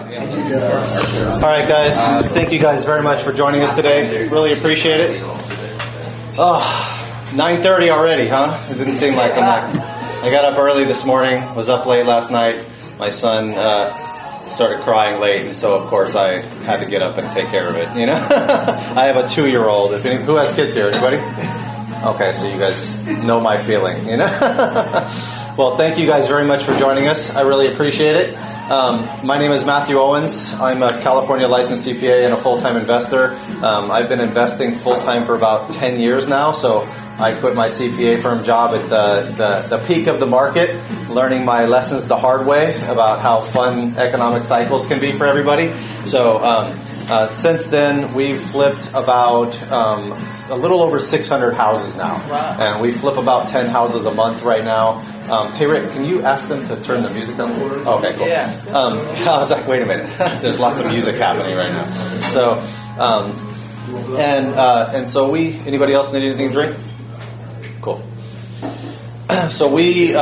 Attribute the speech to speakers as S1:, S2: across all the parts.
S1: All right, guys. Thank you guys very much for joining us today. Really appreciate it. Oh, 9:30 already, huh? It didn't seem like I got up early this morning, was up late last night. My son started crying late, and so, of course, I had to get up and take care of it, you know? I have a 2-year-old. Who has kids here? Anybody? Okay, so you guys know my feeling, you know? Well, thank you guys very much for joining us. I really appreciate it. My name is Matthew Owens. I'm a California licensed CPA and a full-time investor. I've been investing full-time for about 10 years now, so I quit my CPA firm job at the peak of the market, learning my lessons the hard way about how fun economic cycles can be for everybody. So since then, we've flipped about a little over 600 houses now.
S2: Wow.
S1: And we flip about 10 houses a month right now. Hey, Rick, can you ask them to turn the music down? Okay, cool.
S2: Yeah.
S1: I was like, wait a minute. There's lots of music happening right now. So, and so anybody else need anything to drink? Cool. So we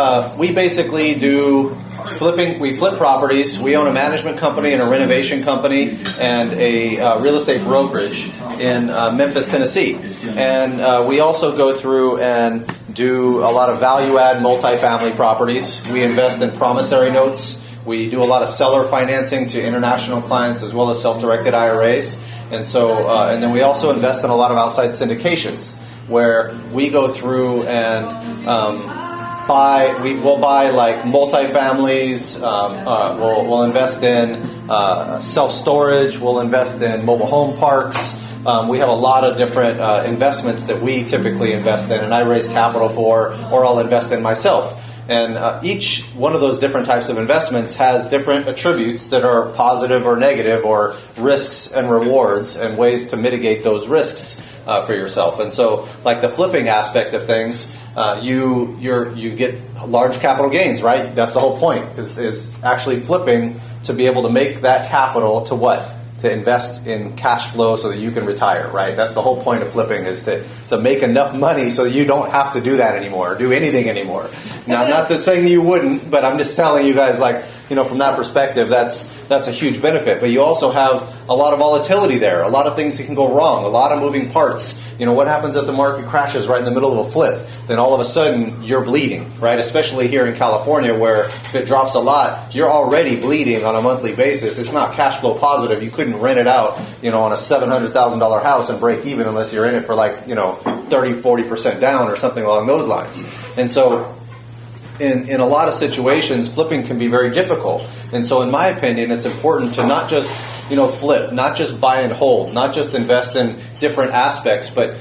S1: basically do flipping. We flip properties. We own a management company and a renovation company and a real estate brokerage in Memphis, Tennessee. And we also go through and do a lot of value-add multifamily properties. We invest in promissory notes. We do a lot of seller financing to international clients as well as self-directed IRAs. And so, and then we also invest in a lot of outside syndications where we go through and we'll buy like multifamilies. We'll invest in self-storage. We'll invest in mobile home parks. We have a lot of different investments that we typically invest in, and I raise capital for, or I'll invest in myself. And each one of those different types of investments has different attributes that are positive or negative, or risks and rewards, and ways to mitigate those risks for yourself. And so, like the flipping aspect of things, you get large capital gains, right? That's the whole point, is actually flipping to be able to make that capital to what? To invest in cash flow so that you can retire, right? That's the whole point of flipping, is to make enough money so that you don't have to do that anymore, or do anything anymore. Now, I'm not saying you wouldn't, but I'm just telling you guys, like, from that perspective, that's a huge benefit. But you also have a lot of volatility there, a lot of things that can go wrong, a lot of moving parts. What happens if the market crashes right in the middle of a flip? Then all of a sudden, you're bleeding, right? Especially here in California, where if it drops a lot, you're already bleeding on a monthly basis. It's not cash flow positive. You couldn't rent it out, on a $700,000 house and break even unless you're in it for 30-40% down or something along those lines. And so in a lot of situations, flipping can be very difficult. And so in my opinion, it's important to not just flip, not just buy and hold, not just invest in different aspects, but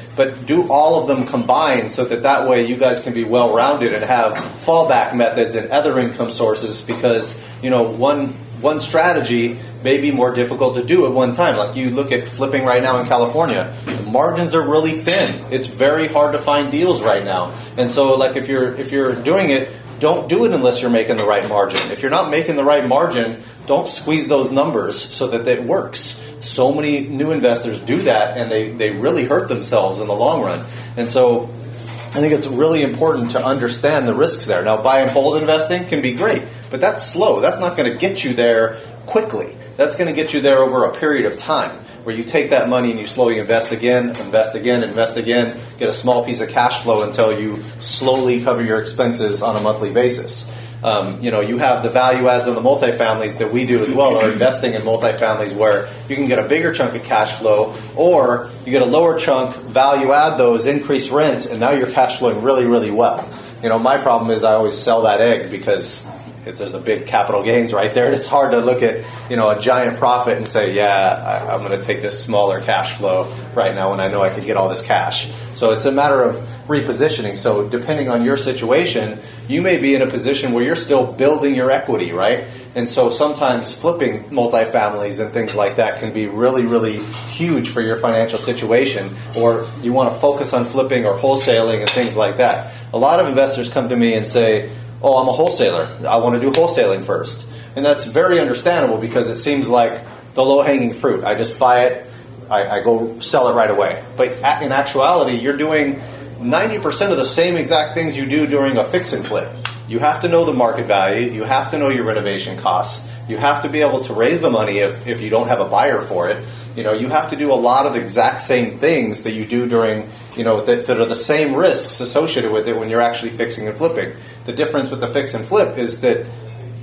S1: do all of them combined, so that way you guys can be well-rounded and have fallback methods and other income sources, because one strategy may be more difficult to do at one time. Like you look at flipping right now in California, the margins are really thin. It's very hard to find deals right now. And so like if you're doing it, don't do it unless you're making the right margin. If you're not making the right margin, don't squeeze those numbers so that it works. So many new investors do that, and they really hurt themselves in the long run. And so I think it's really important to understand the risks there. Now, buy and hold investing can be great, but that's slow. That's not going to get you there quickly. That's going to get you there over a period of time, where you take that money and you slowly invest again, get a small piece of cash flow until you slowly cover your expenses on a monthly basis. You have the value adds on the multifamilies that we do as well, or investing in multifamilies, where you can get a bigger chunk of cash flow, or you get a lower chunk, value add those, increase rents, and now you're cash flowing really, really well. My problem is I always sell that egg, because there's a big capital gains right there. It's hard to look at, a giant profit and say, I'm going to take this smaller cash flow right now when I know I could get all this cash. So it's a matter of repositioning. So depending on your situation, you may be in a position where you're still building your equity, right? And so sometimes flipping multifamilies and things like that can be really, really huge for your financial situation, or you want to focus on flipping or wholesaling and things like that. A lot of investors come to me and say, oh, I'm a wholesaler. I want to do wholesaling first. And that's very understandable, because it seems like the low-hanging fruit. I just buy it, I go sell it right away. But in actuality, you're doing 90% of the same exact things you do during a fix and flip. You have to know the market value. You have to know your renovation costs. You have to be able to raise the money if you don't have a buyer for it. You have to do a lot of the exact same things that you do during, that are the same risks associated with it when you're actually fixing and flipping. The difference with the fix and flip is that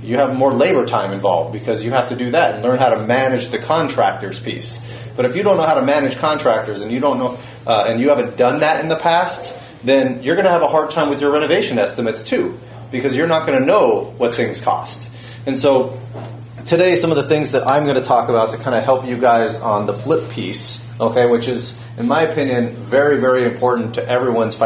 S1: you have more labor time involved because you have to do that and learn how to manage the contractors piece. But if you don't know how to manage contractors and you don't know, and you haven't done that in the past, then you're going to have a hard time with your renovation estimates too, because you're not going to know what things cost. And so today, some of the things that I'm going to talk about to kind of help you guys on the flip piece, okay, which is, in my opinion, very, very important to everyone's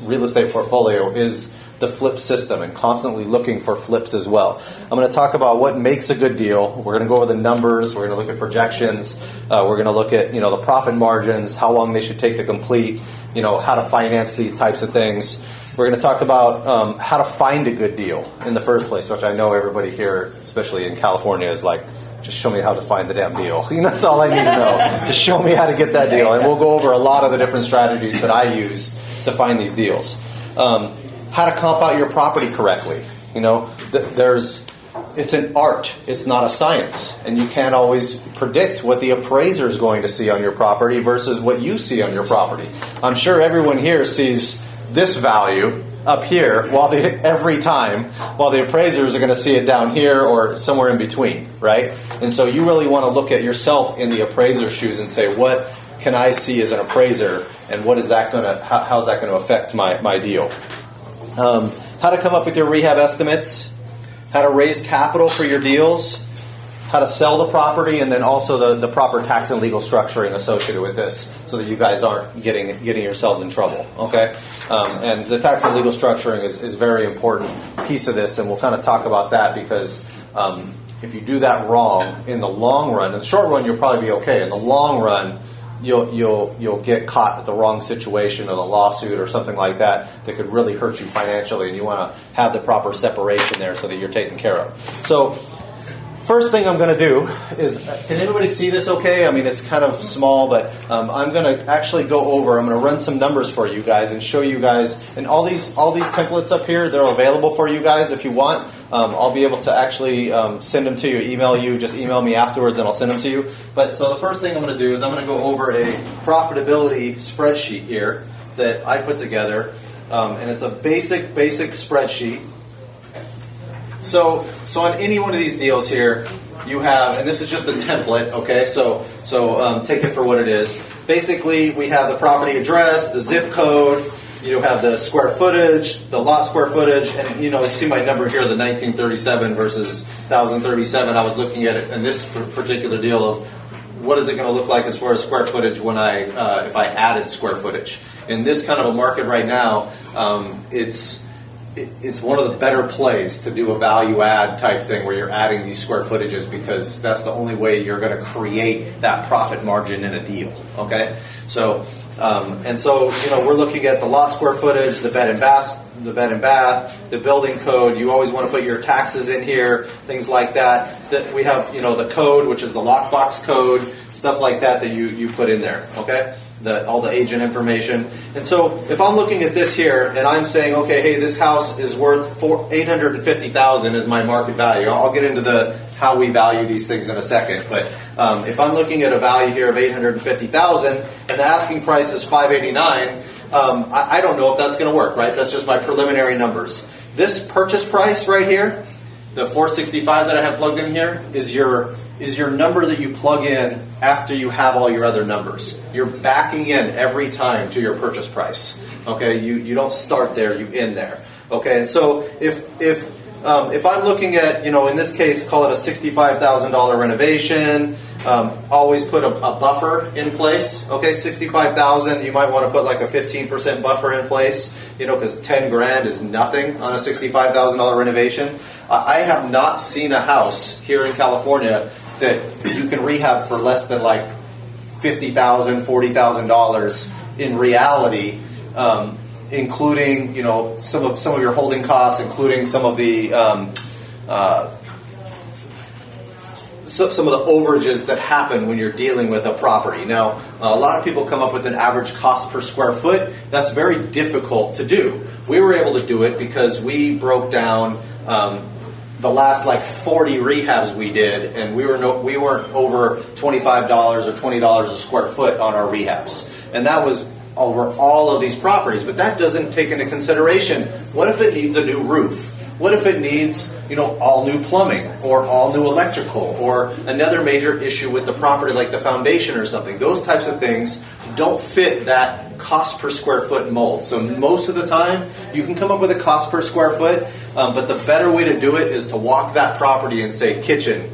S1: real estate portfolio, is the flip system and constantly looking for flips as well. I'm going to talk about what makes a good deal. We're going to go over the numbers. We're going to look at projections. We're going to look at, the profit margins, how long they should take to complete, how to finance these types of things. We're going to talk about how to find a good deal in the first place, which I know everybody here, especially in California, is like, just show me how to find the damn deal. That's all I need to know. Just show me how to get that deal. And we'll go over a lot of the different strategies that I use to find these deals. How to comp out your property correctly. It's an art. It's not a science. And you can't always predict what the appraiser is going to see on your property versus what you see on your property. I'm sure everyone here sees this value up here every time, while the appraisers are going to see it down here or somewhere in between, right? And so you really want to look at yourself in the appraiser's shoes and say, what can I see as an appraiser, and how's that going to affect my deal? How to come up with your rehab estimates, how to raise capital for your deals, how to sell the property, and then also the proper tax and legal structuring associated with this, so that you guys aren't getting yourselves in trouble. Okay, and the tax and legal structuring is a very important piece of this, and we'll kind of talk about that because if you do that wrong in the long run, in the short run you'll probably be okay. In the long run, you'll get caught at the wrong situation of a lawsuit or something like that could really hurt you financially, and you want to have the proper separation there so that you're taken care of. So first thing I'm going to do is, can everybody see this okay? I mean, it's kind of small, but I'm going to actually I'm going to run some numbers for you guys and show you guys, and all these templates up here, they're available for you guys if you want. I'll be able to actually send them to you, just email me afterwards and I'll send them to you. But so the first thing I'm going to do is I'm going to go over a profitability spreadsheet here that I put together, and it's a basic spreadsheet. So on any one of these deals here, you have, and this is just a template, okay? So take it for what it is. Basically, we have the property address, the zip code. You have the square footage, the lot square footage, and you see my number here, the 1937 versus 1037. I was looking at it in this particular deal of what is it going to look like as far as square footage when if I added square footage. In this kind of a market right now, it's one of the better plays to do a value add type thing where you're adding these square footages, because that's the only way you're going to create that profit margin in a deal. Okay, so we're looking at the lot square footage, the bed and bath, the building code. You always want to put your taxes in here, things like that. We have the code, which is the lockbox code, stuff like that you put in there. Okay. All the agent information. And so if I'm looking at this here and I'm saying, okay, hey, this house is worth $850,000 is my market value. I'll get into how we value these things in a second. But if I'm looking at a value here of $850,000 and the asking price is $589,000, I don't know if that's going to work, right? That's just my preliminary numbers. This purchase price right here, the $465,000 that I have plugged in here, is your number that you plug in after you have all your other numbers. You're backing in every time to your purchase price. Okay, you don't start there, you end there. Okay, and so if I'm looking at, in this case, call it a $65,000 renovation, always put a buffer in place. Okay, $65,000, you might want to put like a 15% buffer in place, because $10,000 is nothing on a $65,000 renovation. I have not seen a house here in California that you can rehab for less than like $50,000, $40,000 in reality, including some of your holding costs, including some of the some of the overages that happen when you're dealing with a property. Now, a lot of people come up with an average cost per square foot. That's very difficult to do. We were able to do it because we broke down the last like 40 rehabs we did, and we weren't over $25 or $20 a square foot on our rehabs, and that was over all of these properties. But that doesn't take into consideration, what if it needs a new roof? What if it needs, all new plumbing or all new electrical or another major issue with the property like the foundation or something? Those types of things don't fit that cost per square foot mold. So most of the time, you can come up with a cost per square foot, but the better way to do it is to walk that property and say kitchen,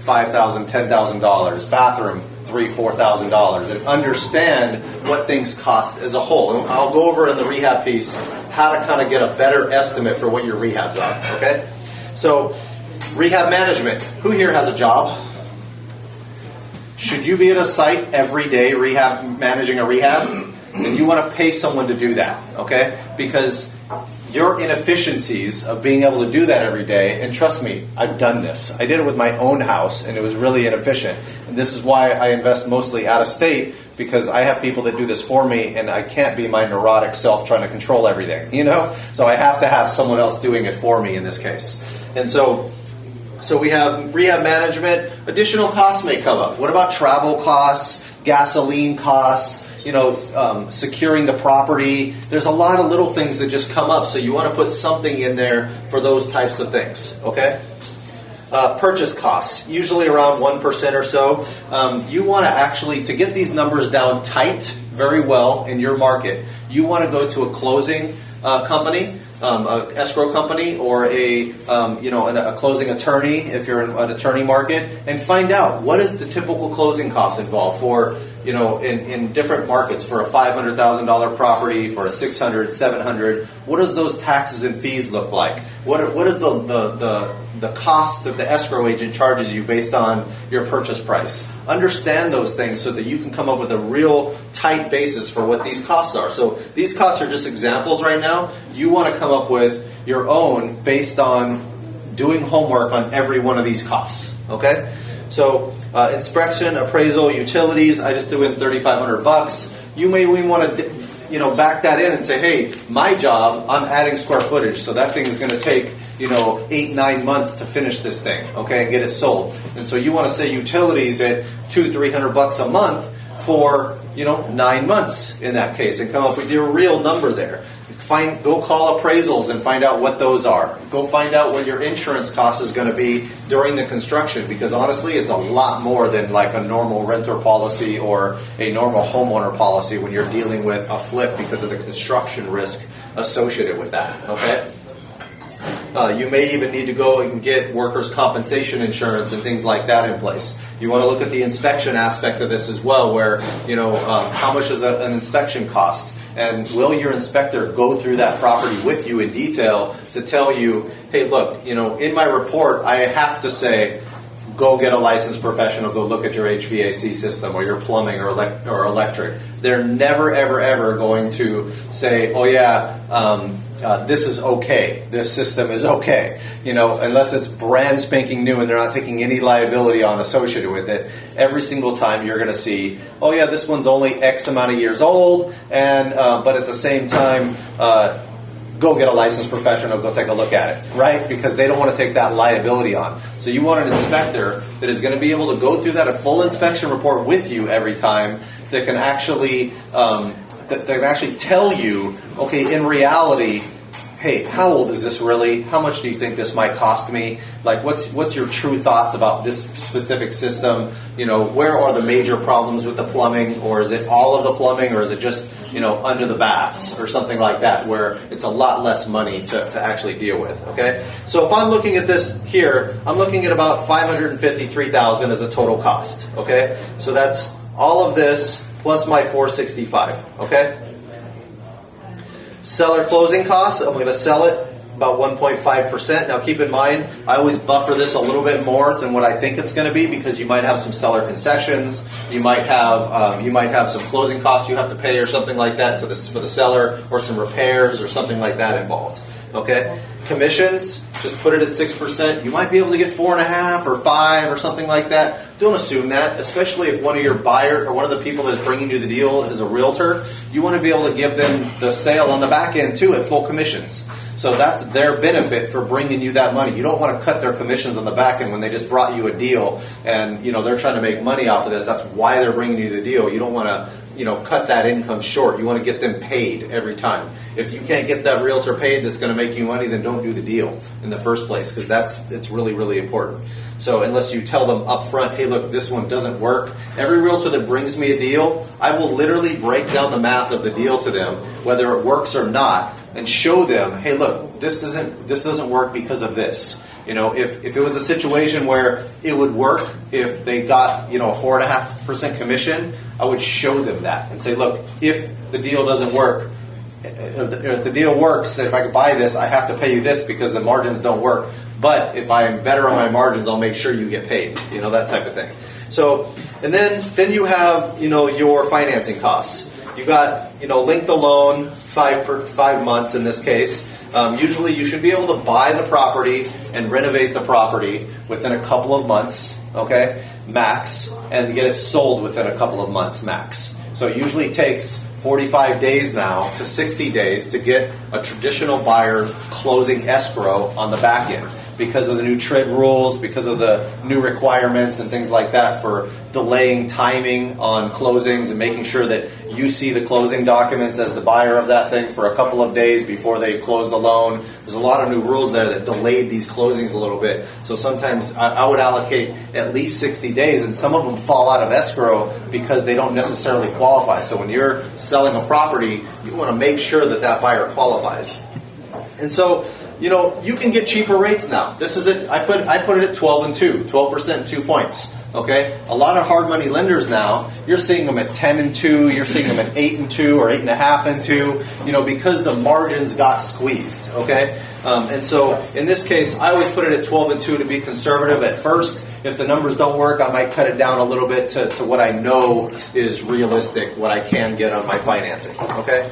S1: $5,000, $10,000, bathroom, $3,000, $4,000, and understand what things cost as a whole. And I'll go over in the rehab piece how to kind of get a better estimate for what your rehabs are. Okay, so rehab management. Who here has a job? Should you be at a site every day managing a rehab? And you want to pay someone to do that, okay? Because your inefficiencies of being able to do that every day, and trust me, I've done this. I did it with my own house, and it was really inefficient. And this is why I invest mostly out of state, because I have people that do this for me, and I can't be my neurotic self trying to control everything, So I have to have someone else doing it for me in this case. And so we have rehab management. Additional costs may come up. What about travel costs, gasoline costs, securing the property? There's a lot of little things that just come up, so you want to put something in there for those types of things, okay? Purchase costs, usually around 1% or so. You want to actually, to get these numbers down tight very well in your market, you want to go to a closing company, a escrow company, or a closing attorney if you're in an attorney market, and find out what is the typical closing costs involved for in different markets. For a $500,000 property, for a $600,000, $700,000, what does those taxes and fees look like? What is the cost that the escrow agent charges you based on your purchase price? Understand those things so that you can come up with a real tight basis for what these costs are. So these costs are just examples right now. You want to come up with your own based on doing homework on every one of these costs. Okay? So inspection, appraisal, utilities, I just threw in $3,500. You may want to back that in and say, hey, my job, I'm adding square footage, so that thing is going to take 8-9 months to finish this thing, okay, and get it sold. And so you want to say utilities at $200-$300 a month for 9 months in that case, and come up with your real number there. Go call appraisals and find out what those are. Go find out what your insurance cost is going to be during the construction, because honestly, it's a lot more than like a normal renter policy or a normal homeowner policy when you're dealing with a flip because of the construction risk associated with that. Okay. You may even need to go and get workers' compensation insurance and things like that in place. You want to look at the inspection aspect of this as well, where how much does an inspection cost? And will your inspector go through that property with you in detail to tell you, hey, look, in my report, I have to say, go get a licensed professional to look at your HVAC system or your plumbing or electric. They're never, ever, ever going to say, oh, yeah, this is okay. This system is okay. Unless it's brand spanking new and they're not taking any liability on associated with it. Every single time you're going to see, oh yeah, this one's only X amount of years old, and but at the same time, go get a licensed professional, go take a look at it, right? Because they don't want to take that liability on. So you want an inspector that is going to be able to go through that, a full inspection report with you every time, that can actually tell you, okay, in reality, hey, how old is this really? How much do you think this might cost me? Like, what's your true thoughts about this specific system? Where are the major problems with the plumbing? Or is it all of the plumbing? Or is it just, under the baths or something like that, where it's a lot less money to actually deal with, okay? So if I'm looking at this here, I'm looking at about $553,000 as a total cost, okay? So that's all of this plus my $465, okay? Seller closing costs, I'm going to sell it about 1.5%. Now keep in mind, I always buffer this a little bit more than what I think it's going to be, because you might have some seller concessions, you might have some closing costs you have to pay or something like that for the seller, or some repairs or something like that involved. Okay? Commissions, just put it at 6%. You might be able to get 4.5% or 5% or something like that. Don't assume that, especially if one of your buyers or one of the people that's bringing you the deal is a realtor. You want to be able to give them the sale on the back end too at full commissions. So that's their benefit for bringing you that money. You don't want to cut their commissions on the back end when they just brought you a deal and they're trying to make money off of this. That's why they're bringing you the deal. You don't want to cut that income short. You want to get them paid every time. If you can't get that realtor paid that's going to make you money, then don't do the deal in the first place, because it's really, really important. So unless you tell them up front, hey, look, this one doesn't work. Every realtor that brings me a deal, I will literally break down the math of the deal to them, whether it works or not, and show them, hey, look, this doesn't work because of this. If it was a situation where it would work if they got, a 4.5% commission, I would show them that and say, look, if the deal doesn't work, if the deal works, if I could buy this, I have to pay you this because the margins don't work. But if I'm better on my margins, I'll make sure you get paid. That type of thing. So, and then you have, your financing costs. You've got, length of loan, 5 months in this case. Usually you should be able to buy the property and renovate the property within a couple of months, okay, max, and get it sold within a couple of months, max. So it usually takes 45 days now to 60 days to get a traditional buyer closing escrow on the back end because of the new TRID rules, because of the new requirements and things like that for delaying timing on closings and making sure that you see the closing documents as the buyer of that thing for a couple of days before they close the loan. There's a lot of new rules there that delayed these closings a little bit. So sometimes I would allocate at least 60 days, and some of them fall out of escrow because they don't necessarily qualify. So when you're selling a property, you want to make sure that that buyer qualifies. And so, you can get cheaper rates now. This is it. I put it at 12 and 2, 12% and 2 points. Okay, a lot of hard money lenders now, you're seeing them at 10 and 2, you're seeing them at 8 and 2 or 8.5 and 2, because the margins got squeezed. Okay, and so in this case, I always put it at 12 and 2 to be conservative at first. If the numbers don't work, I might cut it down a little bit to what I know is realistic, what I can get on my financing. Okay,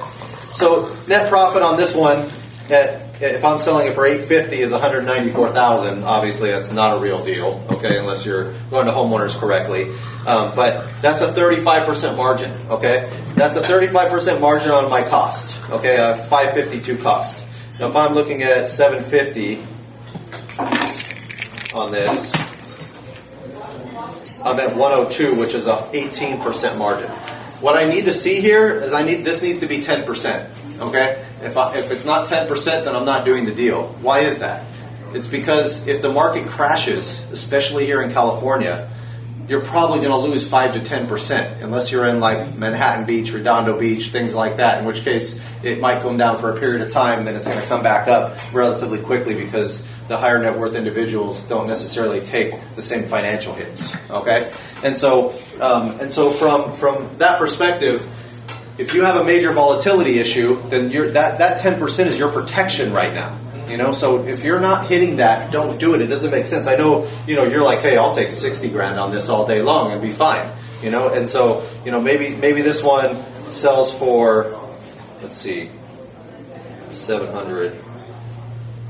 S1: so net profit on this one, if I'm selling it for $850 is $194,000. Obviously, that's not a real deal, okay, unless you're going to homeowners correctly. But that's a 35% margin, okay? That's a 35% margin on my cost, okay? A $552 cost. Now, if I'm looking at $750 on this, I'm at $102, which is a 18% margin. What I need to see here is this needs to be 10%. Okay, if it's not 10%, then I'm not doing the deal. Why is that? It's because if the market crashes, especially here in California, you're probably going to lose 5 to 10% unless you're in like Manhattan Beach, Redondo Beach, things like that. In which case, it might come down for a period of time, and then it's going to come back up relatively quickly because the higher net worth individuals don't necessarily take the same financial hits. Okay, and so from that perspective, if you have a major volatility issue, then that 10% is your protection right now. So if you're not hitting that, don't do it. It doesn't make sense. I know, you're like, hey, I'll take $60,000 on this all day long and be fine. And so, maybe this one sells for, let's see, 700,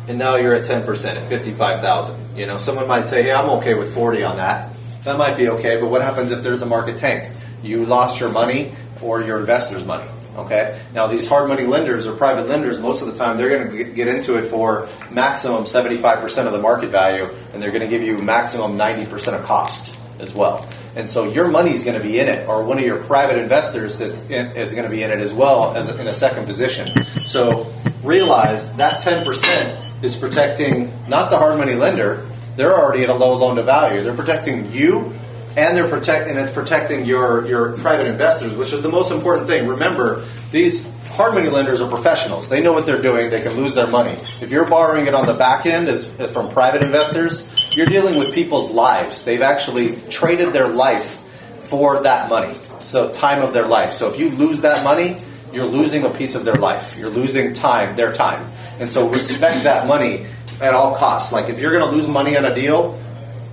S1: and now you're at 10% at 55,000. Someone might say, hey, I'm okay with 40 on that. That might be okay, but what happens if there's a market tank? You lost your money or your investors' money. Okay. Now, these hard money lenders or private lenders, most of the time, they're going to get into it for maximum 75% of the market value, and they're going to give you maximum 90% of cost as well. And so your money's going to be in it, or one of your private investors is going to be in it as well as in a second position. So realize that 10% is protecting not the hard money lender. They're already at a low loan to value. They're protecting you. And it's protecting your private investors, which is the most important thing. Remember, these hard money lenders are professionals. They know what they're doing. They can lose their money. If you're borrowing it on the back end as from private investors, you're dealing with people's lives. They've actually traded their life for that money. So time of their life. So if you lose that money, you're losing a piece of their life. You're losing time, their time. And so respect that money at all costs. Like if you're going to lose money on a deal,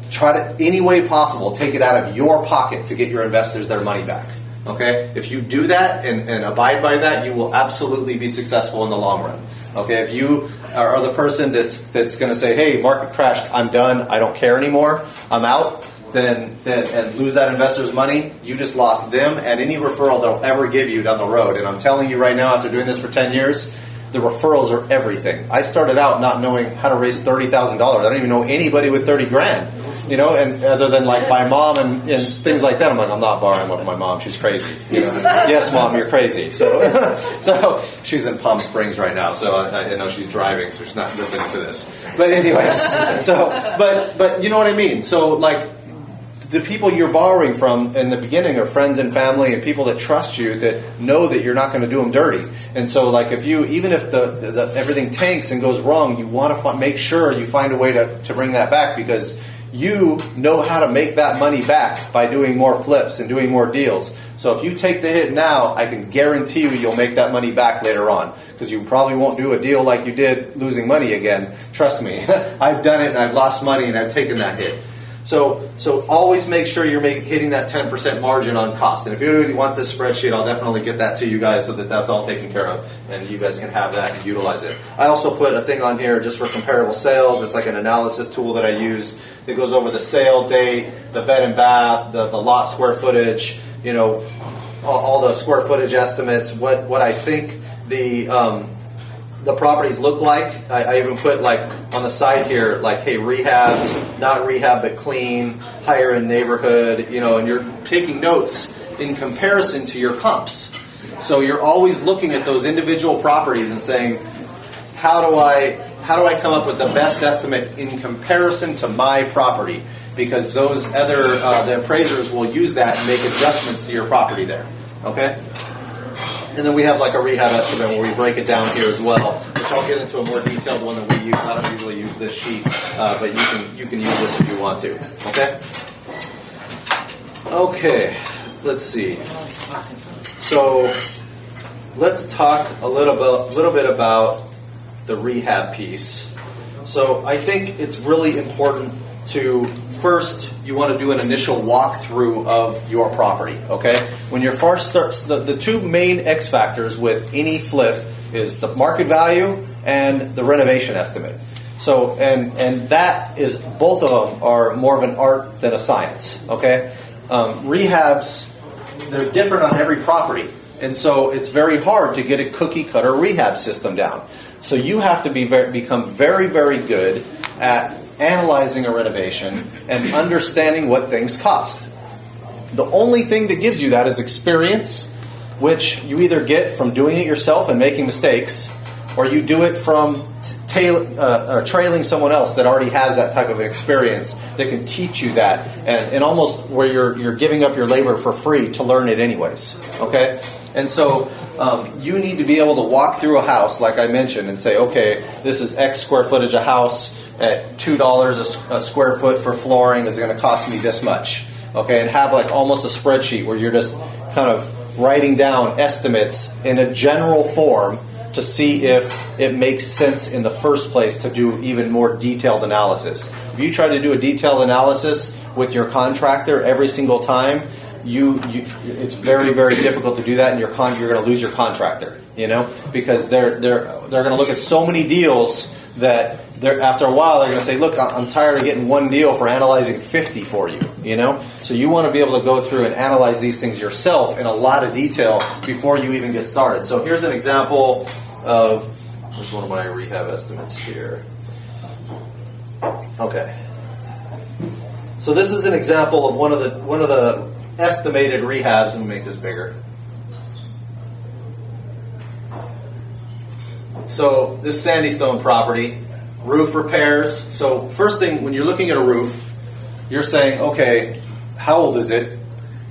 S1: try to, any way possible, take it out of your pocket to get your investors their money back. Okay? If you do that and abide by that, you will absolutely be successful in the long run. Okay? If you are the person that's going to say, hey, market crashed, I'm done, I don't care anymore, I'm out, then and lose that investor's money, you just lost them and any referral they'll ever give you down the road. And I'm telling you right now, after doing this for 10 years, the referrals are everything. I started out not knowing how to raise $30,000. I don't even know anybody with 30 grand. You know, and other than like my mom and things like that, I'm like, I'm not borrowing with my mom. She's crazy. You know? Yes, Mom, you're crazy. So, so she's in Palm Springs right now. So I know she's driving, so she's not listening to this. But anyways, but you know what I mean. So like, the people you're borrowing from in the beginning are friends and family and people that trust you, that know that you're not going to do them dirty. And so, like, even if the everything tanks and goes wrong, you want to make sure you find a way to bring that back, because you know how to make that money back by doing more flips and doing more deals. So if you take the hit now, I can guarantee you'll make that money back later on, because you probably won't do a deal like you did losing money again. Trust me. I've done it and I've lost money and I've taken that hit. So always make sure you're hitting that 10% margin on cost. And if anybody wants this spreadsheet, I'll definitely get that to you guys so that that's all taken care of, and you guys can have that and utilize it. I also put a thing on here just for comparable sales. It's like an analysis tool that I use that goes over the sale date, the bed and bath, the lot square footage, you know, all the square footage estimates, what I think the properties look like. I even put like on the side here, like, hey, rehabs, not rehab but clean, higher end neighborhood, you know, and you're taking notes in comparison to your comps. So you're always looking at those individual properties and saying, how do I come up with the best estimate in comparison to my property? Because those other the appraisers will use that and make adjustments to your property there. Okay? And then we have like a rehab estimate where we break it down here as well, which I'll get into a more detailed one that we use. I don't usually use this sheet, but you can use this if you want to. Okay? Okay, let's see. So let's talk a little bit about the rehab piece. So I think it's really important to first, you want to do an initial walkthrough of your property, okay? When you're first starts, the two main X factors with any flip is the market value and the renovation estimate. So, and that is, both of them are more of an art than a science, okay? Rehabs, they're different on every property. And so it's very hard to get a cookie cutter rehab system down. So you have to become very, very good at analyzing a renovation and understanding what things cost. The only thing that gives you that is experience, which you either get from doing it yourself and making mistakes, or you do it from trailing someone else that already has that type of experience that can teach you that, and almost where you're giving up your labor for free to learn it anyways. Okay? And so you need to be able to walk through a house, like I mentioned, and say, okay, this is X square footage a house at $2 a square foot for flooring is going to cost me this much. Okay, and have like almost a spreadsheet where you're just kind of writing down estimates in a general form to see if it makes sense in the first place to do even more detailed analysis. If you try to do a detailed analysis with your contractor every single time, it's very, very difficult to do that, and you're going to lose your contractor, you know, because they're going to look at so many deals that after a while they're going to say, look, I'm tired of getting one deal for analyzing 50 for you, you know. So you want to be able to go through and analyze these things yourself in a lot of detail before you even get started. So here's an example of, here's one of my rehab estimates here. Okay. So this is an example of one of the estimated rehabs. Let me make this bigger. So this Sandystone property, roof repairs. So first thing, when you're looking at a roof, you're saying, okay, how old is it?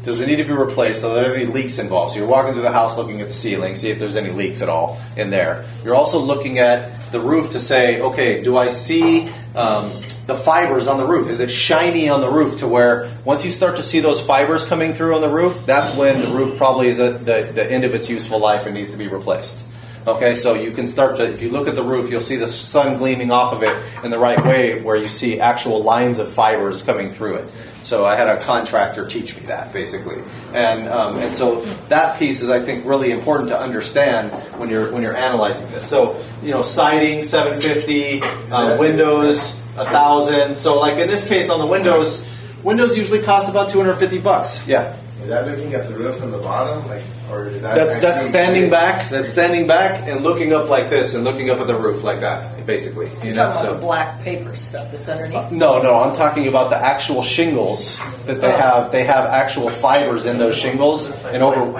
S1: Does it need to be replaced? Are there any leaks involved? So you're walking through the house looking at the ceiling, see if there's any leaks at all in there. You're also looking at the roof to say, okay, do I see the fibers on the roof? Is it shiny on the roof to where once you start to see those fibers coming through on the roof, that's when the roof probably is at the end of its useful life and needs to be replaced. Okay, so you can start to, if you look at the roof, you'll see the sun gleaming off of it in the right way where you see actual lines of fibers coming through it. So I had a contractor teach me that, basically. And so that piece is, I think, really important to understand when you're analyzing this. So, you know, siding, $750, windows, $1,000. So like in this case on the windows usually cost about $250. Yeah.
S2: Is that looking at the roof from the bottom, like, or is that
S1: that's standing back? That's standing back and looking up like this, and looking up at the roof like that, basically.
S3: You're talking about the black paper stuff that's underneath.
S1: No, I'm talking about the actual shingles that they have. They have actual fibers in those shingles, and over.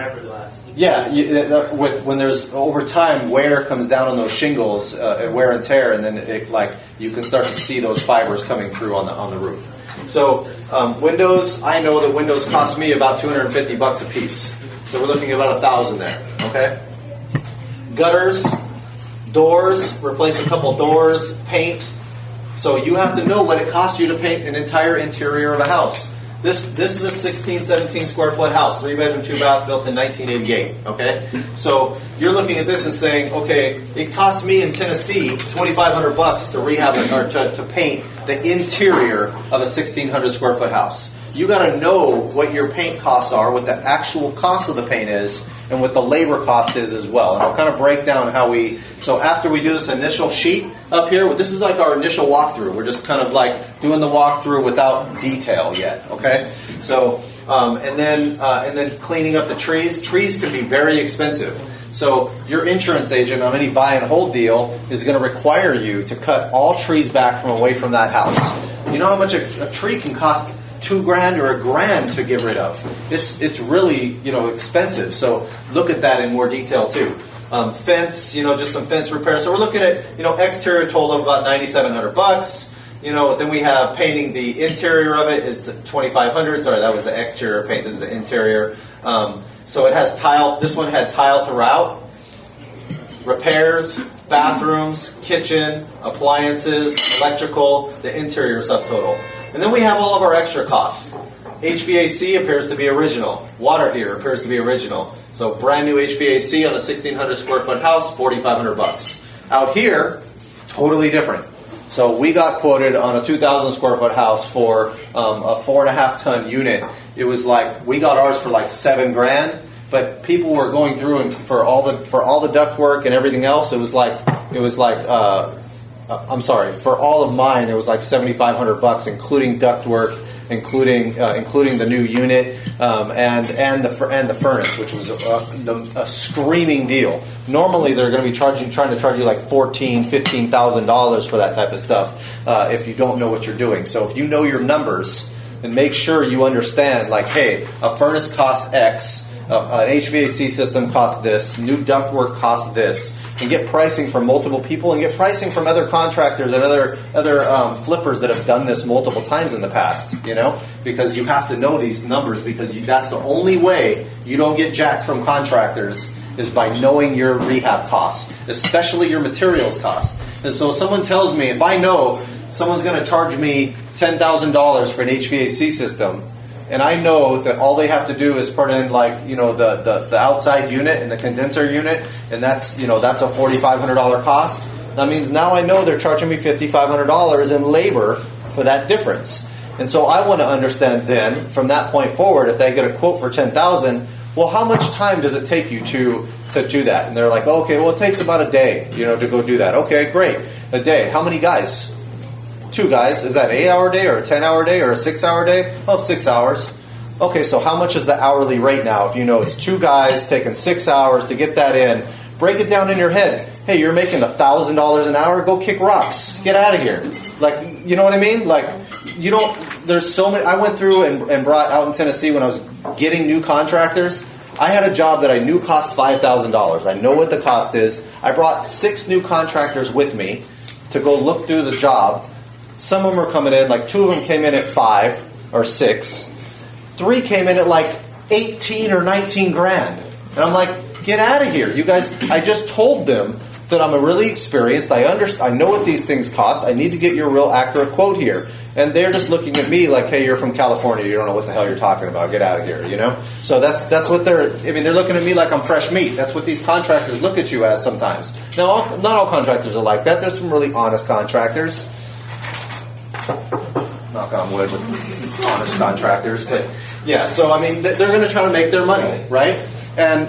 S1: Yeah, when there's over time wear comes down on those shingles, wear and tear, and then you can start to see those fibers coming through on the roof. So windows, I know that windows cost me about $250 a piece. So we're looking at about $1,000 there. Okay. Gutters, doors, replace a couple doors, paint. So you have to know what it costs you to paint an entire interior of a house. This is a 16, 17 square foot house, 3-bedroom, 2-bath, built in 1988. Okay, so you're looking at this and saying, okay, it costs me in Tennessee $2,500 to rehab it, or to paint the interior of a 1,600 square foot house. You got to know what your paint costs are, what the actual cost of the paint is, and what the labor cost is as well. And I'll kind of break down how we. So after we do this initial sheet up here, this is like our initial walkthrough. We're just kind of like doing the walkthrough without detail yet. Okay. So and then cleaning up the trees. Trees can be very expensive. So your insurance agent on any buy and hold deal is going to require you to cut all trees back from away from that house. You know how much a tree can cost? $2,000 or $1,000 to get rid of. It's really expensive. So look at that in more detail too. Fence, just some fence repair. So we're looking at exterior total of about $9,700. Then we have painting the interior of it. It's $2,500. Sorry, that was the exterior paint. This is the interior. So it has tile. This one had tile throughout. Repairs, bathrooms, kitchen, appliances, electrical. The interior subtotal. And then we have all of our extra costs. HVAC appears to be original. Water heater appears to be original. So brand new HVAC on a 1,600 square foot house, $4,500. Out here, totally different. So we got quoted on a 2,000 square foot house for a 4.5 ton unit. It was like we got ours for like $7,000, but people were going through and for all the duct work and everything else. It was like. I'm sorry. For all of mine, it was like $7,500, including ductwork, including the new unit, and the furnace, which was a screaming deal. Normally, they're going to be trying to charge you like $15,000 for that type of stuff if you don't know what you're doing. So if you know your numbers, then make sure you understand. Like, hey, a furnace costs X. An HVAC system costs this. New ductwork costs this. And get pricing from multiple people, and get pricing from other contractors and other flippers that have done this multiple times in the past. Because you have to know these numbers, because that's the only way you don't get jacked from contractors is by knowing your rehab costs, especially your materials costs. And so, if someone tells me, if I know someone's going to charge me $10,000 for an HVAC system, and I know that all they have to do is put in the outside unit and the condenser unit, and that's a $4,500 cost. That means now I know they're charging me $5,500 in labor for that difference. And so I want to understand then, from that point forward, if they get a quote for $10,000, well, how much time does it take you to do that? And they're like, okay, well, it takes about a day, to go do that. Okay, great, a day. How many guys? 2 guys. Is that an 8-hour day or a 10-hour day or a 6-hour day? Oh, 6 hours. Okay, so how much is the hourly rate now? If you know it's 2 guys taking 6 hours to get that in, break it down in your head. Hey, you're making $1,000 an hour. Go kick rocks. Get out of here. Like, you know what I mean? Like, you don't. There's so many. I went through and brought out in Tennessee when I was getting new contractors. I had a job that I knew cost $5,000. I know what the cost is. I brought 6 new contractors with me to go look through the job. Some of them are coming in, like 2 of them came in at 5 or 6. 3 came in at like 18 or 19 grand. And I'm like, get out of here. You guys, I just told them that I'm really experienced. I know what these things cost. I need to get you a real accurate quote here. And they're just looking at me like, hey, you're from California. You don't know what the hell you're talking about. Get out of here, So that's what they're looking at me like I'm fresh meat. That's what these contractors look at you as sometimes. Now, not all contractors are like that. There's some really honest contractors. Knock on wood with honest contractors, but yeah. So they're going to try to make their money, right? And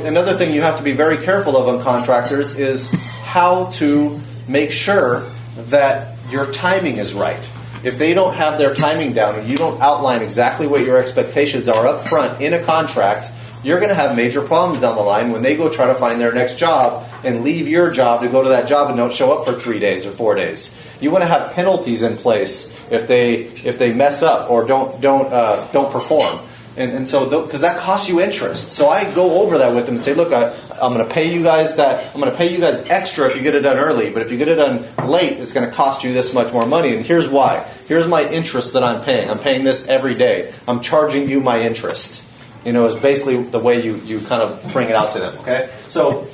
S1: another thing you have to be very careful of on contractors is how to make sure that your timing is right. if they don't have their timing down and you don't outline exactly what your expectations are up front in a contract, you're going to have major problems down the line when they go try to find their next job and leave your job to go to that job and don't show up for 3 days or 4 days. You want to have penalties in place if they mess up or don't perform. And so, because that costs you interest. So I go over that with them and say, look, I'm going to pay you guys extra if you get it done early, but if you get it done late, it's going to cost you this much more money. And here's why. Here's my interest that I'm paying. I'm paying this every day. I'm charging you my interest. Is basically the way you kind of bring it out to them. Okay, so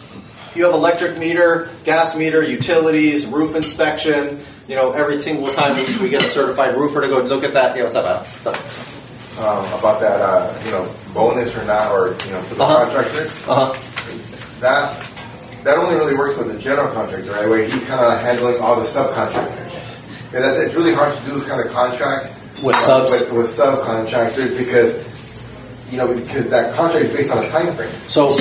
S1: you have electric meter, gas meter, utilities, roof inspection. Every single time we get a certified roofer to go look at that. What's up, Adam? What's up?
S2: About that, bonus or not, or for the contractor. That only really works with the general contractor, right? Where he's kind of handling all the subcontractors. And it's really hard to do this kind of contract
S1: with subs
S2: with subcontractors because that contract is based on a time frame.
S1: So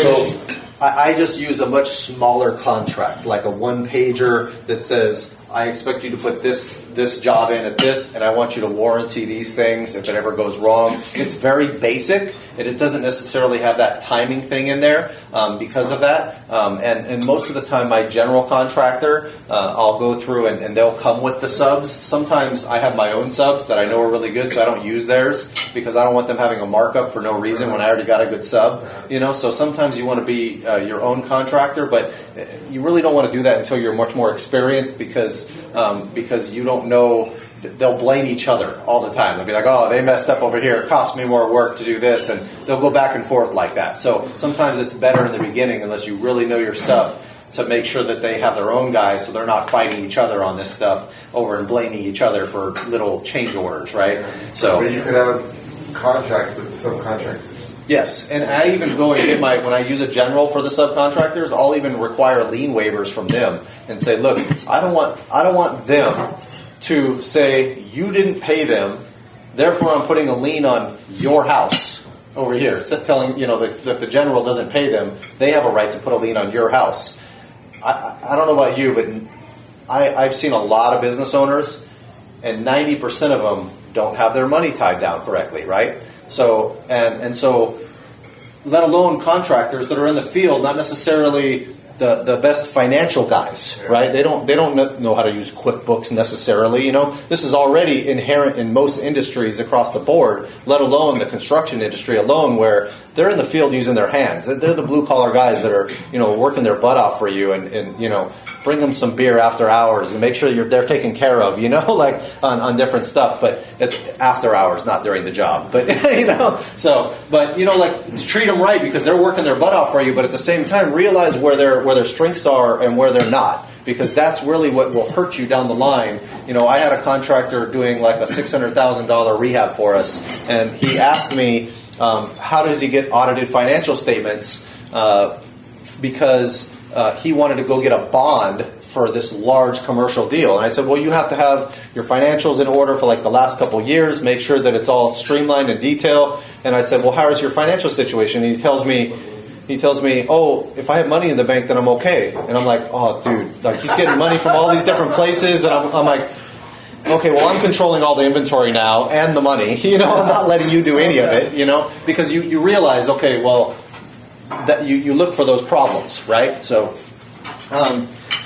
S1: I just use a much smaller contract, like a one-pager that says, I expect you to put this job in at this, and I want you to warranty these things if it ever goes wrong. It's very basic, and it doesn't necessarily have that timing thing in there because of that. And most of the time, my general contractor, I'll go through and they'll come with the subs. Sometimes I have my own subs that I know are really good, so I don't use theirs because I don't want them having a markup for no reason when I already got a good sub. So sometimes you want to be your own contractor, but you really don't want to do that until you're much more experienced because you don't know. They'll blame each other all the time. They'll be like, oh, they messed up over here. It cost me more work to do this. And they'll go back and forth like that. So sometimes it's better in the beginning, unless you really know your stuff, to make sure that they have their own guys so they're not fighting each other on this stuff over and blaming each other for little change orders, right? So
S2: you could have contract with the subcontractors.
S1: Yes, and I even go and get when I use a general for the subcontractors, I'll even require lien waivers from them and say, look, I don't want them to say you didn't pay them, therefore I'm putting a lien on your house over here. It's telling that the general doesn't pay them, they have a right to put a lien on your house. I don't know about you, but I've seen a lot of business owners, and 90% of them don't have their money tied down correctly, right? So and so, let alone contractors that are in the field, not necessarily the best financial guys, right? They don't know how to use QuickBooks necessarily. This is already inherent in most industries across the board, let alone the construction industry alone, where they're in the field using their hands. They're the blue collar guys that are working their butt off for you, and bring them some beer after hours and make sure they're taken care of, like on different stuff, but after hours, not during the job. But treat them right because they're working their butt off for you. But at the same time, realize where their strengths are and where they're not, because that's really what will hurt you down the line. I had a contractor doing like a $600,000 rehab for us, and he asked me, how does he get audited financial statements? Because he wanted to go get a bond for this large commercial deal. And I said, well, you have to have your financials in order for like the last couple of years, make sure that it's all streamlined in detail. And I said, well, how is your financial situation? And he tells me, oh, if I have money in the bank, then I'm okay. And I'm like, oh, dude, like he's getting money from all these different places. And I'm like, okay, well, I'm controlling all the inventory now and the money. I'm not letting you do any of it, because you realize, okay, well, that you look for those problems, right? So,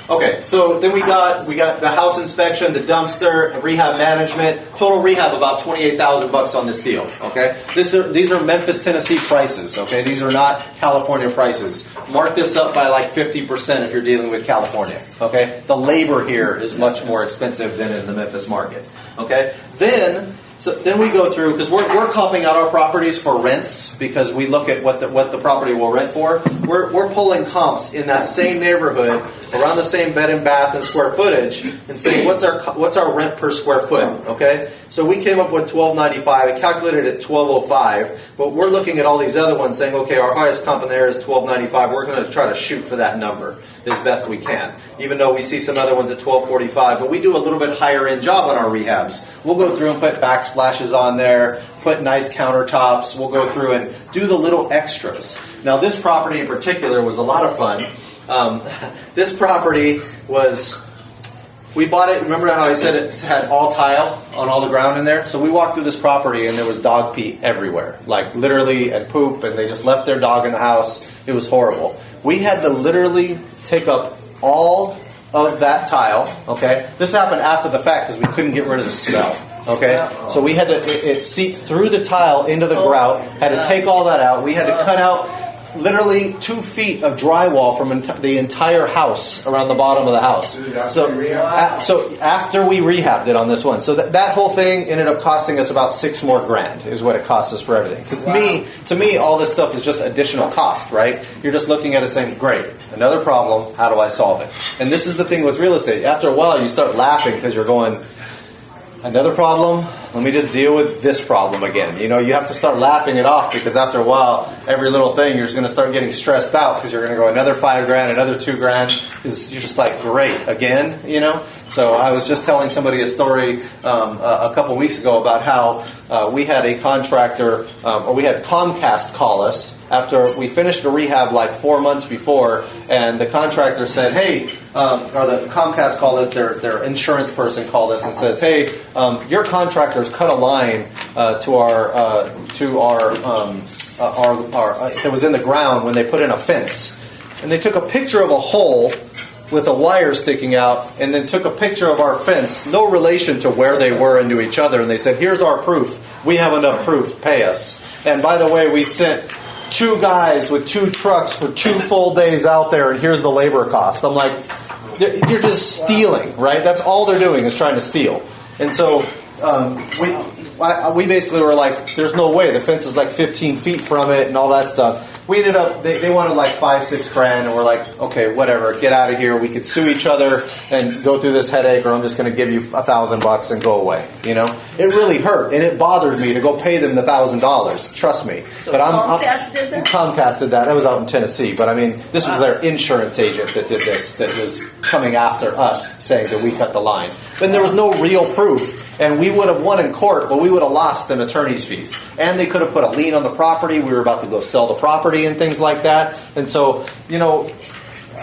S1: okay, so then we got the house inspection, the dumpster, rehab management. Total rehab about $28,000 on this deal. Okay, these are Memphis, Tennessee prices. Okay, these are not California prices. Mark this up by like 50% if you're dealing with California. Okay, the labor here is much more expensive than in the Memphis market. Okay, then we go through, because we're comping out our properties for rents, because we look at what the property will rent for. We're pulling comps in that same neighborhood, around the same bed and bath and square footage, and saying what's our rent per square foot. Okay, so we came up with $1,295. I calculated it at $1,205, but we're looking at all these other ones, saying, okay, our highest comp in there is $1,295. We're going to try to shoot for that number as best we can, even though we see some other ones at $1,245. But we do a little bit higher end job on our rehabs. We'll go through and put backsplashes on there, put nice countertops. We'll go through and do the little extras. Now, this property in particular was a lot of fun. This property was we bought it. Remember how I said it had all tile on all the ground in there? So we walked through this property and there was dog pee everywhere, like literally, and poop, and they just left their dog in the house. It was horrible. We had to literally take up all of that tile. Okay, this happened after the fact because we couldn't get rid of the smell. Okay, so we had to it seeped through the tile into the grout. Had to take all that out. We had to cut out literally 2 feet of drywall from the entire house around the bottom of the house. So after we rehabbed it on this one, so that whole thing ended up costing us about $6 more grand is what it cost us for everything. Because to me, all this stuff is just additional cost, right? You're just looking at it saying, great, another problem. How do I solve it? And this is the thing with real estate. After a while, you start laughing because you're going, another problem? Let me just deal with this problem again. You know, you have to start laughing it off because after a while, every little thing, you're just going to start getting stressed out because you're going to go another $5 grand, another $2 grand. You're just like, great, again, you know? So I was just telling somebody a story a couple weeks ago about how we had a contractor, or we had Comcast call us after we finished a rehab like 4 months before, and the contractor said, hey, or the Comcast called us, their insurance person called us and says, hey, your contractor's cut a line to our that was in the ground when they put in a fence. And they took a picture of a hole with a wire sticking out, and then took a picture of our fence, no relation to where they were into each other, and they said, here's our proof. We have enough proof. Pay us. And by the way, we sent 2 guys with 2 trucks for 2 full days out there, and here's the labor cost. I'm like, you're just stealing, right? That's all they're doing is trying to steal. And so we basically were like, there's no way. The fence is like 15 feet from it and all that stuff. We ended up, they wanted like $5-6 grand, and we're like, okay, whatever, get out of here. We could sue each other and go through this headache, or I'm just going to give you $1,000 and go away. You know, it really hurt, and it bothered me to go pay them the $1,000. Trust me.
S3: So
S1: but
S3: Comcast did that?
S1: Comcast did that. I was out in Tennessee, but I mean, this was their insurance agent that did this, that was coming after us, saying that we cut the line. Then there was no real proof. And we would have won in court, but we would have lost in attorney's fees. And they could have put a lien on the property. We were about to go sell the property and things like that. And so, you know,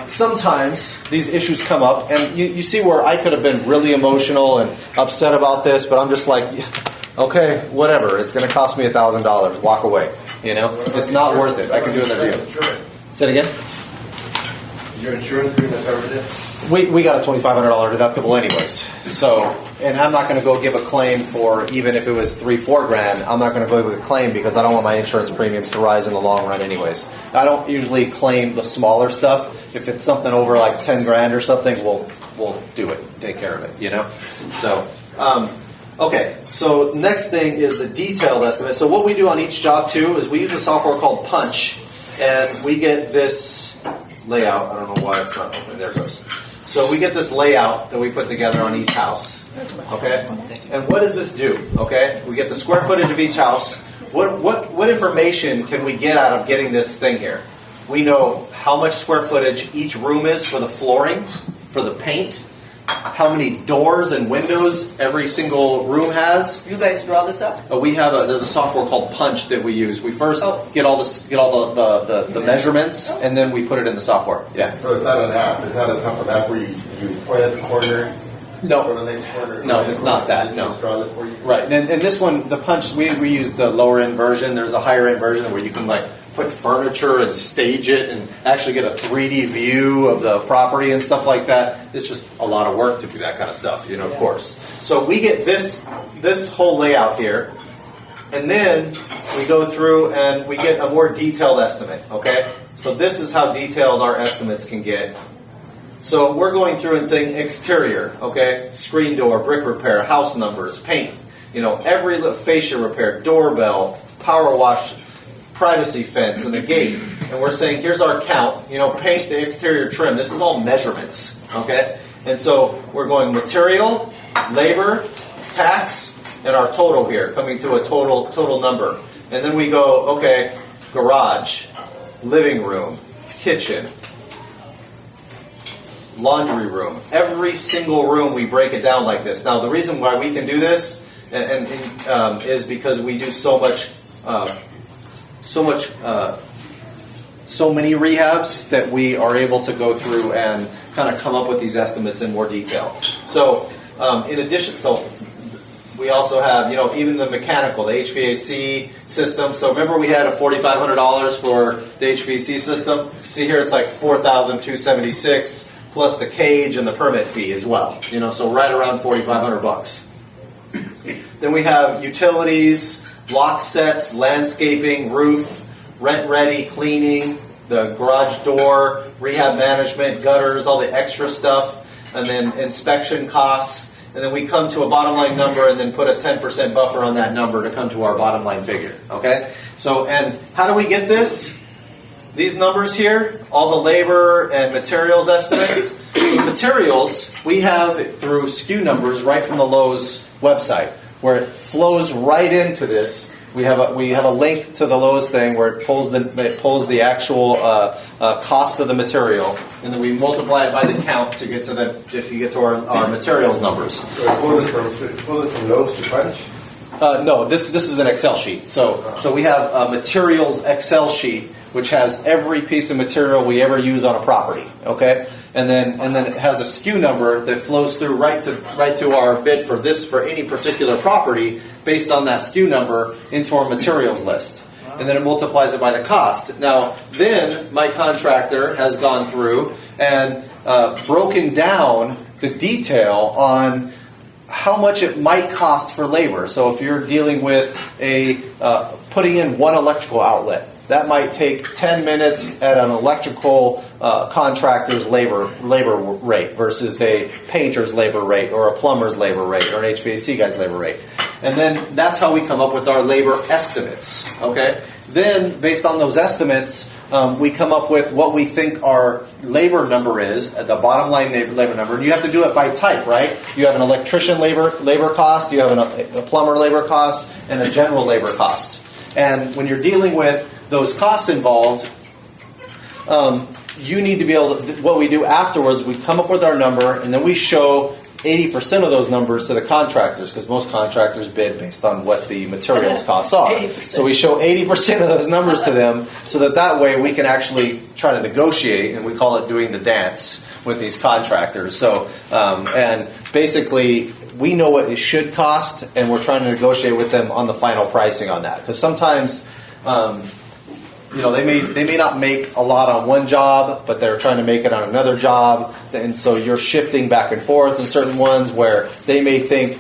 S1: sometimes these issues come up. And you see where I could have been really emotional and upset about this, but I'm just like, okay, whatever. It's going to cost me $1,000. Walk away. You know, it's not worth it. I can do another deal. Say it again.
S2: Your insurance agreement covered it?
S1: We got a $2,500 deductible anyways. So, and I'm not going to go give a claim for, even if it was $3-4 grand, I'm not going to go give a claim because I don't want my insurance premiums to rise in the long run anyways. I don't usually claim the smaller stuff. If it's something over like 10 grand or something, we'll do it, take care of it, you know? So, okay, so next thing is the detailed estimate. So what we do on each job too is we use a software called Punch, and we get this layout. I don't know why it's not open. There it goes. So we get this layout that we put together on each house. Okay? And what does this do? Okay? We get the square footage of each house. What information can we get out of getting this thing here? We know how much square footage each room is for the flooring, for the paint, how many doors and windows every single room has.
S3: You guys draw this up?
S1: There's a software called Punch that we use. We first get all the measurements, and then we put it in the software. Yeah.
S2: So it's not an app. It's not a comfort app where you point at the corner.
S1: No.
S2: Go to the next corner.
S1: No, it's not that. No.
S2: Just draw it for you.
S1: Right. And this one, the Punch, we use the lower end version. There's a higher end version where you can like put furniture and stage it and actually get a 3D view of the property and stuff like that. It's just a lot of work to do that kind of stuff, you know, of course. So we get this whole layout here, and then we go through and we get a more detailed estimate, okay? So this is how detailed our estimates can get. So we're going through and saying exterior, okay? Screen door, brick repair, house numbers, paint, you know, every little fascia repair, doorbell, power wash, privacy fence, and the gate. And we're saying, here's our count, you know, paint, the exterior trim. This is all measurements, okay? And so we're going material, labor, tax, and our total here, coming to a total number. And then we go, okay, garage, living room, kitchen, laundry room. Every single room we break it down like this. Now the reason why we can do this is because we do so much so many rehabs that we are able to go through and kind of come up with these estimates in more detail. So in addition, we also have, even the mechanical, the HVAC system. So remember we had a $4,500 for the HVAC system? See here it's like $4,276 plus the cage and the permit fee as well. So right around $4,500. Then we have utilities, lock sets, landscaping, roof, rent-ready, cleaning, the garage door, rehab management, gutters, all the extra stuff, and then inspection costs. And then we come to a bottom line number and then put a 10% buffer on that number to come to our bottom line figure. Okay? So, and how do we get this? These numbers here, all the labor and materials estimates. So materials, we have it through SKU numbers right from the Lowe's website, where it flows right into this. We have a link to the Lowe's thing where it pulls the actual cost of the material, and then we multiply it by the count to get to our materials numbers.
S2: So pull it from Lowe's to Brunch?
S1: No, this is an Excel sheet. So we have a materials Excel sheet which has every piece of material we ever use on a property. Okay. And then it has a SKU number that flows through right to our bid for any particular property based on that SKU number into our materials list. And then it multiplies it by the cost. Now, then my contractor has gone through and broken down the detail on how much it might cost for labor. So if you're dealing with putting in one electrical outlet, that might take 10 minutes at an electrical contractor's labor rate versus a painter's labor rate or a plumber's labor rate or an HVAC guy's labor rate. And then that's how we come up with our labor estimates. Okay. Then, based on those estimates, we come up with what we think our labor number is, the bottom line labor number. And you have to do it by type, right? You have an electrician labor cost, you have a plumber labor cost, and a general labor cost. And when you're dealing with those costs involved, you need to be able to, what we do afterwards, we come up with our number, and then we show 80% of those numbers to the contractors, because most contractors bid based on what the materials costs are. 80%. So we show 80% of those numbers to them, so that way we can actually try to negotiate, and we call it doing the dance with these contractors. So, and basically, we know what it should cost, and we're trying to negotiate with them on the final pricing on that. Because sometimes, they may not make a lot on one job, but they're trying to make it on another job, and so you're shifting back and forth in certain ones where they may think,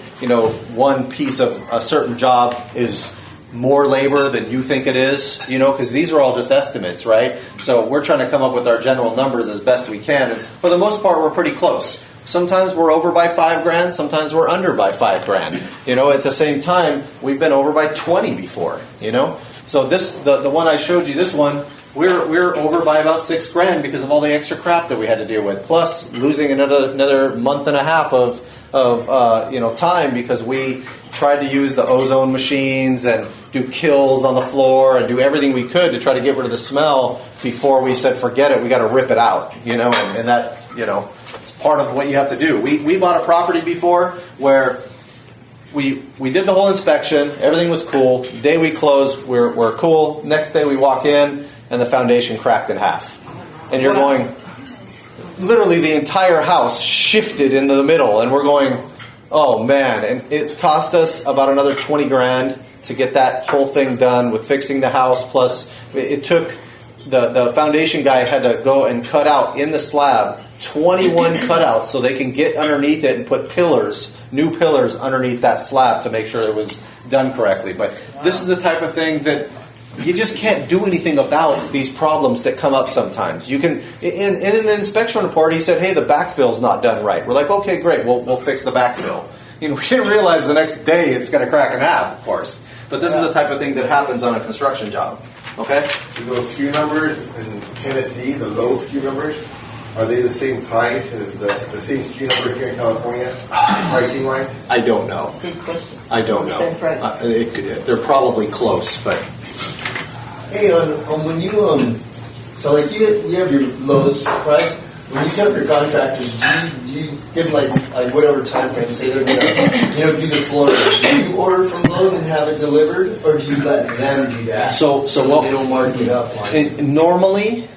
S1: one piece of a certain job is more labor than you think it is, because these are all just estimates, right? So we're trying to come up with our general numbers as best we can, and for the most part, we're pretty close. Sometimes we're over by $5,000. Sometimes we're under by $5,000. At the same time, we've been over by 20 before. So the one I showed you, this one, we're over by about $6,000 because of all the extra crap that we had to deal with. Plus losing another month and a half of time because we tried to use the ozone machines and do kills on the floor and do everything we could to try to get rid of the smell before we said forget it. We got to rip it out. And that it's part of what you have to do. We bought a property before where we did the whole inspection. Everything was cool. The day we closed, we're cool. Next day we walk in and the foundation cracked in half. And you're going, literally the entire house shifted into the middle. And we're going, oh man. And it cost us about another $20,000 to get that whole thing done with fixing the house. Plus it took, the foundation guy had to go and cut out in the slab 21 cutouts so they can get underneath it and put new pillars underneath that slab to make sure it was done correctly. But this is the type of thing that you just can't do anything about these problems that come up sometimes. You can, in the inspection report, he said, hey, the backfill's not done right. We're like, okay, great, we'll fix the backfill. We didn't realize the next day it's going to crack in half, of course. But this is the type of thing that happens on a construction job. Okay?
S2: Those SKU numbers in Tennessee, the low SKU numbers, are they the same price as the same SKU number here in California, pricing wise?
S1: I don't know.
S3: Good question.
S1: I don't know.
S3: Same price.
S1: They're probably close, but
S4: hey, on when you so like you have your lowest price, when you tell your contractors, do you give them like whatever time frame, say they're gonna do the flooring, do you order from those and have it delivered, or do you let them do that?
S1: So what
S4: they don't mark it up.
S1: normally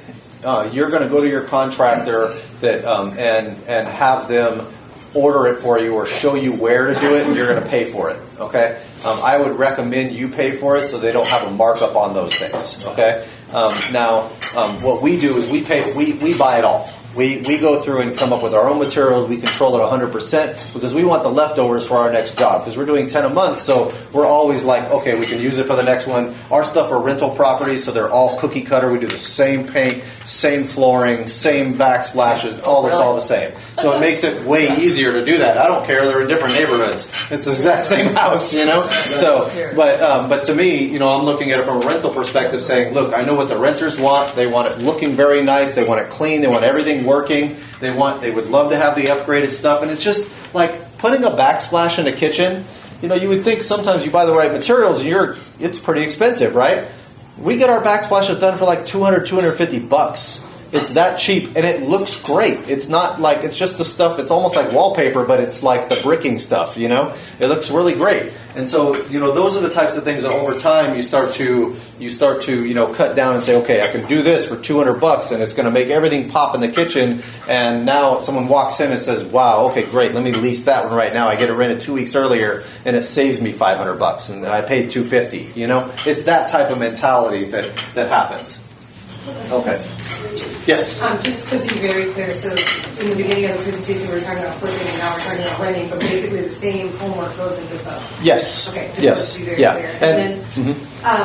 S1: you're going to go to your contractor that and have them order it for you or show you where to do it, and you're going to pay for it. Okay. I would recommend you pay for it so they don't have a markup on those things. Okay. Now, what we do is we buy it all. We go through and come up with our own materials. We control it 100% because we want the leftovers for our next job, because we're doing 10 a month. So we're always like, okay, we can use it for the next one. Our stuff are rental properties, so they're all cookie cutter. We do the same paint, same flooring, same backsplashes. It's all the same. So it makes it way easier to do that. I don't care. They're in different neighborhoods. It's the exact same house, you know. So, but to me, you know, I'm looking at it from a rental perspective, saying, look, I know what the renters want. They want it looking very nice. They want it clean. They want everything working. They would love to have the upgraded stuff, and it's just like putting a backsplash in a kitchen. You know, you would think sometimes you buy the right materials and it's pretty expensive, right? We get our backsplashes done for like $200-$250. It's that cheap, and it looks great. It's not like it's just the stuff. It's almost like wallpaper, but it's like the bricking stuff. You know, it looks really great. And so, you know, those are the types of things that over time you start to you know, cut down and say, okay, I can do this for $200, and it's going to make everything pop in the kitchen. And now someone walks in and says, wow, okay, great. Let me lease that one right now. I get it rented 2 weeks earlier, and it saves me $500, and I paid $250. You know, it's that type of mentality that happens. Okay. Yes?
S5: Just to be very clear, so in the beginning of the presentation we were talking about flipping and now we're talking about renting, but basically the same homework goes into both.
S1: Yes.
S5: Okay,
S1: yes.
S5: To be very
S1: yeah.
S5: clear.
S1: And
S5: then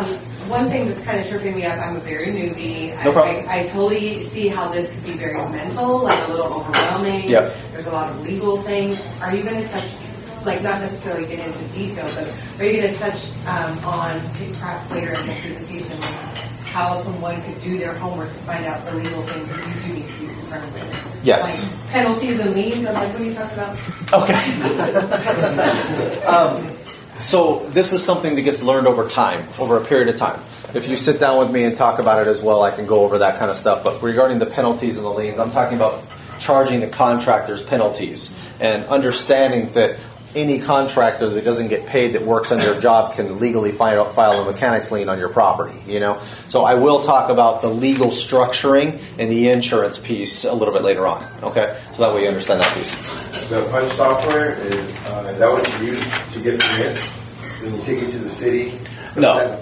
S5: one thing that's kind of tripping me up, I'm a very newbie.
S1: No problem.
S5: I totally see how this could be very mental, like a little overwhelming.
S1: Yep.
S5: There's a lot of legal things. Are you going to touch, like not necessarily get into detail, but are you going to touch on, perhaps later in the presentation, how someone could do their homework to find out the legal things that you do need to be concerned with?
S1: Yes.
S5: Like penalties and liens, I like what you talked about.
S1: Okay. So this is something that gets learned over time, over a period of time. If you sit down with me and talk about it as well, I can go over that kind of stuff. But regarding the penalties and the liens, I'm talking about charging the contractors penalties and understanding that any contractor that doesn't get paid that works on your job can legally file a mechanics lien on your property, you know? So I will talk about the legal structuring and the insurance piece a little bit later on, okay? So that way you understand that piece.
S2: The Punch software is that was used to get permits when you take it to the city.
S1: No,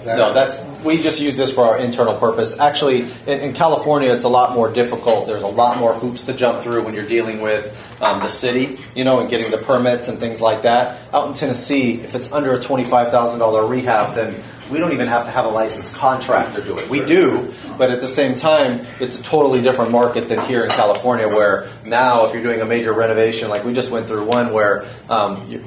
S1: we just use this for our internal purpose. Actually, in California, it's a lot more difficult. There's a lot more hoops to jump through when you're dealing with the city, you know, and getting the permits and things like that. Out in Tennessee, if it's under a $25,000 rehab, then we don't even have to have a licensed contractor do it. We do, but at the same time, it's a totally different market than here in California, where now if you're doing a major renovation, like we just went through one where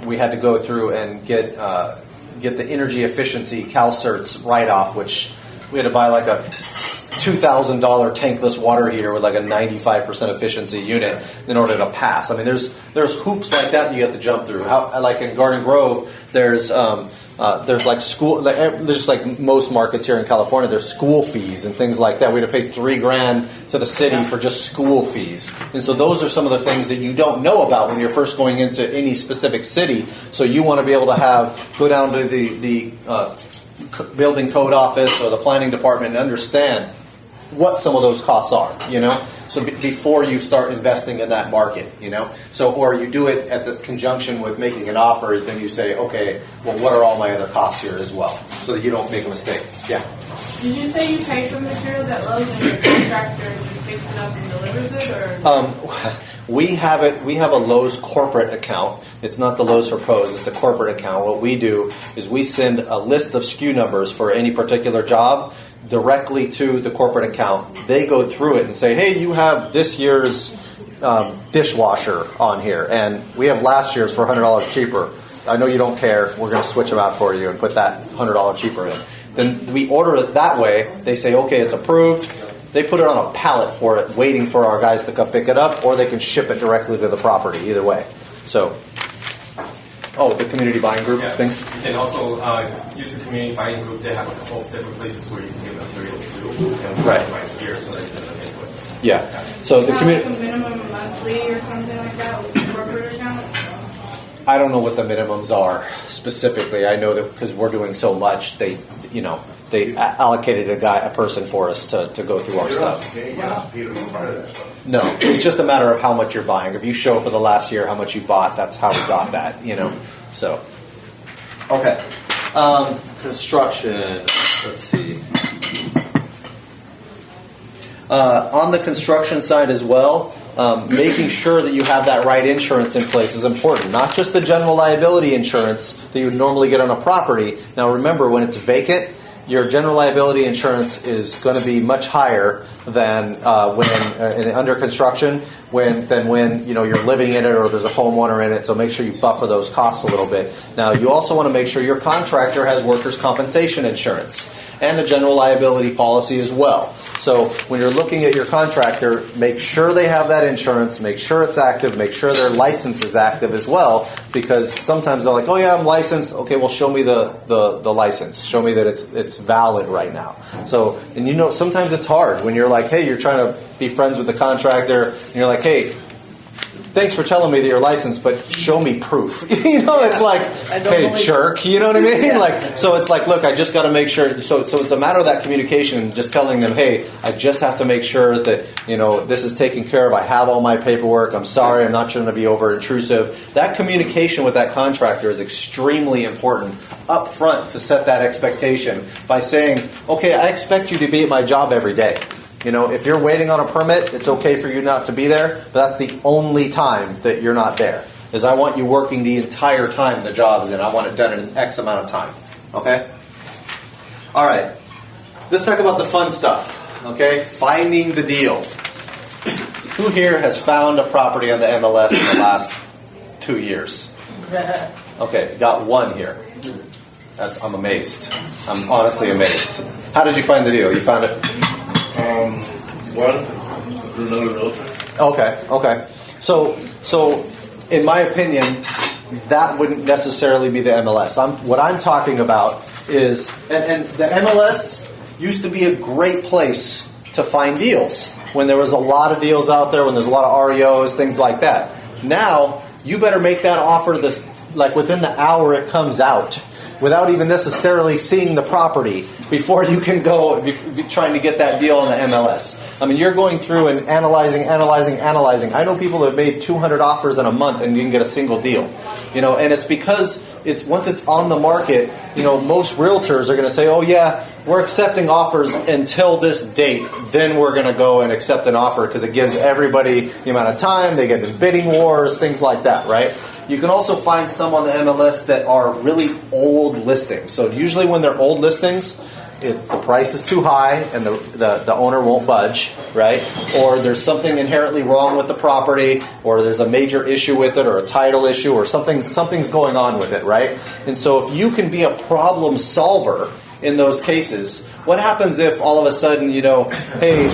S1: we had to go through and get the energy efficiency CalCerts write-off, which we had to buy like a $2,000 tankless water heater with like a 95% efficiency unit in order to pass. I mean, there's hoops like that you have to jump through. Like in Garden Grove, there's like school. There's like most markets here in California. There's school fees and things like that. We had to pay $3,000 to the city for just school fees. And so those are some of the things that you don't know about when you're first going into any specific city. So you want to be able to go down to the building code office or the planning department and understand what some of those costs are, you know? So before you start investing in that market, you know? So, or you do it at the conjunction with making an offer, then you say, okay, well, what are all my other costs here as well? So that you don't make a mistake. Yeah.
S6: Did you say you pay for materials at Lowe's and your contractor just picks it up and delivers it, or?
S1: We have a Lowe's corporate account. It's not the Lowe's for Pros, it's the corporate account. What we do is we send a list of SKU numbers for any particular job directly to the corporate account. They go through it and say, hey, you have this year's dishwasher on here, and we have last year's for $100 cheaper. I know you don't care. We're going to switch them out for you and put that $100 cheaper in. Then we order it that way. They say, okay, it's approved. They put it on a pallet for it, waiting for our guys to come pick it up, or they can ship it directly to the property, either way. So, the community buying group thing?
S7: You can also use the community buying group. They have a couple of different places where you can get materials too. And
S1: right
S7: here so that you can look into it.
S1: Yeah. So the
S6: Not
S1: community.
S6: like a minimum monthly or something like that with the corporate account?
S1: I don't know what the minimums are specifically. I know that because we're doing so much, they allocated a person for us to go through our
S2: You're not
S1: stuff.
S2: paying, you're not paid to be part of that. So.
S1: No, it's just a matter of how much you're buying. If you show for the last year how much you bought, that's how we got that. So okay. Construction. Let's see. On the construction side as well, making sure that you have that right insurance in place is important. Not just the general liability insurance that you would normally get on a property. Now remember, when it's vacant, your general liability insurance is going to be much higher than when under construction than when you're living in it or there's a homeowner in it. So make sure you buffer those costs a little bit. Now you also want to make sure your contractor has workers' compensation insurance and a general liability policy as well. So when you're looking at your contractor, make sure they have that insurance, make sure it's active, make sure their license is active as well, because sometimes they're like, oh yeah, I'm licensed. Okay, well show me the license. Show me that it's valid right now. So, and sometimes it's hard when you're like, hey, you're trying to be friends with the contractor, and you're like, hey, thanks for telling me that you're licensed, but show me proof. It's like, hey, jerk. You know what I mean?
S3: Yeah.
S1: So it's like, look, I just got to make sure. So it's a matter of that communication, just telling them, hey, I just have to make sure that, this is taken care of. I have all my paperwork. I'm sorry. I'm not trying to be over intrusive. That communication with that contractor is extremely important up front to set that expectation by saying, okay, I expect you to be at my job every day. If you're waiting on a permit, it's okay for you not to be there, but that's the only time that you're not there. Is I want you working the entire time the job is in. I want it done in X amount of time. Okay? All right. Let's talk about the fun stuff. Okay? Finding the deal. Who here has found a property on the MLS in the last 2 years? Okay, got one here. I'm amazed. I'm honestly amazed. How did you find the deal? You found it?
S2: One, another realtor.
S1: Okay. So, in my opinion, that wouldn't necessarily be the MLS. What I'm talking about is, and the MLS used to be a great place to find deals when there was a lot of deals out there, when there's a lot of REOs, things like that. Now, you better make that offer within the hour it comes out, without even necessarily seeing the property, before you can go trying to get that deal on the MLS. I mean, you're going through and analyzing. I know people that have made 200 offers in a month and didn't get a single deal. And it's because once it's on the market, most realtors are going to say, oh yeah, we're accepting offers until this date. Then we're going to go and accept an offer because it gives everybody the amount of time. They get in bidding wars, things like that, right? You can also find some on the MLS that are really old listings. So usually when they're old listings, the price is too high and the owner won't budge, right? Or there's something inherently wrong with the property, or there's a major issue with it, or a title issue, or something's going on with it, right? And so if you can be a problem solver in those cases, what happens if all of a sudden, hey,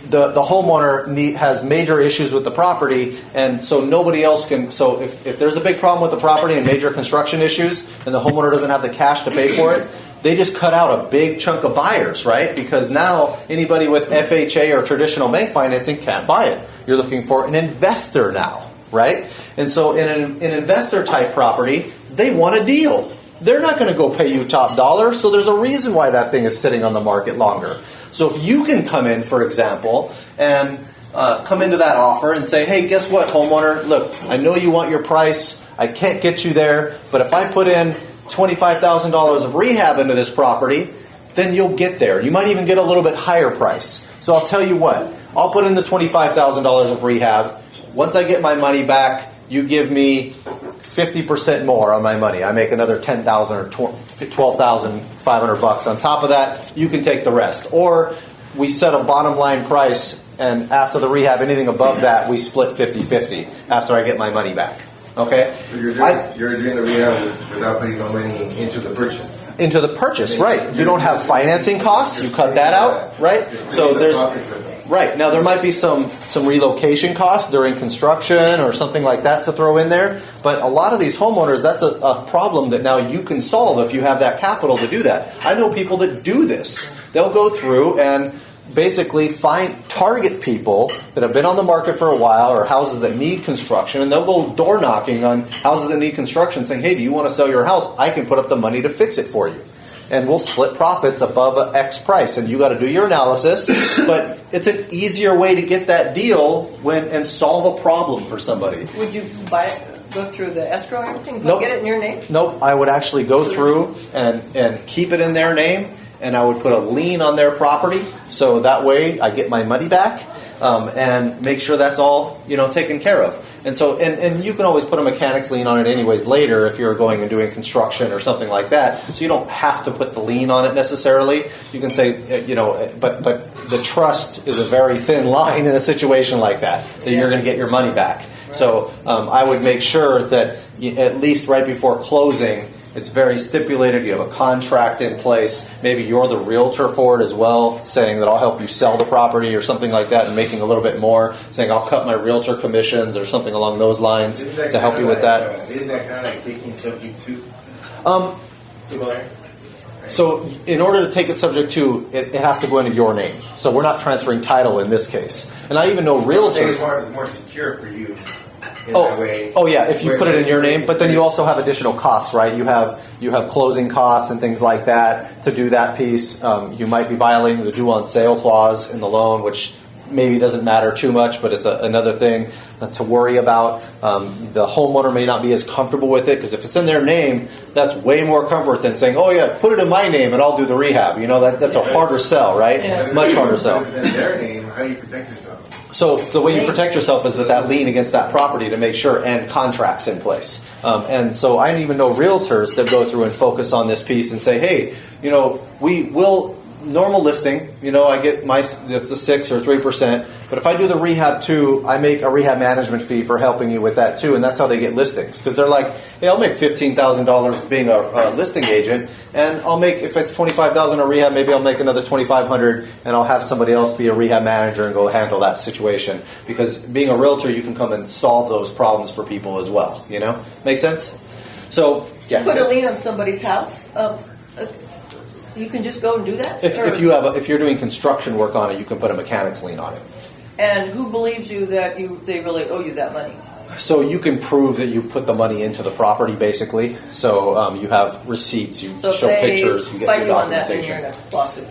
S1: the homeowner has major issues with the property, and so nobody else can. So if there's a big problem with the property and major construction issues, and the homeowner doesn't have the cash to pay for it, they just cut out a big chunk of buyers, right? Because now anybody with FHA or traditional bank financing can't buy it. You're looking for an investor now, right? And so in an investor type property, they want a deal. They're not going to go pay you top dollar, so there's a reason why that thing is sitting on the market longer. So if you can come in, for example, and come into that offer and say, hey, guess what, homeowner? Look, I know you want your price. I can't get you there, but if I put in $25,000 of rehab into this property, then you'll get there. You might even get a little bit higher price. So I'll tell you what, I'll put in the $25,000 of rehab. Once I get my money back, you give me 50% more on my money. I make another $10,000 or $12,500 on top of that. You can take the rest. Or we set a bottom line price, and after the rehab, anything above that, we split 50-50 after I get my money back. Okay?
S2: So you're doing the rehab without putting no money into the purchase.
S1: Into the purchase, right. You don't have financing costs. You cut that out, right? So there's... Right. Now, there might be some relocation costs during construction or something like that to throw in there. But a lot of these homeowners, that's a problem that now you can solve if you have that capital to do that. I know people that do this. They'll go through and basically target people that have been on the market for a while or houses that need construction, and they'll go door knocking on houses that need construction saying, hey, do you want to sell your house? I can put up the money to fix it for you. And we'll split profits above an X price. And you got to do your analysis, but it's an easier way to get that deal and solve a problem for somebody.
S3: Would you go through the escrow and everything?
S1: Nope.
S3: Get it in your name?
S1: Nope, I would actually go through and keep it in their name, and I would put a lien on their property, so that way I get my money back, and make sure that's all taken care of. And so, and you can always put a mechanics lien on it anyways later if you're going and doing construction or something like that. So you don't have to put the lien on it necessarily. You can say, but the trust is a very thin line in a situation like that you're going to get your money back. So I would make sure that at least right before closing, it's very stipulated. You have a contract in place. Maybe you're the realtor for it as well, saying that I'll help you sell the property or something like that, and making a little bit more, saying I'll cut my realtor commissions or something along those lines to help you with that.
S2: Isn't that kind of like taking subject to? Similar?
S1: So in order to take it subject to, it has to go into your name. So we're not transferring title in this case. And I even know realtors.
S2: It's more secure for you. That way.
S1: Oh yeah, if you put it in your name, but then you also have additional costs, right? You have closing costs and things like that to do that piece. You might be violating the due on sale clause in the loan, which maybe doesn't matter too much, but it's another thing to worry about. The homeowner may not be as comfortable with it, because if it's in their name, that's way more comfort than saying, oh yeah, put it in my name and I'll do the rehab. That's a harder sell, right?
S3: Yeah.
S1: Much harder sell.
S2: If it's in their name, how do you protect yourself?
S1: So the way you protect yourself is that lien against that property to make sure, and contracts in place. And so I even know realtors that go through and focus on this piece and say, hey, we will, normal listing, I get it's a 6 or 3%, but if I do the rehab too, I make a rehab management fee for helping you with that too, and that's how they get listings. Because they're like, hey, I'll make $15,000 being a listing agent, and I'll make, if it's $25,000 a rehab, maybe I'll make another $2,500, and I'll have somebody else be a rehab manager and go handle that situation. Because being a realtor, you can come and solve those problems for people as well. Make sense? So yeah.
S3: Put a lien on somebody's house. You can just go and do that?
S1: If you're doing construction work on it, you can put a mechanics lien on it.
S3: And who believes you that they really owe you that money?
S1: So you can prove that you put the money into the property, basically. So you have receipts, you show pictures, you get your documentation.
S3: You're in a lawsuit.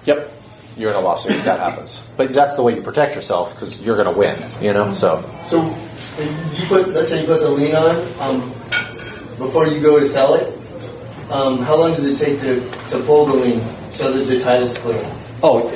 S1: Yep, you're in a lawsuit. That happens, but that's the way you protect yourself, because you're going to win. So
S4: let's say you put the lien on before you go to sell it. How long does it take to pull the lien so that the title's clear?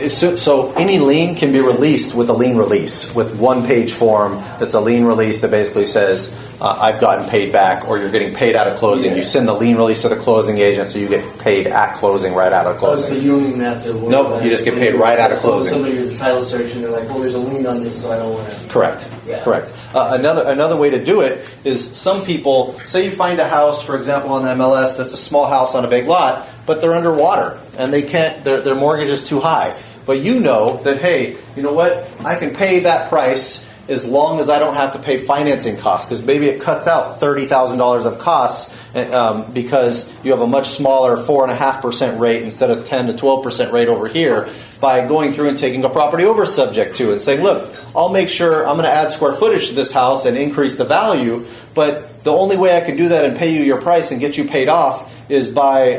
S1: So any lien can be released with a lien release, with one-page form that's a lien release that basically says, I've gotten paid back, or you're getting paid out of closing. You send the lien release to the closing agent, so you get paid at closing, right out of closing.
S4: So you don't even have to worry.
S1: Nope, you just get paid right out of closing.
S4: Somebody does a title search and they're like, well, there's a lien on this, so I don't want to.
S1: Correct.
S4: Yeah.
S1: Correct. Another way to do it is, some people, say you find a house, for example, on the MLS that's a small house on a big lot, but they're underwater and they can't. Their mortgage is too high. But you know that, hey, you know what? I can pay that price as long as I don't have to pay financing costs, because maybe it cuts out $30,000 of costs because you have a much smaller 4.5% rate instead of 10 to 12% rate over here, by going through and taking a property over subject to and saying, look, I'll make sure I'm going to add square footage to this house and increase the value, but the only way I can do that and pay you your price and get you paid off is by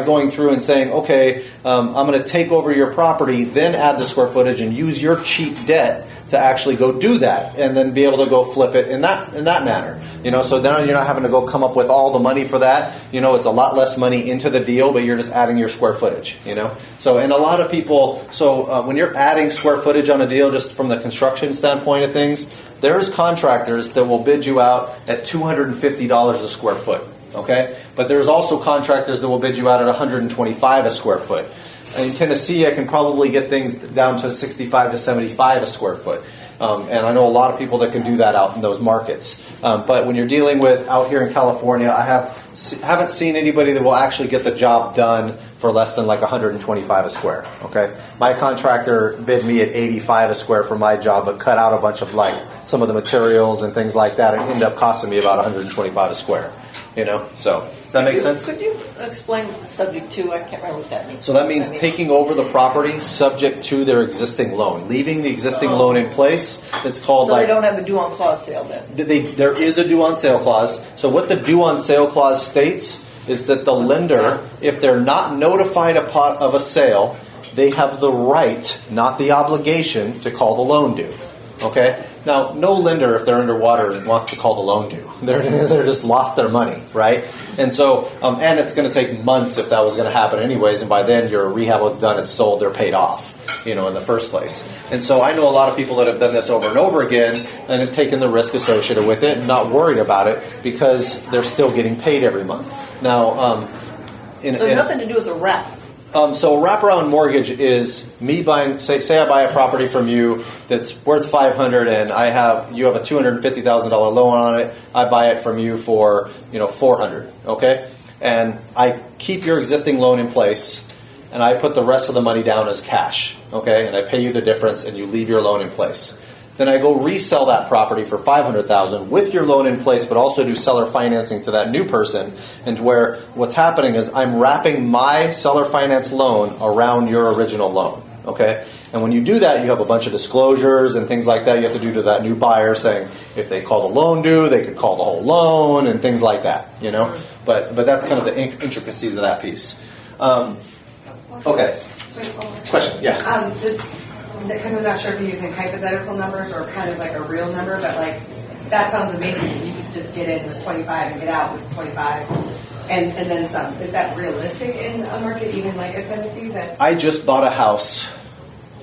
S1: going through and saying, okay, I'm going to take over your property, then add the square footage and use your cheap debt to actually go do that, and then be able to go flip it in that manner. So then you're not having to go come up with all the money for that. It's a lot less money into the deal, but you're just adding your square footage. So, and a lot of people. So when you're adding square footage on a deal, just from the construction standpoint of things, there's contractors that will bid you out at $250 a square foot. Okay, but there's also contractors that will bid you out at $125 a square foot. In Tennessee, I can probably get things down to $65 to $75 a square foot. And I know a lot of people that can do that out in those markets. But when you're dealing with out here in California, I haven't seen anybody that will actually get the job done for less than like $125 a square. Okay, my contractor bid me at $85 a square for my job, but cut out a bunch of some of the materials and things like that. It ended up costing me about $125 a square. So does that make sense?
S3: Could you explain subject to? I can't remember what that means.
S1: So that means taking over the property subject to their existing loan, leaving the existing loan in place. It's called
S3: So they don't have a due on clause sale then?
S1: there is a due on sale clause. So what the due on sale clause states is that the lender, if they're not notified of a sale, they have the right, not the obligation, to call the loan due. Okay? Now, no lender, if they're underwater, wants to call the loan due. They're just lost their money, right? And so, and it's going to take months if that was going to happen anyways, and by then your rehab was done, it's sold, they're paid off, in the first place. And so I know a lot of people that have done this over and over again and have taken the risk associated with it and not worried about it because they're still getting paid every month. Now,
S3: So nothing to do with the wrap.
S1: So a wraparound mortgage is me buying. Say I buy a property from you that's worth $500, and you have a $250,000 loan on it. I buy it from you for $400. Okay, and I keep your existing loan in place, and I put the rest of the money down as cash. Okay, and I pay you the difference, and you leave your loan in place. Then I go resell that property for $500,000 with your loan in place, but also do seller financing to that new person. And where what's happening is I'm wrapping my seller finance loan around your original loan. Okay? And when you do that, you have a bunch of disclosures and things like that you have to do to that new buyer, saying if they call the loan due, they could call the whole loan and things like that. But that's kind of the intricacies of that piece. Okay. Question? Yeah.
S5: Just because I'm not sure if you're using hypothetical numbers or kind of like a real number, but like that sounds amazing. You could just get in with 25 and get out with 25 and then some. Is that realistic in a market even like a Tennessee? That
S1: I just bought a house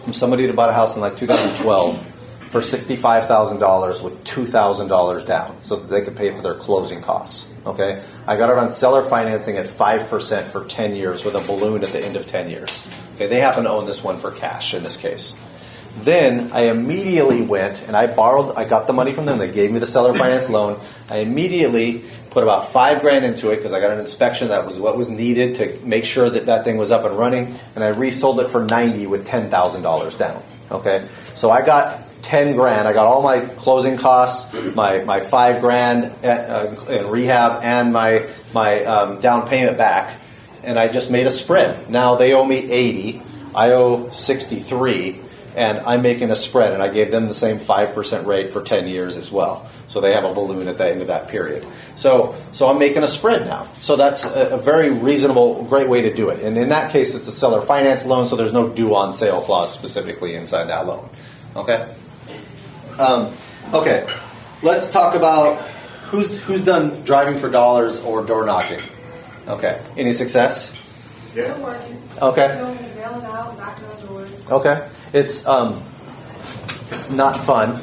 S1: from somebody that bought a house in like 2012 for $65,000 with $2,000 down so that they could pay for their closing costs. Okay, I got it on seller financing at 5% for 10 years with a balloon at the end of 10 years. Okay, they happen to own this one for cash in this case. Then I immediately went and I got the money from them. They gave me the seller finance loan. I immediately put about $5,000 into it because I got an inspection. That was what was needed to make sure that thing was up and running. And I resold it for $90,000 with $10,000 down. Okay, so I got $10,000. I got all my closing costs, my $5,000 in rehab, and my down payment back. And I just made a spread. Now they owe me $80,000. I owe $63,000. And I'm making a spread, and I gave them the same 5% rate for 10 years as well. So they have a balloon at the end of that period. So I'm making a spread now. So that's a very reasonable, great way to do it. And in that case, it's a seller finance loan, so there's no due on sale clause specifically inside that loan. Okay? Okay. Let's talk about who's done driving for dollars or door knocking. Okay. Any success?
S6: Still working.
S1: Okay.
S6: Still mailing out, knocking on doors.
S1: Okay. It's not fun,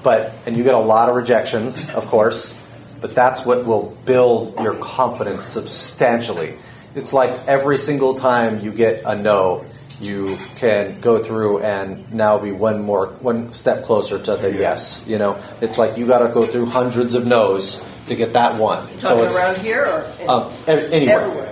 S1: and you get a lot of rejections, of course, but that's what will build your confidence substantially. It's like every single time you get a no, you can go through and now be one step closer to the yes. It's like you got to go through hundreds of no's to get that one.
S3: Talking around here or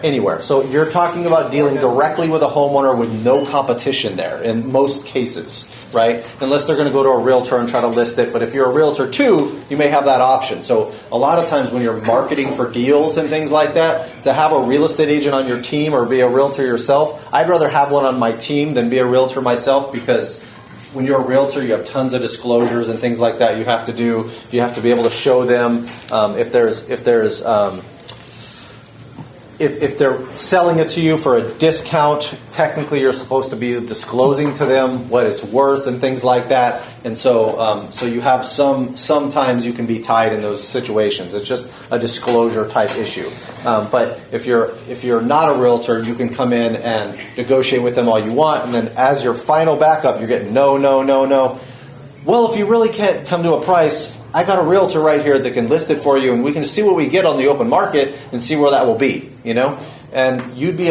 S1: anywhere. So you're talking about dealing directly with a homeowner with no competition there in most cases, right? Unless they're going to go to a realtor and try to list it. But if you're a realtor too, you may have that option. So a lot of times when you're marketing for deals and things like that, to have a real estate agent on your team or be a realtor yourself, I'd rather have one on my team than be a realtor myself, because when you're a realtor, you have tons of disclosures and things like that you have to do. You have to be able to show them if they're selling it to you for a discount. Technically, you're supposed to be disclosing to them what it's worth and things like that. And so you have sometimes you can be tied in those situations. It's just a disclosure type issue. But if you're not a realtor, you can come in and negotiate with them all you want, and then as your final backup, you're getting no. Well, if you really can't come to a price, I got a realtor right here that can list it for you, and we can see what we get on the open market and see where that will be. And you'd be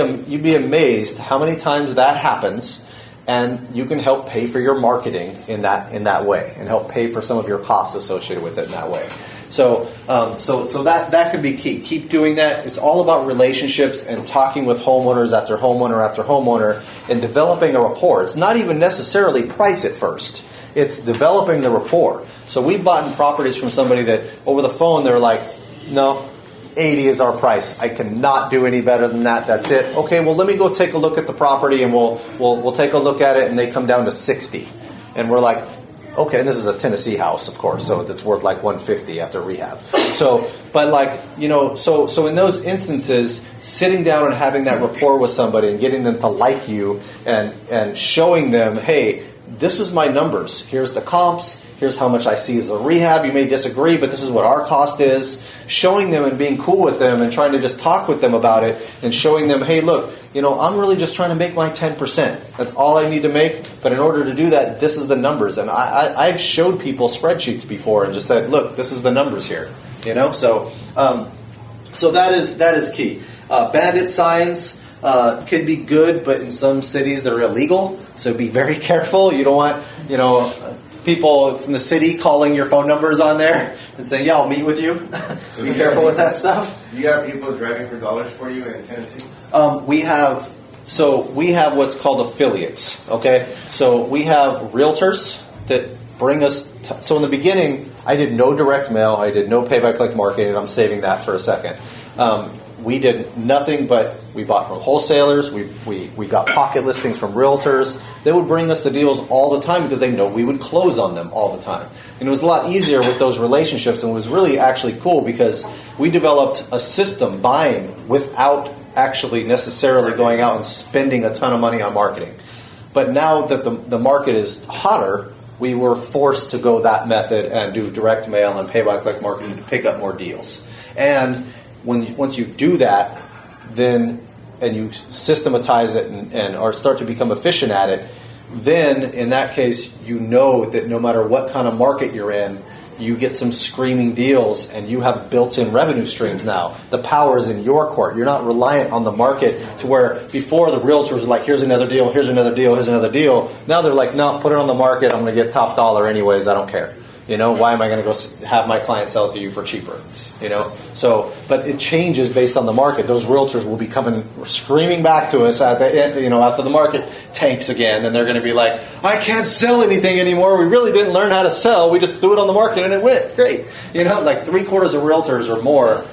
S1: amazed how many times that happens, and you can help pay for your marketing in that way, and help pay for some of your costs associated with it in that way. So that could be key. Keep doing that. It's all about relationships and talking with homeowners after homeowner after homeowner and developing a rapport. It's not even necessarily price at first. It's developing the rapport. So we've bought properties from somebody that over the phone they're like, no, 80 is our price. I cannot do any better than that. That's it. Okay, well, let me go take a look at the property, and we'll take a look at it, and they come down to 60. And we're like, okay, and this is a Tennessee house, of course, so it's worth like 150 after rehab. So, but like, so in those instances, sitting down and having that rapport with somebody and getting them to like you and showing them, hey, this is my numbers. Here's the comps. Here's how much I see as a rehab. You may disagree, but this is what our cost is. Showing them and being cool with them and trying to just talk with them about it and showing them, hey, look, I'm really just trying to make my 10%. That's all I need to make. But in order to do that, this is the numbers. And I've showed people spreadsheets before and just said, look, this is the numbers here. So that is key. Bandit signs could be good, but in some cities they're illegal. So be very careful. You don't want, people from the city calling your phone numbers on there and saying, yeah, I'll meet with you. Be careful with that stuff.
S2: Do you have people driving for dollars for you in Tennessee?
S1: We have what's called affiliates. Okay, so we have realtors that bring us. So in the beginning, I did no direct mail. I did no pay-by-click marketing. I'm saving that for a second. We did nothing but we bought from wholesalers. We got pocket listings from realtors. They would bring us the deals all the time because they know we would close on them all the time. And it was a lot easier with those relationships, and it was really actually cool because we developed a system buying without actually necessarily going out and spending a ton of money on marketing. But now that the market is hotter, we were forced to go that method and do direct mail and pay-by-click marketing to pick up more deals. And once you do that, then and you systematize it and or start to become efficient at it, then in that case, that no matter what kind of market you're in, you get some screaming deals and you have built-in revenue streams now. The power is in your court. You're not reliant on the market to where before the realtors were like, here's another deal, here's another deal, here's another deal. Now they're like, no, put it on the market. I'm going to get top dollar anyways. I don't care. Why am I going to go have my client sell to you for cheaper? So, but it changes based on the market. Those realtors will be coming screaming back to us at the after the market tanks again, and they're going to be like, I can't sell anything anymore. We really didn't learn how to sell. We just threw it on the market and it went great. Like 3/4 of realtors or more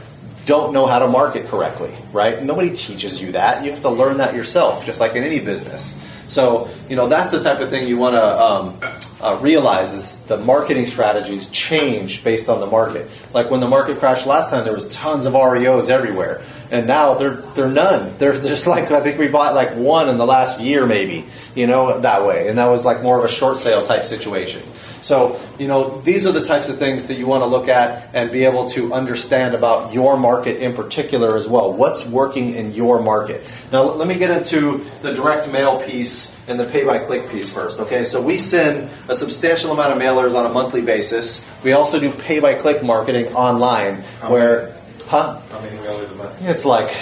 S1: don't know how to market correctly, right? Nobody teaches you that. You have to learn that yourself, just like in any business. So, that's the type of thing you want to realize is the marketing strategies change based on the market. Like when the market crashed last time, there was tons of REOs everywhere. And now they're none. They're just like, I think we bought like one in the last year maybe, that way. And that was like more of a short sale type situation. So, these are the types of things that you want to look at and be able to understand about your market in particular as well. What's working in your market? Now, let me get into the direct mail piece and the pay-by-click piece first. Okay, so we send a substantial amount of mailers on a monthly basis. We also do pay-by-click marketing online
S2: How many mailers a month?
S1: It's like,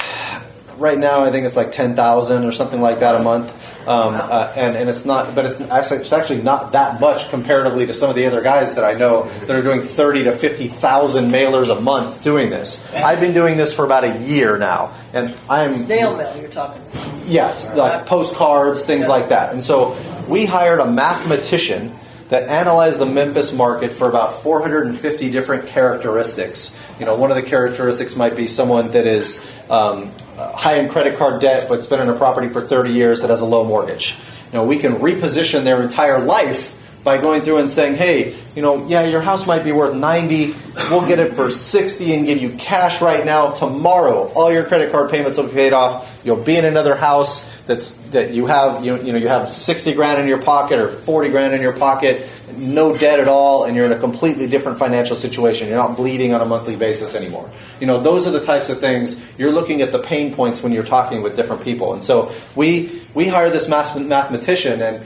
S1: right now, I think it's like 10,000 or something like that a month. And it's not, but it's actually not that much comparatively to some of the other guys that I know that are doing 30 to 50,000 mailers a month doing this. I've been doing this for about a year now, and I'm
S3: Snail mail, you're talking.
S1: Yes, like postcards, things like that. And so we hired a mathematician that analyzed the Memphis market for about 450 different characteristics. One of the characteristics might be someone that is high in credit card debt, but's been in a property for 30 years that has a low mortgage. We can reposition their entire life by going through and saying, hey, your house might be worth 90. We'll get it for 60 and give you cash right now. Tomorrow, all your credit card payments will be paid off. You'll be in another house that you have, you have 60 grand in your pocket or 40 grand in your pocket, no debt at all, and you're in a completely different financial situation. You're not bleeding on a monthly basis anymore. Those are the types of things you're looking at the pain points when you're talking with different people. And so we hire this mathematician and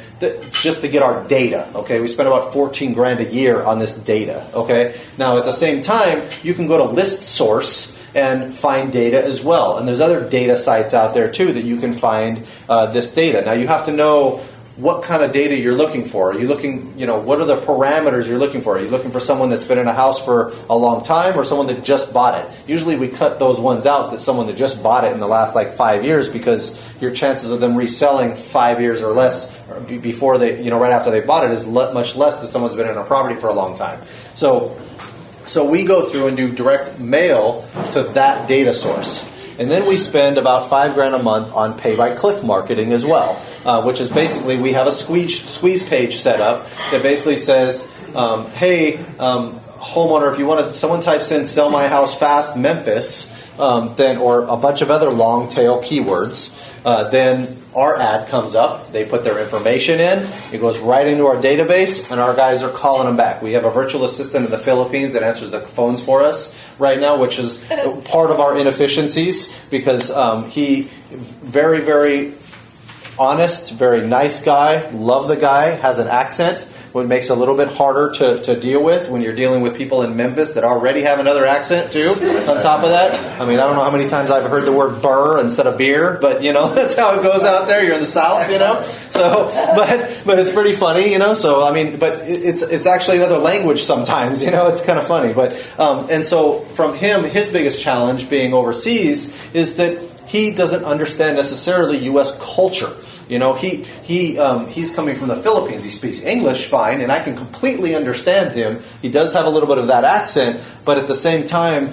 S1: just to get our data. Okay, we spend about 14 grand a year on this data. Okay, now at the same time, you can go to ListSource and find data as well. And there's other data sites out there too that you can find this data. Now you have to know what kind of data you're looking for. Are you looking, what are the parameters you're looking for? Are you looking for someone that's been in a house for a long time or someone that just bought it? Usually we cut those ones out, that someone that just bought it in the last 5 years, because your chances of them reselling 5 years or less before they, right after they bought it is much less than someone's been in a property for a long time. So So we go through and do direct mail to that data source. And then we spend about $5,000 a month on pay-by-click marketing as well, which is basically we have a squeeze page set up that basically says, hey, homeowner, if you want to, someone types in "sell my house fast Memphis," then or a bunch of other long tail keywords, then our ad comes up. They put their information in. It goes right into our database, and our guys are calling them back. We have a virtual assistant in the Philippines that answers the phones for us right now, which is part of our inefficiencies because he very, very honest, very nice guy. Love the guy. Has an accent. What makes it a little bit harder to deal with when you're dealing with people in Memphis that already have another accent too. On top of that, I mean, I don't know how many times I've heard the word "burr" instead of "beer," but that's how it goes out there. You're in the South, So, but it's pretty funny, So I mean, but it's actually another language sometimes, It's kind of funny, but and so from him, his biggest challenge being overseas is that he doesn't understand necessarily U.S. culture. He's coming from the Philippines. He speaks English fine, and I can completely understand him. He does have a little bit of that accent, but at the same time,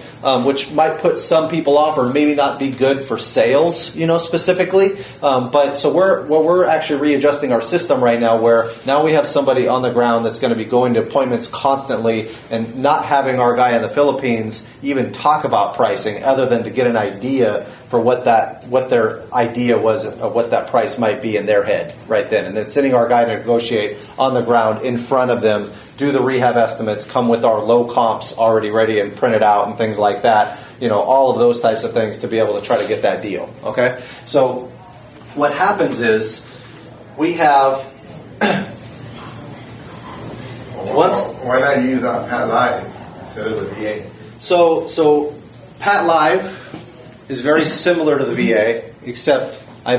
S1: which might put some people off or maybe not be good for sales, specifically. But so we're actually readjusting our system right now, where now we have somebody on the ground that's going to be going to appointments constantly and not having our guy in the Philippines even talk about pricing, other than to get an idea for what their idea was of what that price might be in their head right then. And then sending our guy to negotiate on the ground in front of them, do the rehab estimates, come with our low comps already ready and printed out and things like that. All of those types of things to be able to try to get that deal. Okay? So what happens is we have
S2: Why not use Pat Live instead of the VA?
S1: So Pat Live is very similar to the VA, except I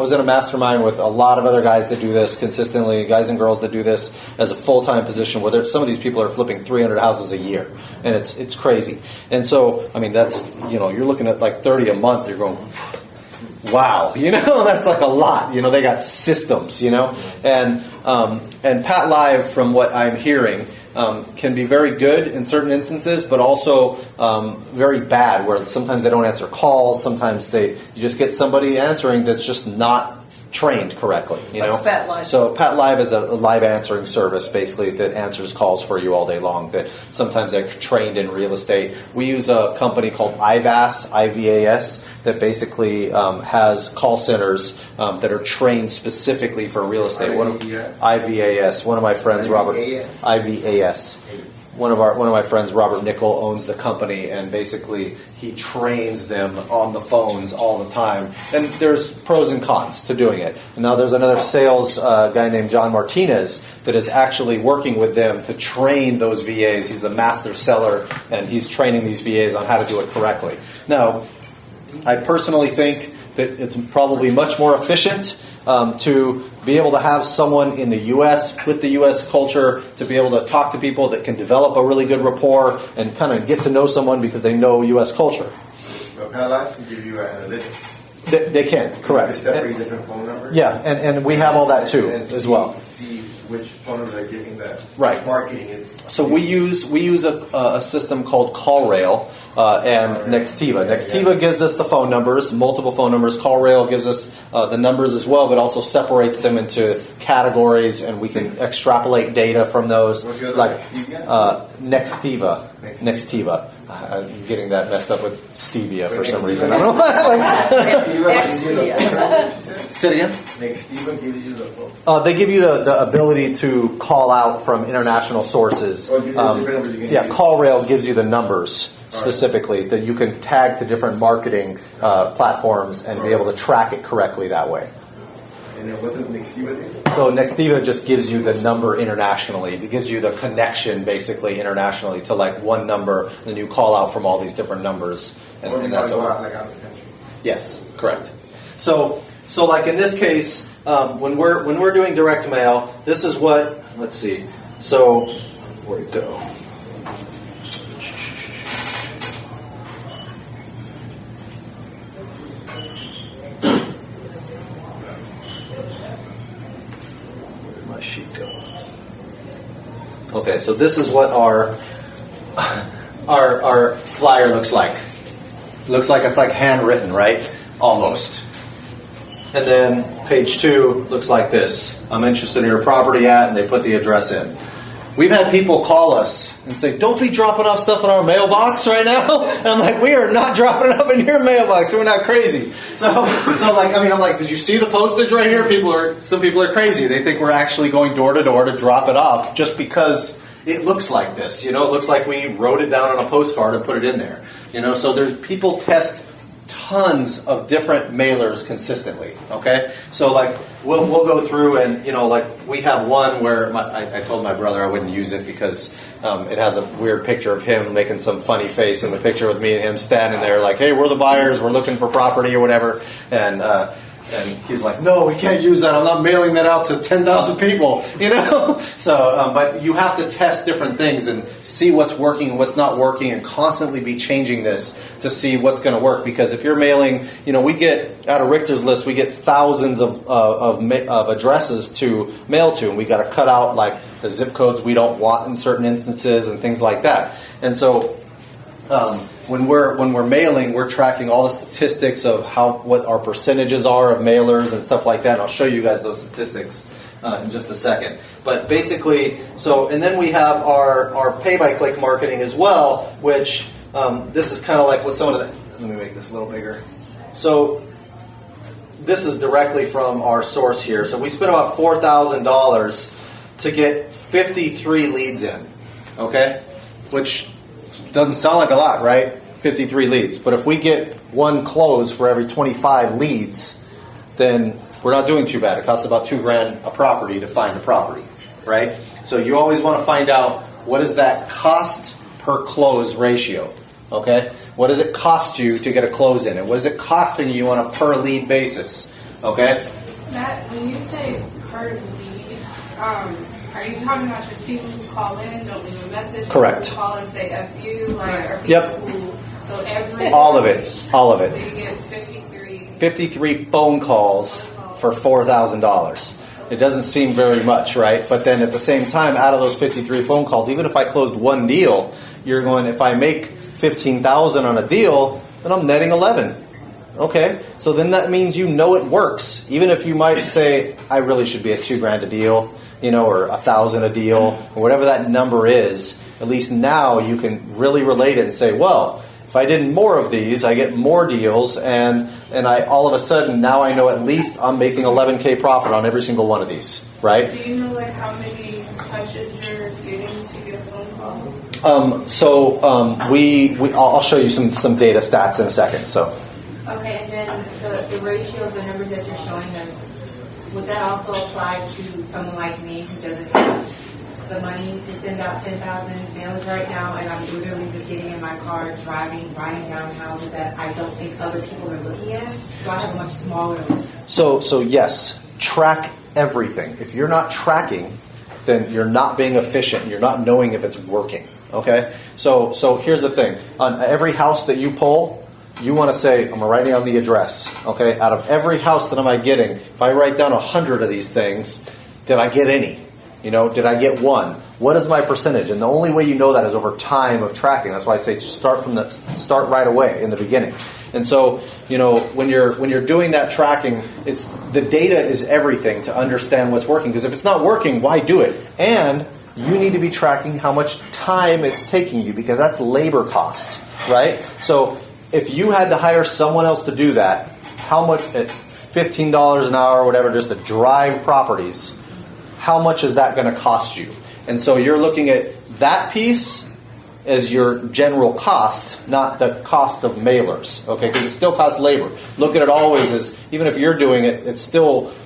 S1: was in a mastermind with a lot of other guys that do this consistently, guys and girls that do this as a full-time position, where some of these people are flipping 300 houses a year, and it's crazy. And so, I mean, that's, you're looking at like 30 a month, you're going, wow, that's like a lot. They got systems, and Pat Live, from what I'm hearing, can be very good in certain instances, but also very bad, where sometimes they don't answer calls. Sometimes you just get somebody answering that's just not trained correctly.
S3: What's Pat Live?
S1: So Pat Live is a live answering service, basically, that answers calls for you all day long. That sometimes they're trained in real estate. We use a company called IVAS, IVAS, that basically has call centers that are trained specifically for real estate. IVAS. One of my friends, Robert. IVAS. One of my friends, Robert Nickel, owns the company, and basically he trains them on the phones all the time. And there's pros and cons to doing it. And now there's another sales guy named John Martinez that is actually working with them to train those VAs. He's a master seller, and he's training these VAs on how to do it correctly. Now, I personally think that it's probably much more efficient to be able to have someone in the U.S. with the U.S. culture, to be able to talk to people that can develop a really good rapport and kind of get to know someone because they know U.S. culture.
S2: But Pat Live can give you analytics.
S1: They can, correct.
S2: Separate different phone numbers.
S1: Yeah, and we have all that too as well.
S2: See which phone number they're giving that
S1: right.
S2: Marketing is.
S1: So we use a system called CallRail and Nextiva. Nextiva gives us the phone numbers, multiple phone numbers. CallRail gives us the numbers as well, but also separates them into categories, and we can extrapolate data from those.
S2: What's your
S1: like
S2: Nextiva?
S1: Nextiva. I'm getting that messed up with stevia for some reason. I don't know. Say it again.
S2: Nextiva gives you the phone.
S1: They give you the ability to call out from international sources. CallRail gives you the numbers specifically that you can tag to different marketing platforms and be able to track it correctly that way.
S2: And then what does Nextiva do?
S1: So Nextiva just gives you the number internationally. It gives you the connection basically internationally to like one number, and then you call out from all these different numbers. And that's
S2: go out, like out of the country.
S1: Yes, correct. So like in this case, when we're doing direct mail, this is what, let's see. So where'd it go? Where'd my sheet go? Okay, so this is what our flyer looks like. Looks like it's like handwritten, right? Almost. And then page 2 looks like this. I'm interested in your property at, and they put the address in. We've had people call us and say, don't be dropping off stuff in our mailbox right now. And I'm like, we are not dropping it up in your mailbox. We're not crazy. So like, I mean, I'm like, did you see the postage right here? Some people are crazy. They think we're actually going door to door to drop it off just because it looks like this. You know, it looks like we wrote it down on a postcard and put it in there. You know, so there's people test tons of different mailers consistently. Okay, so like we'll go through and like we have one where I told my brother I wouldn't use it because it has a weird picture of him making some funny face in the picture with me and him standing there like, hey, we're the buyers, we're looking for property or whatever, and he's like, no, we can't use that. I'm not mailing that out to 10,000 people, So, but you have to test different things and see what's working and what's not working and constantly be changing this to see what's going to work. Because if you're mailing, we get, out of Richter's list, we get thousands of addresses to mail to. And we got to cut out like the zip codes we don't want in certain instances and things like that. And so, when we're mailing, we're tracking all the statistics of what our percentages are of mailers and stuff like that. And I'll show you guys those statistics in just a second. But basically, and then we have our pay-by-click marketing as well, which this is kind of like what some of the. Let me make this a little bigger. So this is directly from our source here. So we spent about $4,000 to get 53 leads in. Okay, which doesn't sound like a lot, right? 53 leads. But if we get one close for every 25 leads, then we're not doing too bad. It costs about $2,000 a property to find a property, right? So you always want to find out what is that cost per close ratio, okay? What does it cost you to get a close in? And what is it costing you on a per lead basis, okay?
S6: Matt, when you say per lead, are you talking about just people who call in, don't leave a message?
S1: Correct.
S6: Who call and say F you? Like, are people
S1: Yep.
S6: so every...
S1: All of it.
S6: So you get
S1: 53 phone calls for $4,000. It doesn't seem very much, right? But then at the same time, out of those 53 phone calls, even if I closed one deal, you're going, if I make $15,000 on a deal, then I'm netting 11. Okay, so then that means it works. Even if you might say, I really should be at $2,000 a deal, or $1,000 a deal, or whatever that number is, at least now you can really relate it and say, well, if I did more of these, I get more deals, and I all of a sudden now I know at least I'm making $11K profit on every single one of these, right?
S6: Do you know how many touches you're getting to get a phone call?
S1: I'll show you some data stats in a second. So.
S8: Okay, and then the ratio of the numbers that you're showing us, would that also apply to someone like me who doesn't have the money to send out 10,000 mailers right now, and I'm literally just getting in my car, driving, writing down houses that I don't think other people are looking at? So I have a much smaller list. So
S1: yes, track everything. If you're not tracking, then you're not being efficient. You're not knowing if it's working. Okay? So here's the thing. On every house that you pull, you want to say, I'm writing down the address. Okay? Out of every house that am I getting, if I write down 100 of these things, did I get any? Did I get one? What is my percentage? And the only way you know that is over time of tracking. That's why I say start right away in the beginning. And so, when you're doing that tracking, the data is everything to understand what's working. Because if it's not working, why do it? And you need to be tracking how much time it's taking you, because that's labor cost, right? So if you had to hire someone else to do that, how much at $15 an hour or whatever, just to drive properties, how much is that going to cost you? And so you're looking at that piece as your general cost, not the cost of mailers, okay? Because it still costs labor. Look at it always as, even if you're doing it,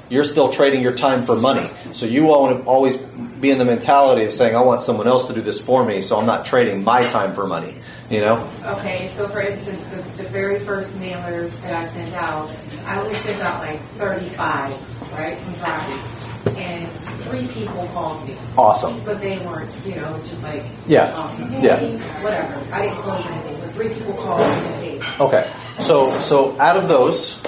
S1: you're still trading your time for money. So you want to always be in the mentality of saying, I want someone else to do this for me, so I'm not trading my time for money,
S8: Okay, so for instance, the very first mailers that I sent out, I only sent out like 35, right, from driving. And 3 people called me.
S1: Awesome.
S8: But they weren't, it's just like, whatever. I didn't close anything, but 3 people called me and paid.
S1: Okay. So out of those,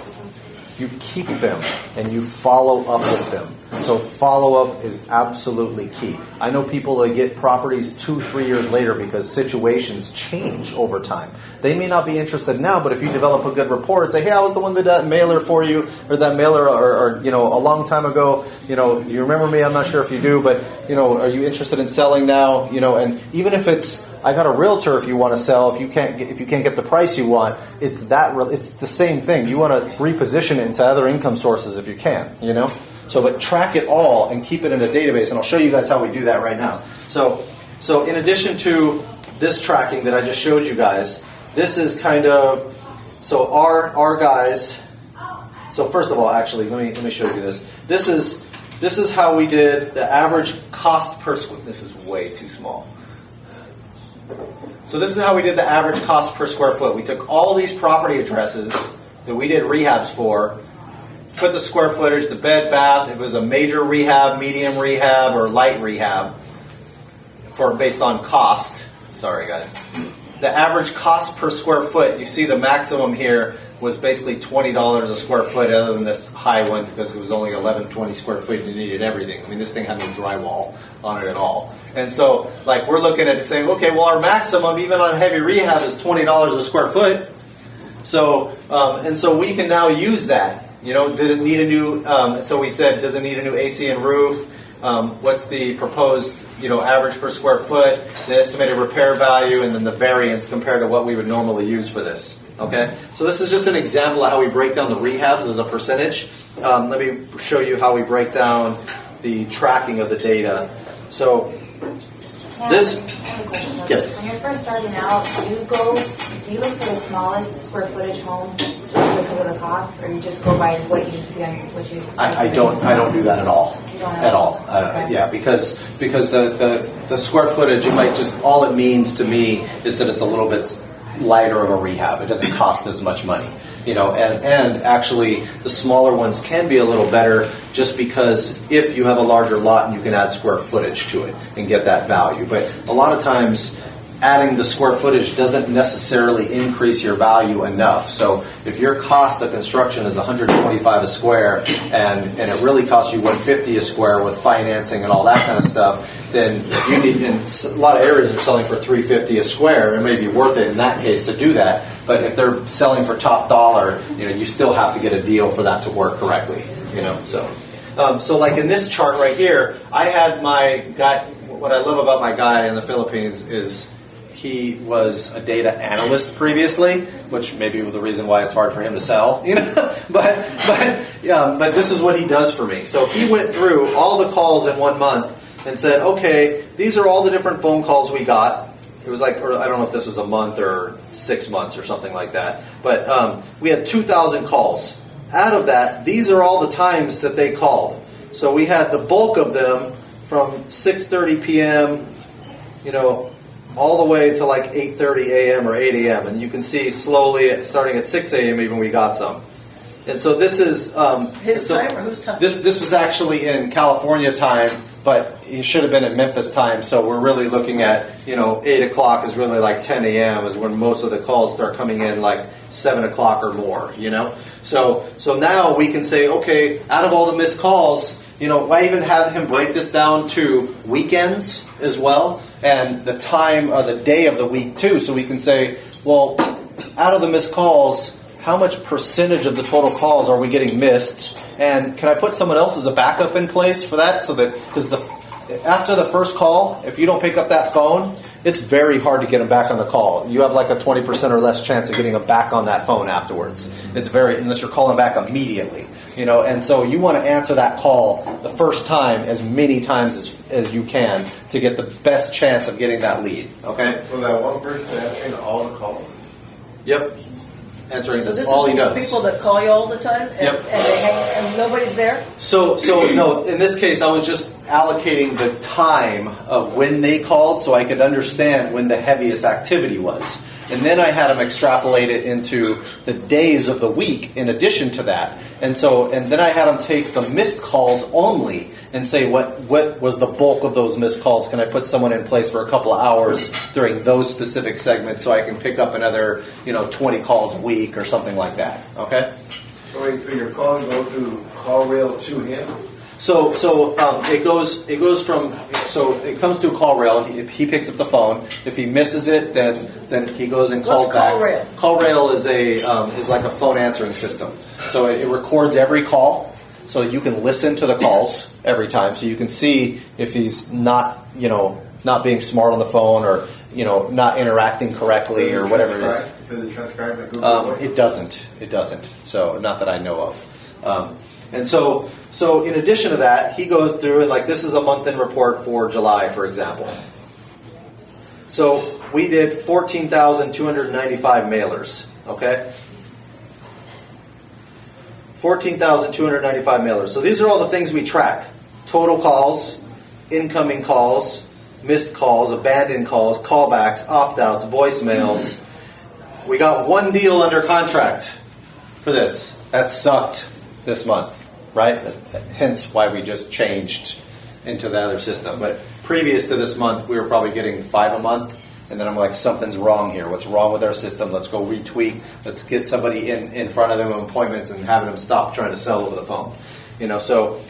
S1: you keep them and you follow up with them. So follow-up is absolutely key. I know people that get properties 2-3 years later because situations change over time. They may not be interested now, but if you develop a good rapport and say, hey, I was the one that did that mailer for you, or that mailer, or a long time ago, you remember me, I'm not sure if you do, but, are you interested in selling now? And even if it's, I got a realtor if you want to sell, if you can't get the price you want, it's the same thing. You want to reposition it into other income sources if you can, So, but track it all and keep it in a database, and I'll show you guys how we do that right now. So in addition to this tracking that I just showed you guys, this is kind of, so our guys. So first of all, actually, let me show you this. This is how we did the average cost per square. This is way too small. So this is how we did the average cost per square foot. We took all these property addresses that we did rehabs for, put the square footage, the bed, bath, if it was a major rehab, medium rehab, or light rehab, based on cost. Sorry, guys. The average cost per square foot, you see the maximum here was basically $20 a square foot, other than this high one because it was only 1120 square foot and you needed everything. I mean, this thing had no drywall on it at all. And so, we're looking at it saying, okay, well, our maximum, even on heavy rehab, is $20 a square foot. So, and so we can now use that. Did it need a new, so we said, does it need a new AC and roof? What's the proposed, average per square foot, the estimated repair value, and then the variance compared to what we would normally use for this. Okay? So this is just an example of how we break down the rehabs as a percentage. Let me show you how we break down the tracking of the data. So this,
S9: I have a question.
S1: yes.
S9: When you're first starting out, do you look for the smallest square footage home just because of the cost, or you just go by what you see on what you?
S1: I don't do that at all.
S9: You don't
S1: at all.
S9: Okay.
S1: Yeah, because the square footage, it might just, all it means to me is that it's a little bit lighter of a rehab. It doesn't cost as much money. And actually the smaller ones can be a little better just because if you have a larger lot and you can add square footage to it and get that value. But a lot of times adding the square footage doesn't necessarily increase your value enough. So if your cost of construction is $125 a square and it really costs you $150 a square with financing and all that kind of stuff, then you need, in a lot of areas are selling for $350 a square. It may be worth it in that case to do that. But if they're selling for top dollar, you still have to get a deal for that to work correctly. So like in this chart right here, I had my guy. What I love about my guy in the Philippines is he was a data analyst previously, which may be the reason why it's hard for him to sell. But this is what he does for me. So he went through all the calls in 1 month and said, okay, these are all the different phone calls we got. It was like, or I don't know if this was a month or 6 months or something like that. But we had 2,000 calls. Out of that, these are all the times that they called. So we had the bulk of them from 6:30 p.m., all the way to like 8:30 a.m. or 8 a.m. And you can see slowly, starting at 6 a.m. even we got some. And so this is
S3: his time or whose time?
S1: This was actually in California time, but it should have been in Memphis time. So we're really looking at 8 o'clock is really like 10 a.m. is when most of the calls start coming in, like 7 o'clock or more. So now we can say, okay, out of all the missed calls, I even had him break this down to weekends as well, and the time or the day of the week too. So we can say, well, out of the missed calls, how much percentage of the total calls are we getting missed? And can I put someone else as a backup in place for that? So that, because after the first call, if you don't pick up that phone, it's very hard to get them back on the call. You have like a 20% or less chance of getting them back on that phone afterwards. It's unless you're calling back immediately. And so you want to answer that call the first time as many times as you can to get the best chance of getting that lead. Okay?
S2: So that one person answering all the calls?
S1: Yep. Answering
S3: So this
S1: all
S3: is
S1: he
S3: these
S1: does.
S3: people that call you all the time, and,
S1: Yep.
S3: and they hang, and nobody's there.
S1: So no, in this case, I was just allocating the time of when they called so I could understand when the heaviest activity was. And then I had them extrapolate it into the days of the week in addition to that. And then I had them take the missed calls only and say what was the bulk of those missed calls. Can I put someone in place for a couple of hours during those specific segments so I can pick up another 20 calls a week or something like that. Okay?
S2: So your calls go through call rail to him?
S1: It goes from, so it comes through call rail. If he picks up the phone, if he misses it, then he goes and calls
S3: What's
S1: back.
S3: call rail?
S1: Call rail is like a phone answering system. So it records every call, so you can listen to the calls every time. So you can see if he's not being smart on the phone, or not interacting correctly, or whatever it is.
S2: Does it transcribe like Google Voice?
S1: It doesn't. So not that I know of. And so in addition to that, he goes through and like this is a month-end report for July, for example. So we did 14,295 mailers. Okay. 14,295 mailers. So these are all the things we track: total calls, incoming calls, missed calls, abandoned calls, callbacks, opt-outs, voicemails. We got one deal under contract for this. That sucked this month, right? Hence why we just changed into the other system. But previous to this month, we were probably getting 5 a month. And then I'm like, something's wrong here. What's wrong with our system? Let's go retweak. Let's get somebody in front of them on appointments and having them stop trying to sell over the phone. So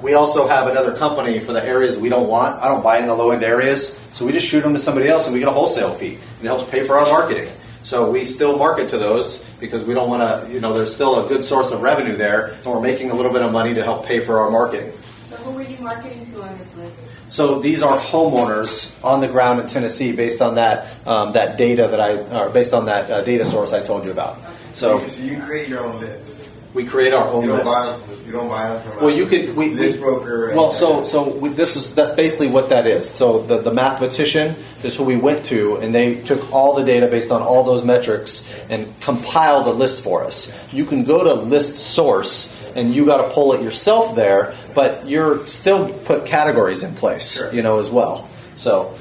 S1: we also have another company for the areas we don't want. I don't buy in the low-end areas. So we just shoot them to somebody else and we get a wholesale fee. And it helps pay for our marketing. So we still market to those because we don't want to, there's still a good source of revenue there. And we're making a little bit of money to help pay for our marketing.
S8: So who were you marketing to on this list?
S1: So these are homeowners on the ground in Tennessee based on that data based on that data source I told you about. So
S2: you create your own list.
S1: We create our own list.
S2: You don't buy them from
S1: list broker. That's basically what that is. So the mathematician is who we went to, and they took all the data based on all those metrics and compiled a list for us. You can go to list source and you got to pull it yourself there, but you're still put categories in place,
S2: sure.
S1: As well. So,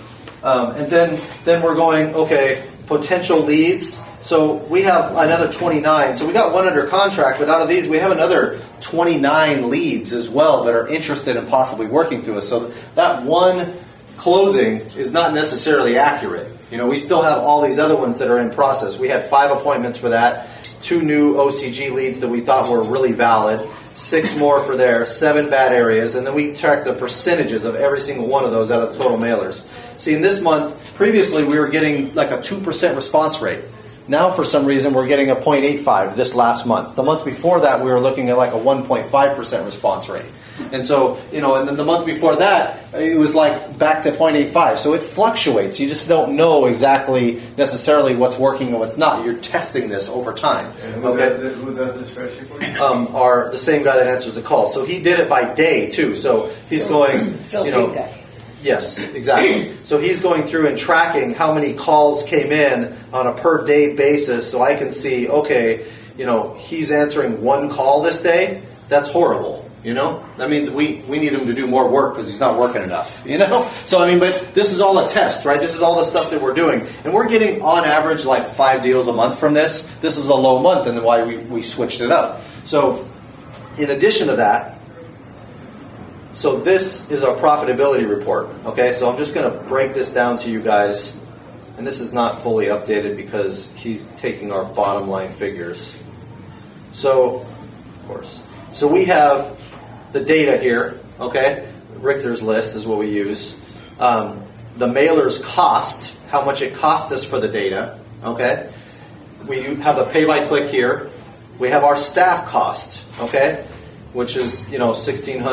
S1: and then we're going, okay, potential leads. So we have another 29. So we got one under contract, but out of these, we have another 29 leads as well that are interested in possibly working through us. So that one closing is not necessarily accurate. We still have all these other ones that are in process. We had 5 appointments for that, 2 new OCG leads that we thought were really valid, 6 more for there, 7 bad areas, and then we tracked the percentages of every single one of those out of the total mailers. See, in this month, previously we were getting like a 2% response rate. Now, for some reason, we're getting a 0.85 this last month. The month before that, we were looking at like a 1.5% response rate. And so, and then the month before that, it was like back to 0.85. So it fluctuates. You just don't know exactly necessarily what's working and what's not. You're testing this over time.
S2: And who does this spreadsheet for you?
S1: Are the same guy that answers the call. So he did it by day, too. So he's going,
S3: guy.
S1: Yes, exactly. So he's going through and tracking how many calls came in on a per day basis, so I can see, okay, he's answering 1 call this day. That's horrible. That means we need him to do more work because he's not working enough. So but this is all a test, right? This is all the stuff that we're doing, and we're getting on average like 5 deals a month from this. This is a low month, and then why we switched it up. So in addition to that. So this is our profitability report, okay? So I'm just going to break this down to you guys. And this is not fully updated because he's taking our bottom line figures. So, of course. So we have the data here, okay? Richter's list is what we use. The mailer's cost, how much it cost us for the data, okay? We have the pay-by-click here. We have our staff cost, okay? Which is, $1,600,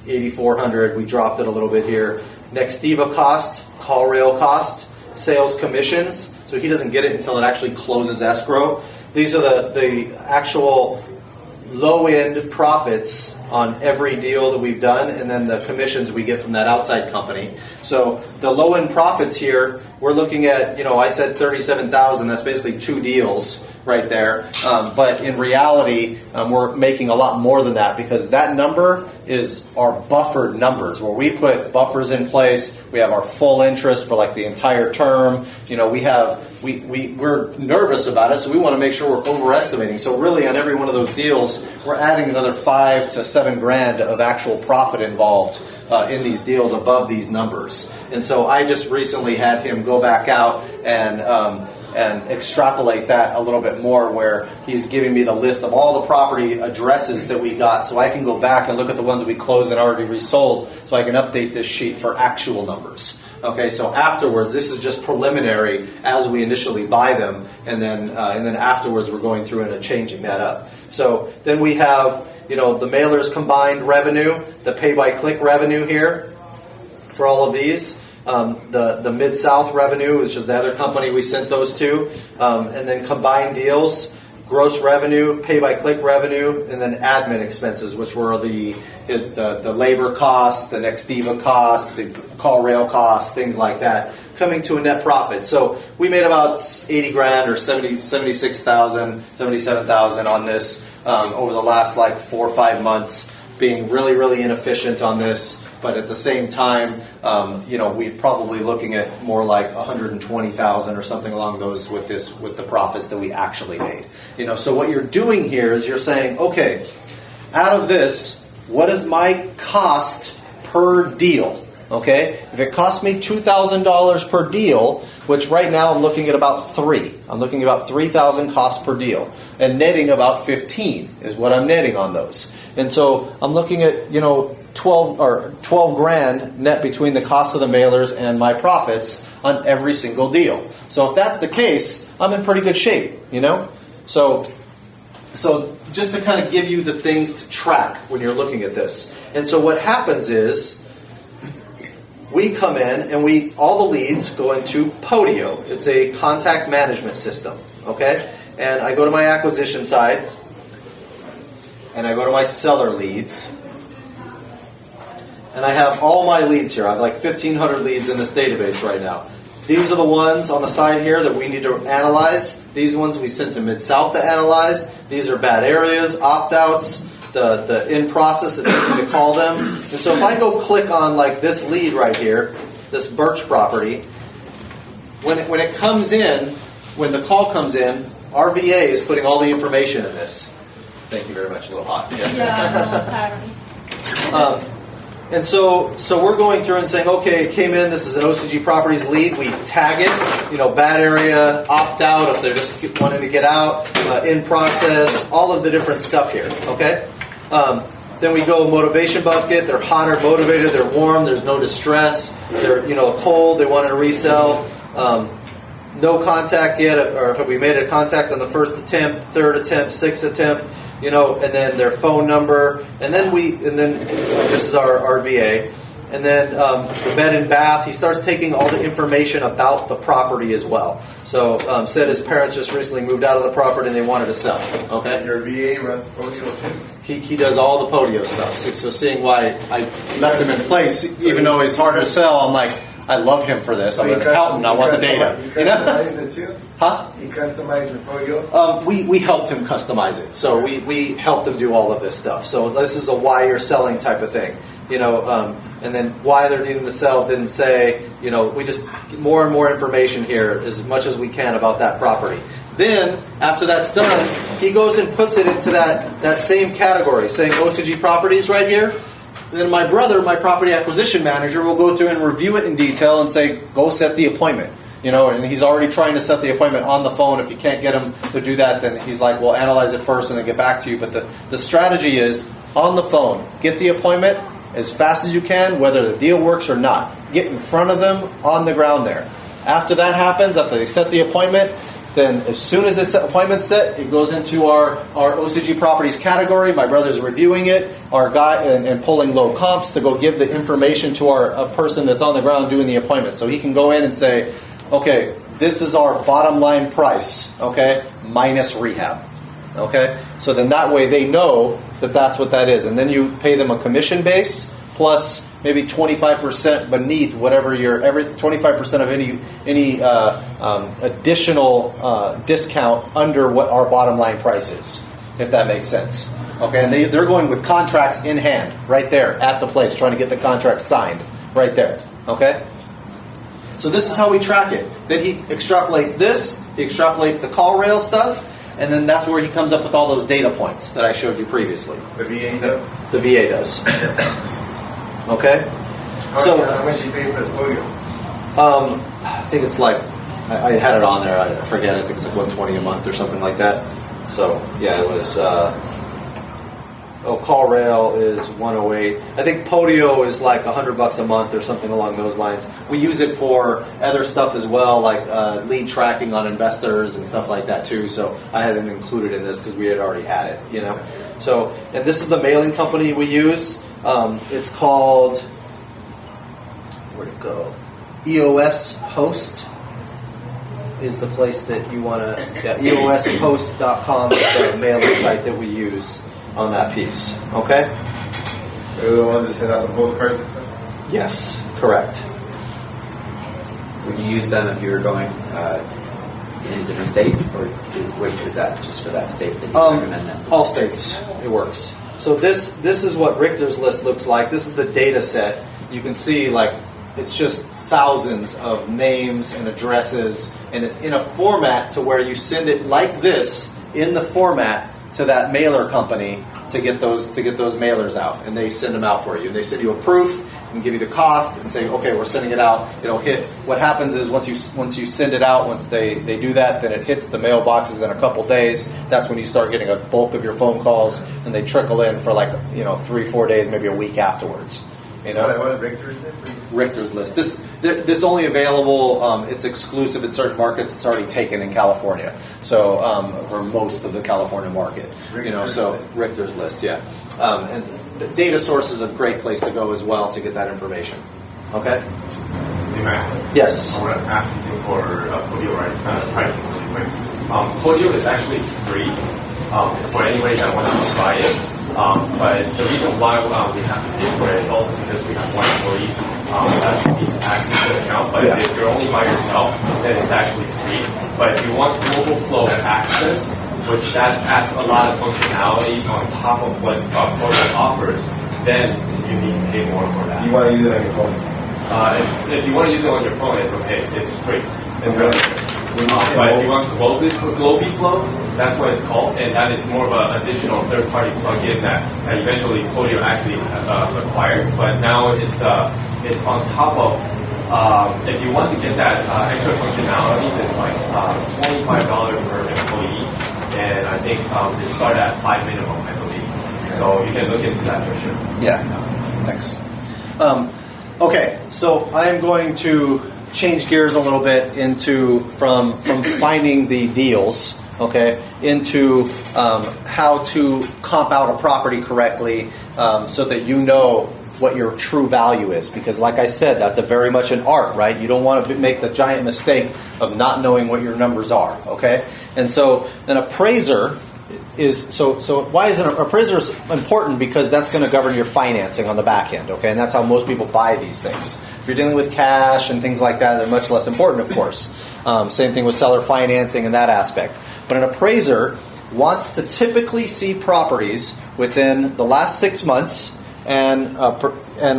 S1: $8,400. We dropped it a little bit here. Nextiva cost, call rail cost, sales commissions. So he doesn't get it until it actually closes escrow. These are the actual low-end profits on every deal that we've done, and then the commissions we get from that outside company. So the low-end profits here, we're looking at, I said $37,000. That's basically 2 deals right there. But in reality, we're making a lot more than that because that number is our buffered numbers where we put buffers in place. We have our full interest for like the entire term. We're nervous about it, so we want to make sure we're overestimating. So really on every one of those deals, we're adding another $5,000 to $7,000 of actual profit involved in these deals above these numbers. And so I just recently had him go back out and and extrapolate that a little bit more, where he's giving me the list of all the property addresses that we got, so I can go back and look at the ones we closed and already resold, so I can update this sheet for actual numbers. Okay, so afterwards, this is just preliminary as we initially buy them, and then afterwards we're going through and changing that up. So then we have, the mailers combined revenue, the pay-by-click revenue here for all of these, the Mid-South revenue, which is the other company we sent those to, and then combined deals, gross revenue, pay-by-click revenue, and then admin expenses, which were the labor costs, the Nextiva costs, the call rail costs, things like that, coming to a net profit. So we made about 80 grand or 76,000, 77,000 on this over the last 4 or 5 months, being really, really inefficient on this. But at the same time, we're probably looking at more like 120,000 or something along those with the profits that we actually made. So what you're doing here is you're saying, okay, out of this, what is my cost per deal? Okay, if it costs me $2,000 per deal, which right now I'm looking at about 3. I'm looking at about 3,000 costs per deal, and netting about 15 is what I'm netting on those. And so I'm looking at 12 grand net between the cost of the mailers and my profits on every single deal. So if that's the case, I'm in pretty good shape. So just to kind of give you the things to track when you're looking at this. And so what happens is, we come in and all the leads go into Podio. It's a contact management system, okay? And I go to my acquisition side, and I go to my seller leads, and I have all my leads here. I have 1,500 leads in this database right now. These are the ones on the side here that we need to analyze. These ones we sent to Mid-South to analyze. These are bad areas, opt-outs, the in process that they need to call them. And so if I go click on this lead right here, this Birch property, when it comes in, when the call comes in, our VA is putting all the information in this. Thank you very much. A little hot.
S6: Yeah,
S1: and so we're going through and saying, okay, it came in, this is an OCG Properties lead. We tag it, bad area, opt out if they're just wanting to get out, in process, all of the different stuff here, okay? Then we go motivation bucket. They're hot or motivated. They're warm. There's no distress. They're cold. They wanted to resell. No contact yet, or have we made a contact on the first attempt, third attempt, sixth attempt? And then their phone number, and then this is our VA, and then the bed and bath. He starts taking all the information about the property as well. So said his parents just recently moved out of the property and they wanted to sell. Okay,
S2: Your VA runs Podio too.
S1: He does all the Podio stuff. So seeing why I left him in place, even though he's hard to sell, I'm like, I love him for this. I'm an accountant. I want the data.
S2: You customize it too?
S1: Huh?
S2: He customized your Podio?
S1: We helped him customize it. So we helped him do all of this stuff. So this is a why you're selling type of thing. And then why they're needing to sell didn't say. We just more and more information here, as much as we can about that property. Then, after that's done, he goes and puts it into that same category, saying OCG Properties right here. Then my brother, my property acquisition manager, will go through and review it in detail and say, go set the appointment. And he's already trying to set the appointment on the phone. If you can't get him to do that, then he's like, well, analyze it first and then get back to you. But the strategy is, on the phone, get the appointment as fast as you can, whether the deal works or not. Get in front of them on the ground there. After that happens, after they set the appointment, then as soon as this appointment's set, it goes into our OCG Properties category. My brother's reviewing it, our guy, and pulling low comps to go give the information to a person that's on the ground doing the appointment. So he can go in and say, okay, this is our bottom line price, okay, minus rehab. Okay? So then that way they know that that's what that is. And then you pay them a commission base plus maybe 25% beneath whatever 25% of any additional discount under what our bottom line price is, if that makes sense. Okay, and they're going with contracts in hand right there at the place, trying to get the contract signed right there. Okay, so this is how we track it. Then he extrapolates this. He extrapolates the call rail stuff. And then that's where he comes up with all those data points that I showed you previously.
S2: The VA does?
S1: The VA does. Okay?
S2: How much you pay for the Podio?
S1: I think it's like I had it on there. I forget. I think it's like $120 a month or something like that. So yeah, it was. CallRail is $108. I think Podio is like $100 a month or something along those lines. We use it for other stuff as well, like lead tracking on investors and stuff like that too. So I had it included in this because we had already had it, you know. So, and this is the mailing company we use. It's called, where'd it go? EOS Host is the place that you want to. Yeah, EOSHost.com is the mailing site that we use on that piece. Okay?
S2: They're the ones that send out the postcards and stuff?
S1: Yes, correct.
S10: Would you use them if you were going in a different state, or is that just for that state that you recommend them?
S1: All states, it works. So this is what Richter's list looks like. This is the data set. You can see like it's just thousands of names and addresses, and it's in a format to where you send it like this in the format to that mailer company to get those mailers out, and they send them out for you. They send you a proof and give you the cost and say, okay, we're sending it out. It'll hit. What happens is once you send it out, once they do that, then it hits the mailboxes in a couple days. That's when you start getting a bulk of your phone calls, and they trickle in for 3-4 days, maybe a week afterwards. You know,
S2: What Richter's list?
S1: Richter's list. This only available. It's exclusive in certain markets. It's already taken in California. So for most of the California market, Richter's list. Yeah, and the data source is a great place to go as well to get that information. Okay.
S7: Hey, Matt.
S1: Yes.
S7: I want to ask something for Podio, right? Pricing really quick. Podio is actually free for anybody that wants to buy it. But the reason why we have to pay for it is also because we have 1 employee that needs to access the account. But if you're only by yourself, then it's actually free. But if you want mobile flow access, which that adds a lot of functionalities on top of what Podio offers, then you need to pay more for that.
S2: You want to use it on your phone?
S7: If you want to use it on your phone, it's okay. It's free. It's really free. But if you want Globee Flow, that's what it's called, and that is more of an additional third-party plugin that eventually Podio actually acquired. But now it's on top of. If you want to get that extra functionality, it's like $25 per employee, and I think they start at $5 minimum, I believe. So you can look into that for sure.
S1: Yeah. Thanks. Okay, so I am going to change gears a little bit from finding the deals, okay, into how to comp out a property correctly, so that you know what your true value is. Because like I said, that's very much an art, right? You don't want to make the giant mistake of not knowing what your numbers are, okay? And so an appraiser is, so why is an appraiser important? Because that's going to govern your financing on the back end, okay? And that's how most people buy these things. If you're dealing with cash and things like that, they're much less important, of course. Same thing with seller financing and that aspect. But an appraiser wants to typically see properties within the last 6 months and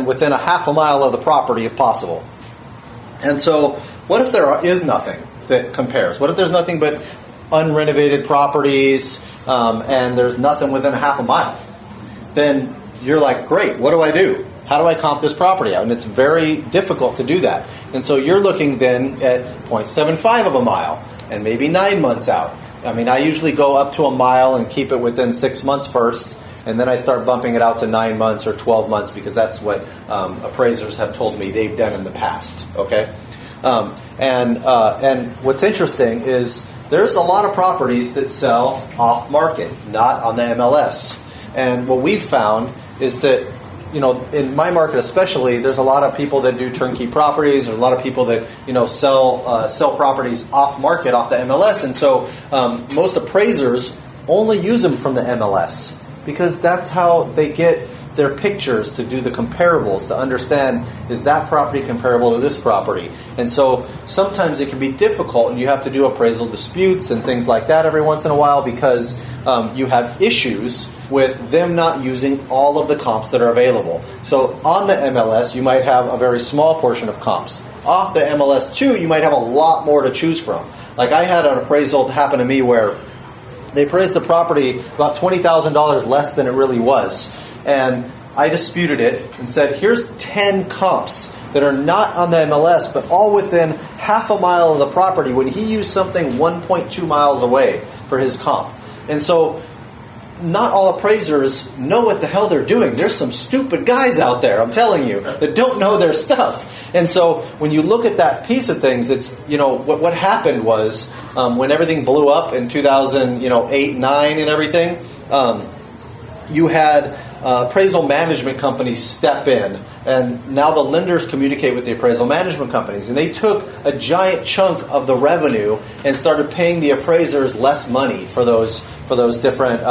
S1: within a half a mile of the property if possible. And so what if there is nothing that compares? What if there's nothing but unrenovated properties and there's nothing within a half a mile? Then you're like, great, what do I do? How do I comp this property out? And it's very difficult to do that. And so you're looking then at 0.75 of a mile and maybe 9 months out. I mean, I usually go up to a mile and keep it within 6 months first, and then I start bumping it out to 9 months or 12 months because that's what appraisers have told me they've done in the past. Okay, and what's interesting is there's a lot of properties that sell off market, not on the MLS. And what we've found is that, you know, in my market especially, there's a lot of people that do turnkey properties. There's a lot of people that, you know, sell properties off market, off the MLS. And so most appraisers only use them from the MLS because that's how they get their pictures to do the comparables, to understand, is that property comparable to this property? And so sometimes it can be difficult, and you have to do appraisal disputes and things like that every once in a while because you have issues with them not using all of the comps that are available. So on the MLS, you might have a very small portion of comps. Off the MLS too, you might have a lot more to choose from. Like I had an appraisal happen to me where they appraised the property about $20,000 less than it really was. And I disputed it and said, here's 10 comps that are not on the MLS, but all within half a mile of the property, when he used something 1.2 miles away for his comp. And so not all appraisers know what the hell they're doing. There's some stupid guys out there, I'm telling you, that don't know their stuff. And so when you look at that piece of things, it's, what happened was when everything blew up in 2008, 9 and everything, you had appraisal management companies step in, and now the lenders communicate with the appraisal management companies, and they took a giant chunk of the revenue and started paying the appraisers less money for those different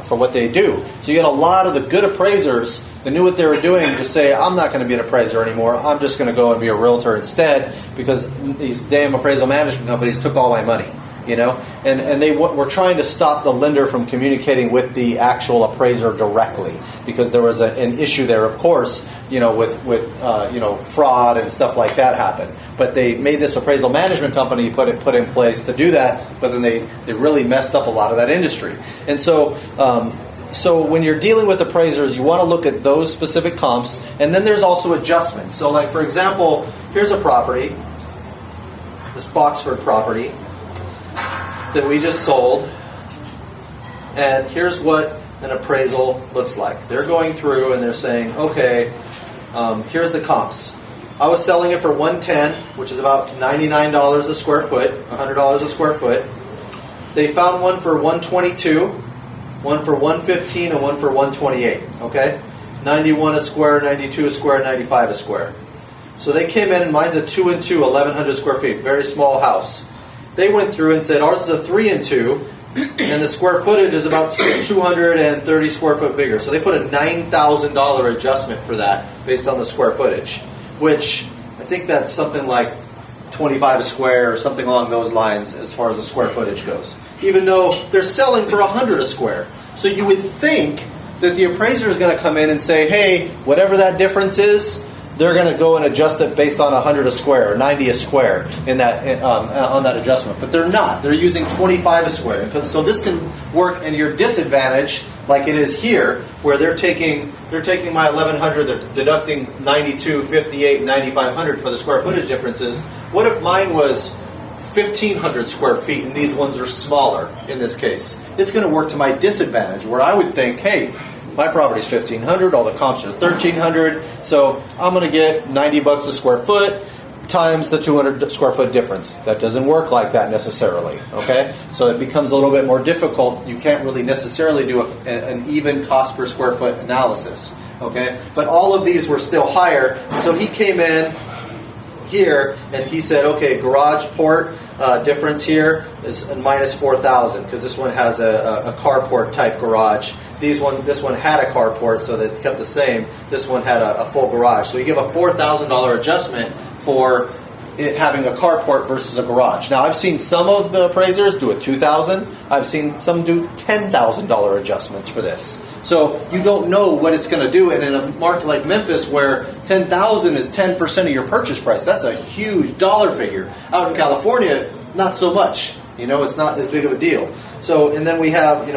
S1: for what they do. So you had a lot of the good appraisers that knew what they were doing just say, I'm not going to be an appraiser anymore. I'm just going to go and be a realtor instead, because these damn appraisal management companies took all my money. And they were trying to stop the lender from communicating with the actual appraiser directly, because there was an issue there, of course, with fraud and stuff like that happened. But they made this appraisal management company put in place to do that, but then they really messed up a lot of that industry. And so when you're dealing with appraisers, you want to look at those specific comps, and then there's also adjustments. So, like, for example, here's a property, this Boxford property that we just sold, and here's what an appraisal looks like. They're going through and they're saying, okay, here's the comps. I was selling it for $110, which is about $99 a square foot, $100 a square foot. They found one for $122, one for $115, and one for $128. Okay, 91 a square, 92 a square, 95 a square. So they came in, and mine's a 2 and 2, 1,100 square feet, very small house. They went through and said, ours is a 3 and 2, and the square footage is about 230 square foot bigger. So they put a $9,000 adjustment for that based on the square footage, which I think that's something like 25 a square or something along those lines as far as the square footage goes, even though they're selling for 100 a square. So you would think that the appraiser is going to come in and say, hey, whatever that difference is, they're going to go and adjust it based on 100 a square or 90 a square on that adjustment. But they're not. They're using 25 a square. So this can work in your disadvantage, like it is here, where they're taking my 1,100, they're deducting 92, 58, 9,500 for the square footage differences. What if mine was 1,500 square feet and these ones are smaller in this case? It's going to work to my disadvantage, where I would think, hey, my property's 1,500, all the comps are 1,300, so I'm going to get $90 a square foot times the 200 square foot difference. That doesn't work like that necessarily, okay? So it becomes a little bit more difficult. You can't really necessarily do an even cost per square foot analysis, okay? But all of these were still higher, so he came in here and he said, okay, garage port difference here is minus 4,000, because this one has a carport type garage. This one had a carport, so that's kept the same. This one had a full garage. So you give a $4,000 adjustment for it having a carport versus a garage. Now, I've seen some of the appraisers do a $2,000. I've seen some do $10,000 adjustments for this. So you don't know what it's going to do. And in a market like Memphis, where $10,000 is 10% of your purchase price, that's a huge dollar figure. Out in California, not so much. It's not as big of a deal. So, and then we have, we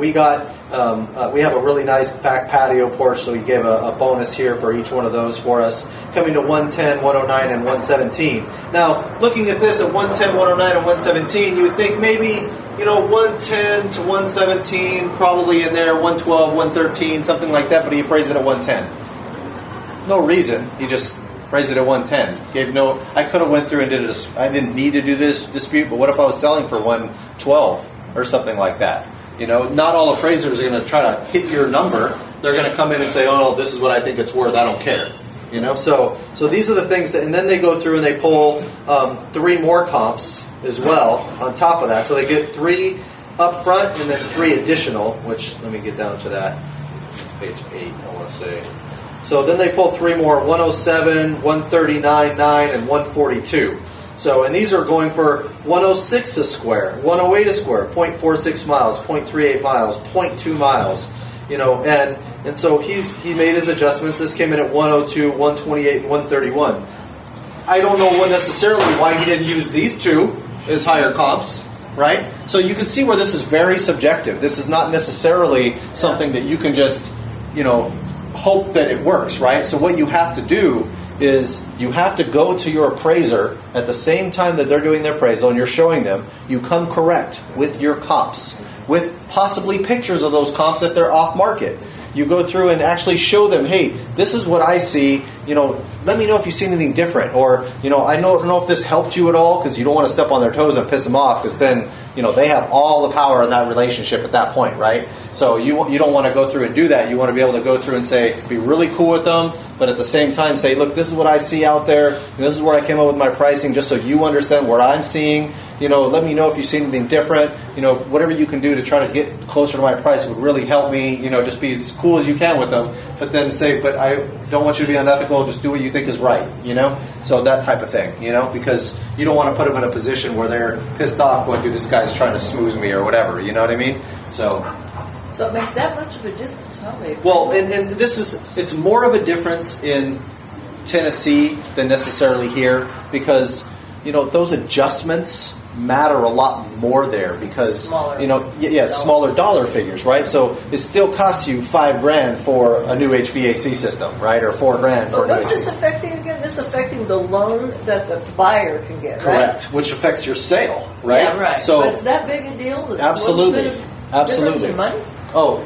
S1: have a really nice back patio porch, so he gave a bonus here for each one of those for us, coming to 110, 109, and 117. Now, looking at this at 110, 109, and 117, you would think maybe, 110 to 117, probably in there, 112, 113, something like that, but he appraised it at 110. No reason. He just raised it at 110. I could have went through and did it. I didn't need to do this dispute, but what if I was selling for 112 or something like that? Not all appraisers are going to try to hit your number. They're going to come in and say, "Oh, this is what I think it's worth. I don't care." So these are the things that, and then they go through and they pull 3 more comps as well on top of that. So they get 3 up front and then 3 additional. Which, let me get down to that. It's page 8. I want to say. So then they pull 3 more: 107, 139.9, and 142. So, and these are going for 106 a square, 108 a square, 0.46 miles, 0.38 miles, 0.2 miles, and so he made his adjustments. This came in at 102, 128, and 131. I don't know necessarily why he didn't use these 2 as higher comps, right? So you can see where this is very subjective. This is not necessarily something that you can just, hope that it works, right? So what you have to do is you have to go to your appraiser at the same time that they're doing their appraisal and you're showing them, you come correct with your comps, with possibly pictures of those comps if they're off market. You go through and actually show them, hey, this is what I see, let me know if you see anything different. Or, I don't know if this helped you at all, because you don't want to step on their toes and piss them off, because then, they have all the power in that relationship at that point, right? So you don't want to go through and do that. You want to be able to go through and say, be really cool with them, but at the same time say, look, this is what I see out there, and this is where I came up with my pricing, just so you understand what I'm seeing. Let me know if you see anything different. Whatever you can do to try to get closer to my price would really help me. Just be as cool as you can with them. But then say, but I don't want you to be unethical. Just do what you think is right. So that type of thing. Because you don't want to put them in a position where they're pissed off, going, dude, this guy's trying to smooze me or whatever. You know what I mean? So
S3: it makes that much of a difference, huh?
S1: Well, and it's more of a difference in Tennessee than necessarily here, because those adjustments matter a lot more there, because smaller dollar figures, right? So it still costs you $5,000 for a new HVAC system, right? Or $4,000 for a new
S3: what's this affecting again? This affecting the loan that the buyer can get, right?
S1: Correct, which affects your sale, right?
S3: Yeah, right.
S1: So
S3: but it's that big a deal? It's
S1: absolutely,
S3: a little bit of difference in money?
S1: Oh,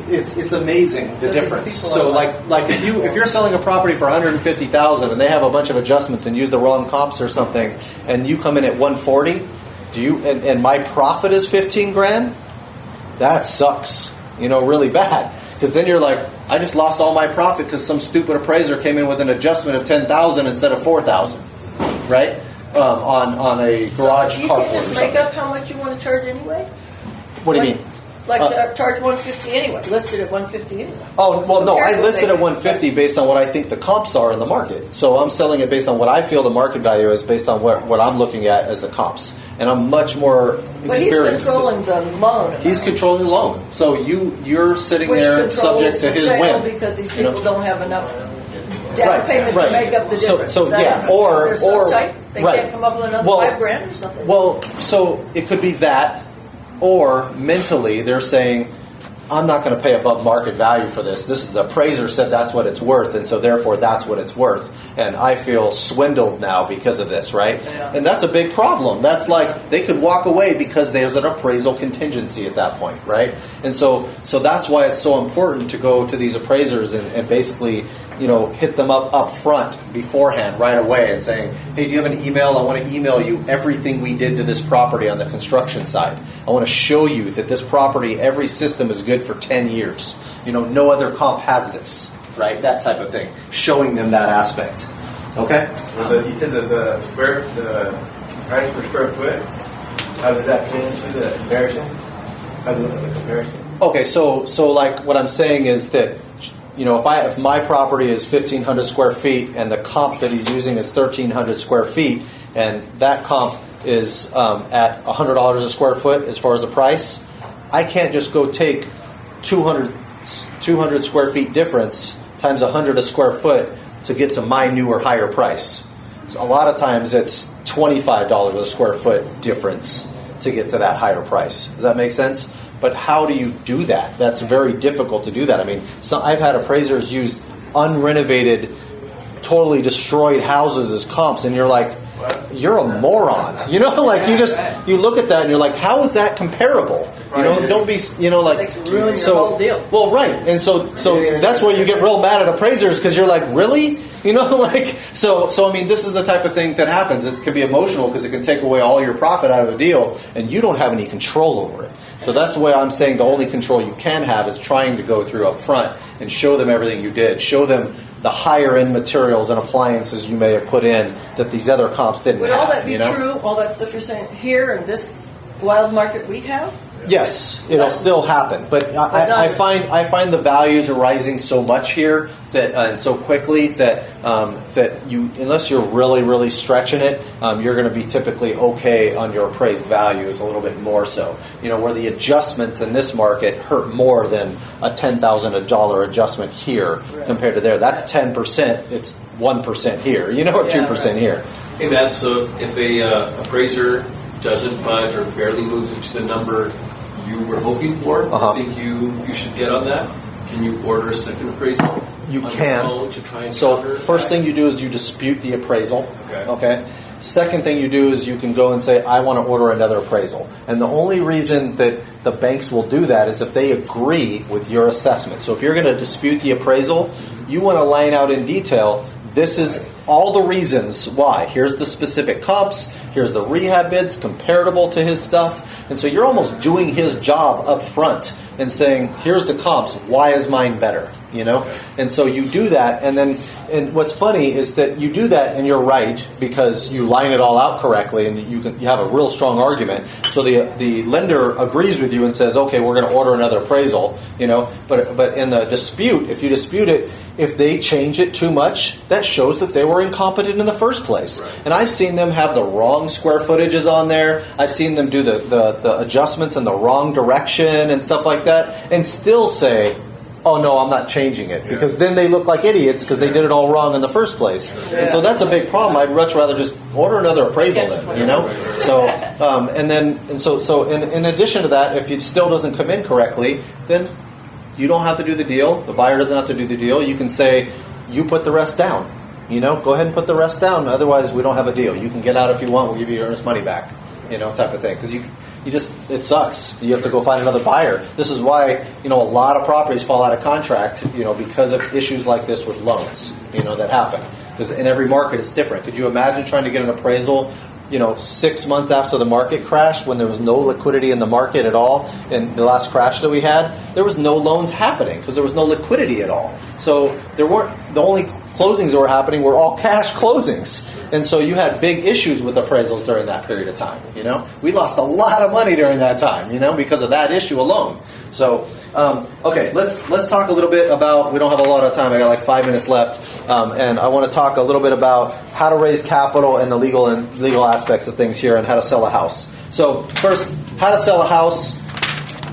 S1: it's amazing the difference. So like if you're selling a property for $150,000 and they have a bunch of adjustments and use the wrong comps or something, and you come in at $140, and my profit is $15,000, that sucks, really bad, because then you're like, I just lost all my profit because some stupid appraiser came in with an adjustment of $10,000 instead of $4,000, right? On a garage
S3: so you
S1: carport
S3: can just
S1: or
S3: make
S1: something.
S3: up how much you want to charge anyway?
S1: What do you mean?
S3: Charge $150 anyway. Listed at $150 anyway.
S1: Oh, well, no, I listed at
S3: what
S1: $150 based on what I think the comps are in the market. So I'm selling it based on what I feel the market value is, based on what I'm looking at as the comps. And I'm much more
S3: But he's
S1: experienced.
S3: controlling the loan.
S1: He's controlling the loan. So you're sitting
S3: Which
S1: there
S3: controls
S1: subject to
S3: the
S1: his
S3: sale
S1: whim.
S3: because these people don't have enough down payment
S1: right.
S3: to make up the difference.
S1: So
S3: Is that
S1: yeah,
S3: it?
S1: or
S3: They're so tight they
S1: right.
S3: can't come up with another
S1: Well,
S3: $5,000 or something.
S1: Well, so it could be that, or mentally they're saying, I'm not going to pay above market value for this. This is the appraiser said that's what it's worth, and so therefore that's what it's worth. And I feel swindled now because of this, right?
S3: Yeah.
S1: And that's a big problem. That's like they could walk away because there's an appraisal contingency at that point, right? And so that's why it's so important to go to these appraisers and basically, hit them up front beforehand right away and saying, hey, do you have an email? I want to email you everything we did to this property on the construction side. I want to show you that this property, every system is good for 10 years. No other comp has this, right? That type of thing. Showing them that aspect. Okay?
S2: You said that the price per square foot, how does that fit into the comparisons? How does the comparison?
S1: Okay, so like what I'm saying is that, if my property is 1,500 square feet and the comp that he's using is 1,300 square feet, and that comp is at $100 a square foot as far as the price, I can't just go take 200 square feet difference times 100 a square foot to get to my newer higher price. So a lot of times it's $25 a square foot difference to get to that higher price. Does that make sense? But how do you do that? That's very difficult to do that. I mean, I've had appraisers use unrenovated, totally destroyed houses as comps, and you're like, you're a moron. You look at that and you're like, how is that comparable? Don't be, like
S3: ruin your whole deal.
S1: Well, right, and so that's where you get real mad at appraisers, because you're like, really? So I mean, this is the type of thing that happens. It can be emotional because it can take away all your profit out of a deal, and you don't have any control over it. So that's the way I'm saying the only control you can have is trying to go through up front and show them everything you did. Show them the higher end materials and appliances you may have put in that these other comps didn't
S3: Would
S1: have.
S3: all that be true? All that stuff you're saying here in this wild market we have?
S1: Yes, it'll still happen, but I find the values are rising so much here that and so quickly that you, unless you're really, really stretching it, you're going to be typically okay on your appraised values, a little bit more so. Where the adjustments in this market hurt more than a $10,000 adjustment here compared to there. That's 10%. It's 1% here, or 2% here.
S11: Hey Matt, so if a appraiser doesn't budge or barely moves into the number you were hoping for, I think you should get on that. Can you order a second appraisal?
S1: You
S11: on your
S1: can.
S11: phone to try and
S1: So
S11: counter
S1: first
S11: that?
S1: thing you do is you dispute the appraisal.
S11: Okay.
S1: Second thing you do is you can go and say, I want to order another appraisal. And the only reason that the banks will do that is if they agree with your assessment. So if you're going to dispute the appraisal, you want to line out in detail, this is all the reasons why. Here's the specific comps, here's the rehab bids comparable to his stuff. And so you're almost doing his job up front and saying, here's the comps, why is mine better? You know? And so you do that, and what's funny is that you do that and you're right because you line it all out correctly and you have a real strong argument. So the lender agrees with you and says, okay, we're going to order another appraisal, you know. But in the dispute, if you dispute it, if they change it too much, that shows that they were incompetent in the first place. Right. And I've seen them have the wrong square footages on there. I've seen them do the adjustments in the wrong direction and stuff like that, and still say, oh no, I'm not changing it, because then they look like idiots because they did it all wrong in the first place. And so that's a big problem. I'd much rather just order another appraisal then, you know. So in addition to that, if it still doesn't come in correctly, then you don't have to do the deal. The buyer doesn't have to do the deal. You can say, you put the rest down. You know, go ahead and put the rest down. Otherwise, we don't have a deal. You can get out if you want. We'll give you your earnest money back. You know, type of thing. Because it sucks. You have to go find another buyer. This is why, you know, a lot of properties fall out of contract, you know, because of issues like this with loans, you know, that happen. Because in every market it's different. Could you imagine trying to get an appraisal, you know, 6 months after the market crashed, when there was no liquidity in the market at all? In the last crash that we had, there was no loans happening because there was no liquidity at all. So the only closings that were happening were all cash closings. And so you had big issues with appraisals during that period of time. You know, we lost a lot of money during that time, you know, because of that issue alone. So, okay, let's talk a little bit about, we don't have a lot of time, I got like 5 minutes left, and I want to talk a little bit about how to raise capital and the legal aspects of things here and how to sell a house. So first, how to sell a house,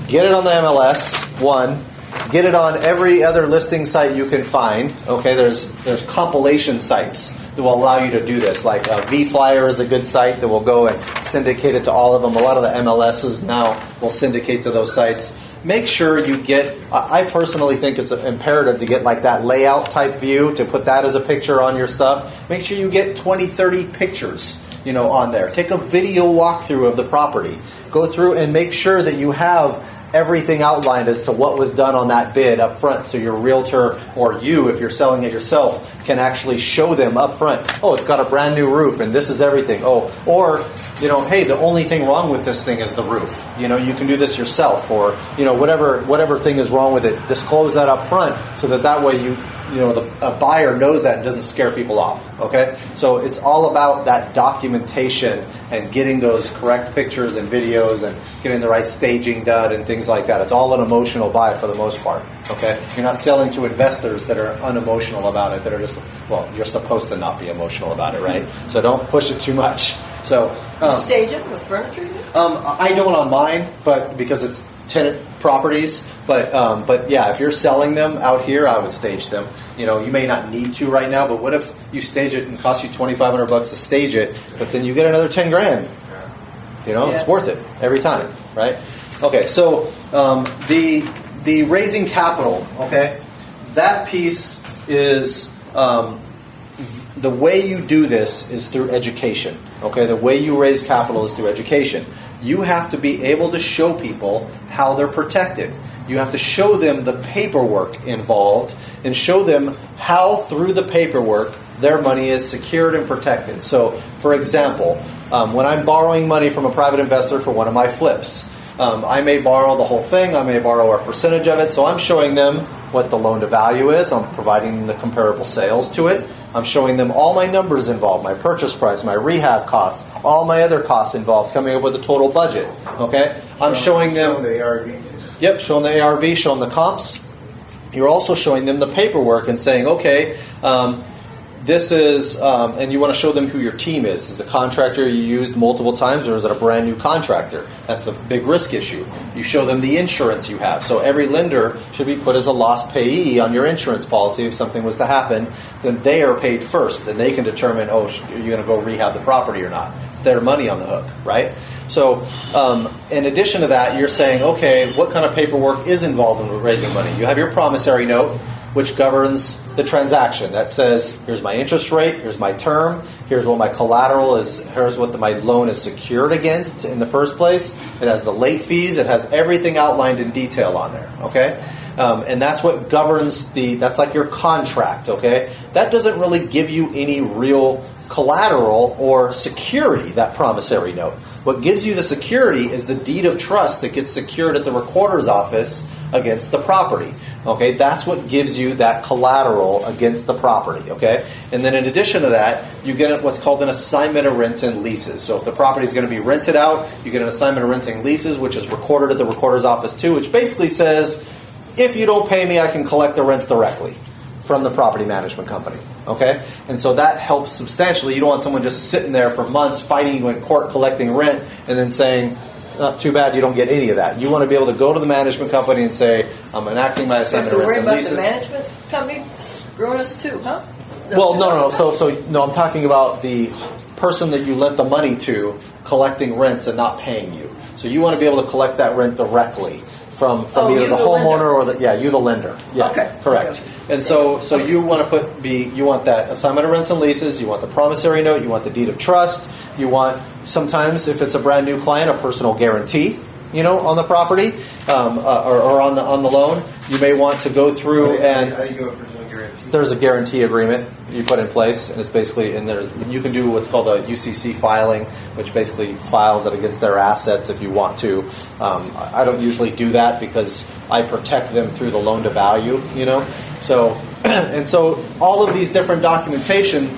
S1: get it on the MLS, one. Get it on every other listing site you can find. Okay, there's compilation sites that will allow you to do this. Like VFlyer is a good site that will go and syndicate it to all of them. A lot of the MLSs now will syndicate to those sites. Make sure you get, I personally think it's imperative to get like that layout type view, to put that as a picture on your stuff. Make sure you get 20, 30 pictures, you know, on there. Take a video walkthrough of the property. Go through and make sure that you have everything outlined as to what was done on that bid up front, so your realtor or you, if you're selling it yourself, can actually show them up front, oh, it's got a brand new roof and this is everything. Oh, or, you know, hey, the only thing wrong with this thing is the roof. You know, you can do this yourself, or, you know, whatever thing is wrong with it, disclose that up front so that way a buyer knows that and doesn't scare people off. Okay, so it's all about that documentation and getting those correct pictures and videos and getting the right staging done and things like that. It's all an emotional buy for the most part. Okay, you're not selling to investors that are unemotional about it, that are just, well, you're supposed to not be emotional about it, right? So don't push it too much. So
S3: stage it with furniture.
S1: I don't on mine, but because it's tenant properties. But yeah, if you're selling them out here, I would stage them. You know, you may not need to right now, but what if you stage it and it costs you $2,500 to stage it, but then you get another $10,000? You know, It's worth it every time, right? Okay, so the raising capital, okay, that piece is the way you do this is through education. Okay, the way you raise capital is through education. You have to be able to show people how they're protected. You have to show them the paperwork involved and show them how, through the paperwork, their money is secured and protected. So, for example, when I'm borrowing money from a private investor for one of my flips, I may borrow the whole thing, I may borrow a percentage of it, so I'm showing them what the loan to value is, I'm providing them the comparable sales to it, I'm showing them all my numbers involved, my purchase price, my rehab costs, all my other costs involved, coming up with a total budget. Okay, I'm showing them
S2: the ARV.
S1: Yep, showing the ARV, showing the comps. You're also showing them the paperwork and saying, okay, this is, and you want to show them who your team is. Is it a contractor you used multiple times, or is it a brand new contractor? That's a big risk issue. You show them the insurance you have. So every lender should be put as a lost payee on your insurance policy. If something was to happen, then they are paid first. Then they can determine, oh, are you going to go rehab the property or not? It's their money on the hook, right? So, in addition to that, you're saying, okay, what kind of paperwork is involved in raising money? You have your promissory note, which governs the transaction. That says, here's my interest rate, here's my term, here's what my collateral is, here's what my loan is secured against in the first place. It has the late fees, it has everything outlined in detail on there, okay? And that's what governs that's like your contract, okay? That doesn't really give you any real collateral or security, that promissory note. What gives you the security is the deed of trust that gets secured at the recorder's office against the property. Okay, that's what gives you that collateral against the property. Okay, and then in addition to that, you get what's called an assignment of rents and leases. So if the property is going to be rented out, you get an assignment of rents and leases, which is recorded at the recorder's office too, which basically says, if you don't pay me, I can collect the rents directly from the property management company. Okay? And so that helps substantially. You don't want someone just sitting there for months fighting you in court collecting rent and then saying, too bad you don't get any of that. You want to be able to go to the management company and say, I'm enacting my assignment of rents and leases.
S3: You have to worry about the management company screwing us too, huh?
S1: Well, no. So I'm talking about the person that you lent the money to collecting rents and not paying you. So you want to be able to collect that rent directly from either the homeowner or you the lender. Yeah,
S3: okay.
S1: Correct. Okay. And so you want to you want that assignment of rents and leases, you want the promissory note, you want the deed of trust, you want sometimes if it's a brand new client, a personal guarantee, on the property or on the loan. You may want to go through
S2: how do you go with personal guarantee?
S1: There's a guarantee agreement you put in place, and it's basically you can do what's called a UCC filing, which basically files it against their assets if you want to. I don't usually do that because I protect them through the loan to value, So and so all of these different documentation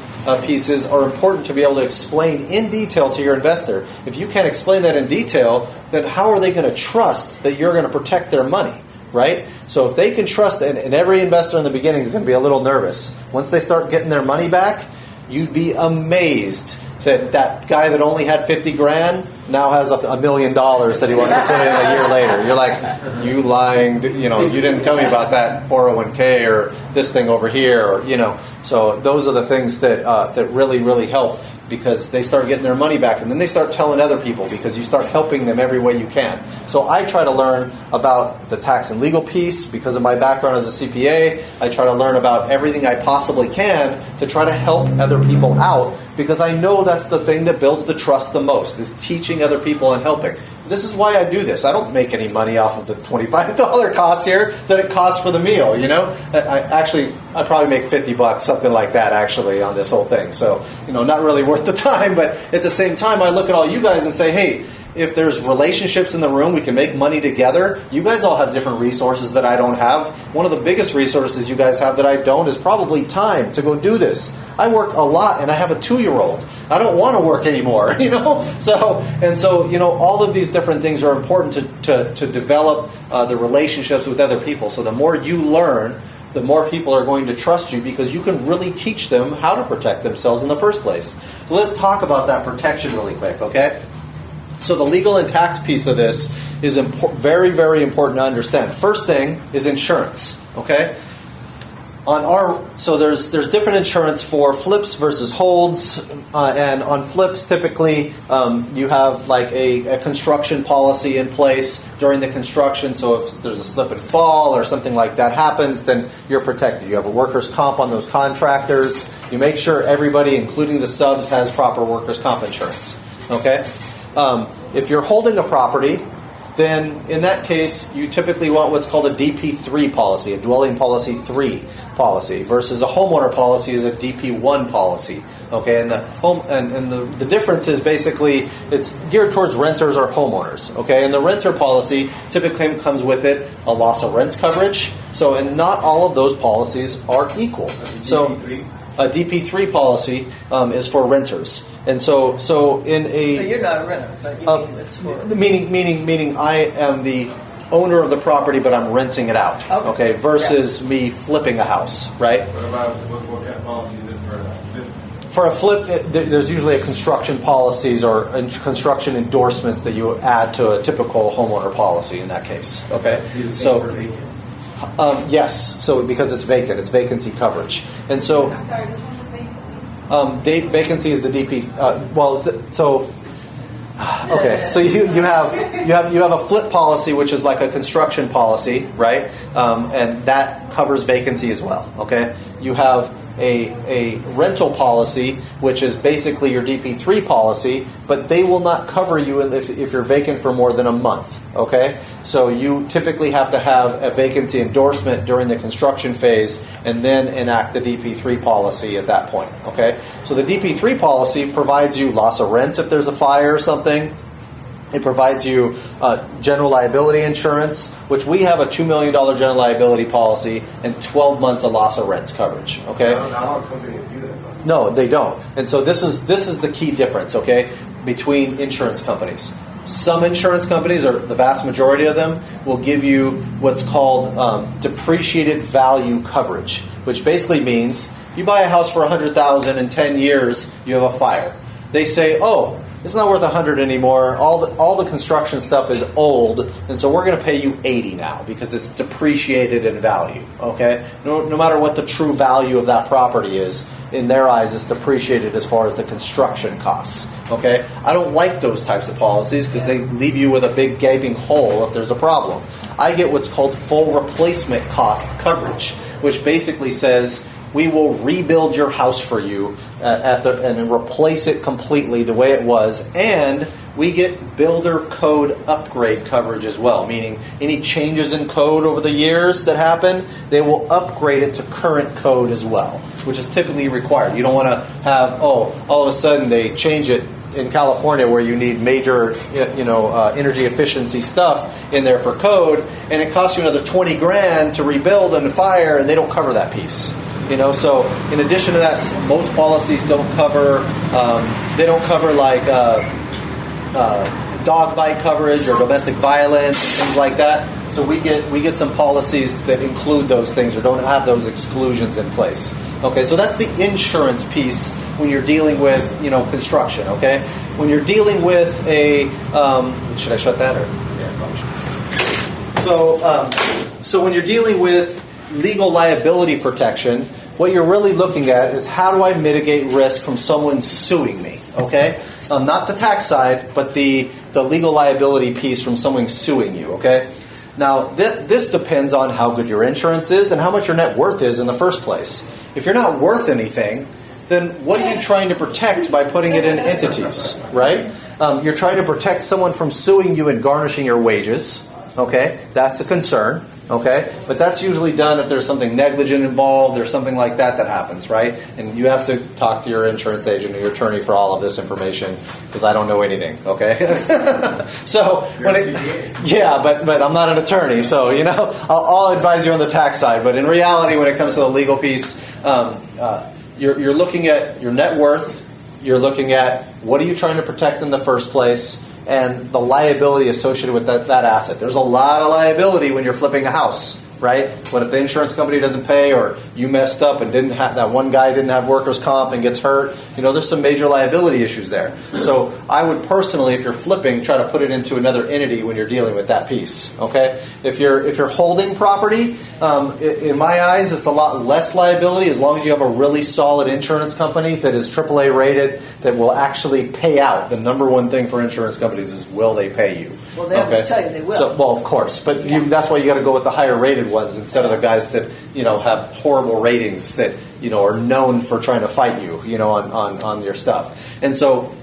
S1: pieces are important to be able to explain in detail to your investor. If you can't explain that in detail, then how are they going to trust that you're going to protect their money? Right? So if they can trust, and every investor in the beginning is going to be a little nervous. Once they start getting their money back, you'd be amazed that guy that only had 50 grand now has $1 million that he wants to put in a year later. You're like, you lying, you didn't tell me about that 401k or this thing over here, or, So those are the things that really, really help, because they start getting their money back, and then they start telling other people because you start helping them every way you can. So I try to learn about the tax and legal piece because of my background as a CPA. I try to learn about everything I possibly can to try to help other people out, because I know that's the thing that builds the trust the most, is teaching other people and helping. This is why I do this. I don't make any money off of the $25 cost here that it costs for the meal, I probably make $50, something like that, actually, on this whole thing. So, not really worth the time, but at the same time, I look at all you guys and say, hey, if there's relationships in the room, we can make money together. You guys all have different resources that I don't have. One of the biggest resources you guys have that I don't is probably time to go do this. I work a lot, and I have a 2-year-old. I don't want to work anymore, So, all of these different things are important to develop the relationships with other people. So the more you learn, the more people are going to trust you, because you can really teach them how to protect themselves in the first place. So let's talk about that protection really quick, okay? So the legal and tax piece of this is very, very important to understand. First thing is insurance, okay? So there's different insurance for flips versus holds, and on flips typically you have like a construction policy in place during the construction. So if there's a slip and fall or something like that happens, then you're protected. You have a workers' comp on those contractors. You make sure everybody, including the subs, has proper workers' comp insurance. Okay. If you're holding a property, then in that case, you typically want what's called a DP3 policy, a dwelling policy 3 policy, versus a homeowner policy is a DP1 policy. Okay, and the difference is basically it's geared towards renters or homeowners. Okay, and the renter policy typically comes with it a loss of rents coverage. So, and not all of those policies are equal. So, a DP3 policy is for renters. And so in a...
S3: So you're not a renter, but you mean it's for...
S1: Meaning I am the owner of the property, but I'm renting it out. Okay, versus me flipping a house, right?
S2: What about what kind of policy is it for a flip?
S1: For a flip, there's usually a construction policies or construction endorsements that you add to a typical homeowner policy in that case. Okay, so... yes, so because it's vacant, it's vacancy coverage. And so...
S8: I'm sorry, which one is vacancy?
S1: Vacancy is the DP. Okay, so you have a flip policy, which is like a construction policy, right? And that covers vacancy as well. Okay, you have a rental policy, which is basically your DP3 policy, but they will not cover you if you're vacant for more than a month. Okay, so you typically have to have a vacancy endorsement during the construction phase, and then enact the DP3 policy at that point. Okay, so the DP3 policy provides you loss of rents if there's a fire or something. It provides you general liability insurance, which we have a $2 million general liability policy and 12 months of loss of rents coverage. Okay.
S2: Not all companies do that.
S1: No, they don't. And so this is the key difference, okay, between insurance companies. Some insurance companies, or the vast majority of them, will give you what's called depreciated value coverage, which basically means you buy a house for $100,000 in 10 years, you have a fire. They say, oh, it's not worth $100 anymore. All the construction stuff is old, and so we're going to pay you $80 now because it's depreciated in value. Okay, no matter what the true value of that property is, in their eyes, it's depreciated as far as the construction costs. Okay, I don't like those types of policies because they leave you with a big gaping hole if there's a problem. I get what's called full replacement cost coverage, which basically says, we will rebuild your house for you and replace it completely the way it was, and we get builder code upgrade coverage as well, meaning any changes in code over the years that happen, they will upgrade it to current code as well, which is typically required. You don't want to have, all of a sudden they change it in California where you need major, energy efficiency stuff in there for code, and it costs you another $20,000 to rebuild and fire, and they don't cover that piece. So in addition to that, most policies don't cover. They don't cover like dog bite coverage or domestic violence and things like that. So we get some policies that include those things or don't have those exclusions in place. Okay, so that's the insurance piece when you're dealing with construction. Okay, when you're dealing with a should I shut that or yeah, probably. So when you're dealing with legal liability protection, what you're really looking at is how do I mitigate risk from someone suing me, okay? Not the tax side, but the legal liability piece from someone suing you, okay? Now, this depends on how good your insurance is and how much your net worth is in the first place. If you're not worth anything, then what are you trying to protect by putting it in entities, right? You're trying to protect someone from suing you and garnishing your wages, okay? That's a concern. Okay, but that's usually done if there's something negligent involved or something like that happens, right? And you have to talk to your insurance agent or your attorney for all of this information because I don't know anything. Okay, so but I'm not an attorney, so I'll advise you on the tax side. But in reality, when it comes to the legal piece, you're looking at your net worth. You're looking at what are you trying to protect in the first place, and the liability associated with that asset. There's a lot of liability when you're flipping a house, right? What if the insurance company doesn't pay, or you messed up and that one guy didn't have workers' comp and gets hurt? There's some major liability issues there. So I would personally, if you're flipping, try to put it into another entity when you're dealing with that piece. Okay? If you're holding property, in my eyes, it's a lot less liability as long as you have a really solid insurance company that is AAA rated that will actually pay out. The number one thing for insurance companies is will they pay you?
S3: Well, they always tell you they will.
S1: So, well, of course, but that's why you got to go with the higher rated ones instead of the guys that have horrible ratings that are known for trying to fight you on your stuff. And so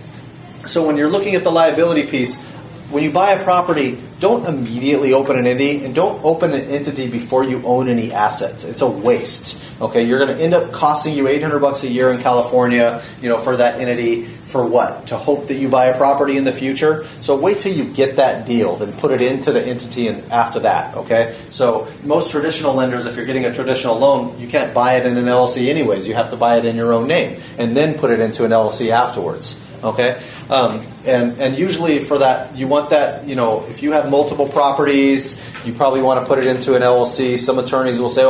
S1: when you're looking at the liability piece, when you buy a property, don't immediately open an entity, and don't open an entity before you own any assets. It's a waste. Okay, you're going to end up costing you $800 a year in California, for that entity. For what? To hope that you buy a property in the future? So wait till you get that deal, then put it into the entity and after that, okay? So most traditional lenders, if you're getting a traditional loan, you can't buy it in an LLC anyways. You have to buy it in your own name and then put it into an LLC afterwards. Okay, and usually for that, you want that, if you have multiple properties, you probably want to put it into an LLC. Some attorneys will say,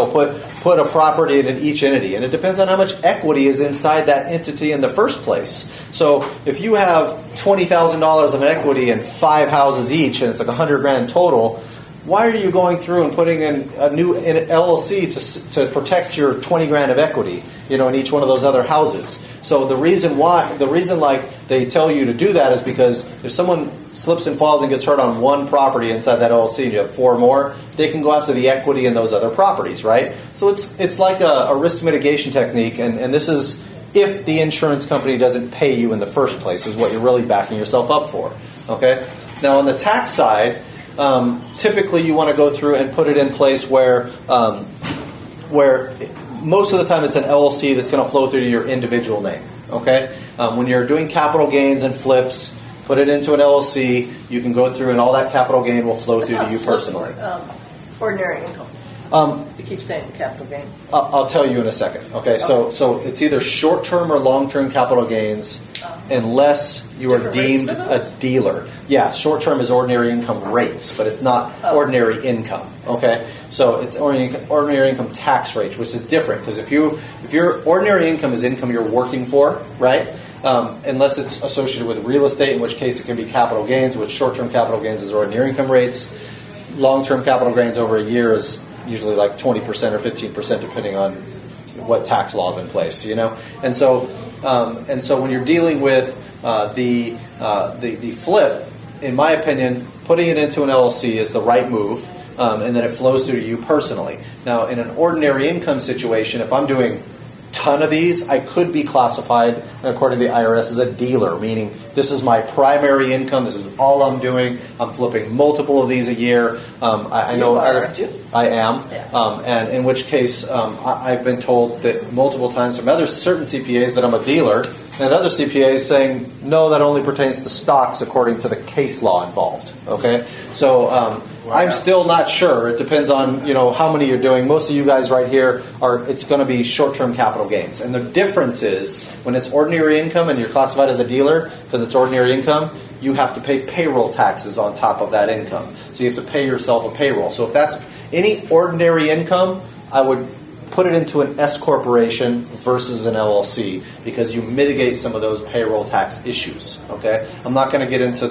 S1: put a property in each entity. And it depends on how much equity is inside that entity in the first place. So if you have $20,000 of equity in 5 houses each, and it's like $100,000 total, why are you going through and putting in a new LLC to protect your 20 grand of equity, in each one of those other houses? So the reason like they tell you to do that is because if someone slips and falls and gets hurt on one property inside that LLC and you have 4 more, they can go after the equity in those other properties, right? So it's like a risk mitigation technique, and this is if the insurance company doesn't pay you in the first place, is what you're really backing yourself up for. Okay? Now on the tax side, typically you want to go through and put it in place where most of the time it's an LLC that's going to flow through to your individual name. Okay, when you're doing capital gains and flips, put it into an LLC. You can go through and all that capital gain will flow through to you personally.
S3: Ordinary income. You keep saying capital gains.
S1: I'll tell you in a second. Okay, so it's either short-term or long-term capital gains, unless you are
S3: Different
S1: deemed
S3: rates for
S1: a
S3: those?
S1: dealer. Yeah, short-term is ordinary income rates, but it's not ordinary income. Okay, so it's ordinary income tax rate, which is different because if your ordinary income is income you're working for, right? Unless it's associated with real estate, in which case it can be capital gains, which short-term capital gains is ordinary income rates. Long-term capital gains over a year is usually like 20% or 15%, depending on what tax law is in place, And so when you're dealing with the flip, in my opinion, putting it into an LLC is the right move, and then it flows through to you personally. Now, in an ordinary income situation, if I'm doing ton of these, I could be classified, according to the IRS, as a dealer, meaning this is my primary income, this is all I'm doing, I'm flipping multiple of these a year. I know
S3: aren't you?
S1: I am,
S3: Yeah.
S1: and in which case I've been told that multiple times from certain CPAs that I'm a dealer, and other CPAs saying, no, that only pertains to stocks according to the case law involved. Okay? So I'm still not sure. It depends on, how many you're doing. Most of you guys right here it's going to be short-term capital gains. And the difference is when it's ordinary income and you're classified as a dealer, because it's ordinary income, you have to pay payroll taxes on top of that income. So you have to pay yourself a payroll. So if that's any ordinary income, I would put it into an S corporation versus an LLC because you mitigate some of those payroll tax issues. Okay, I'm not going to get into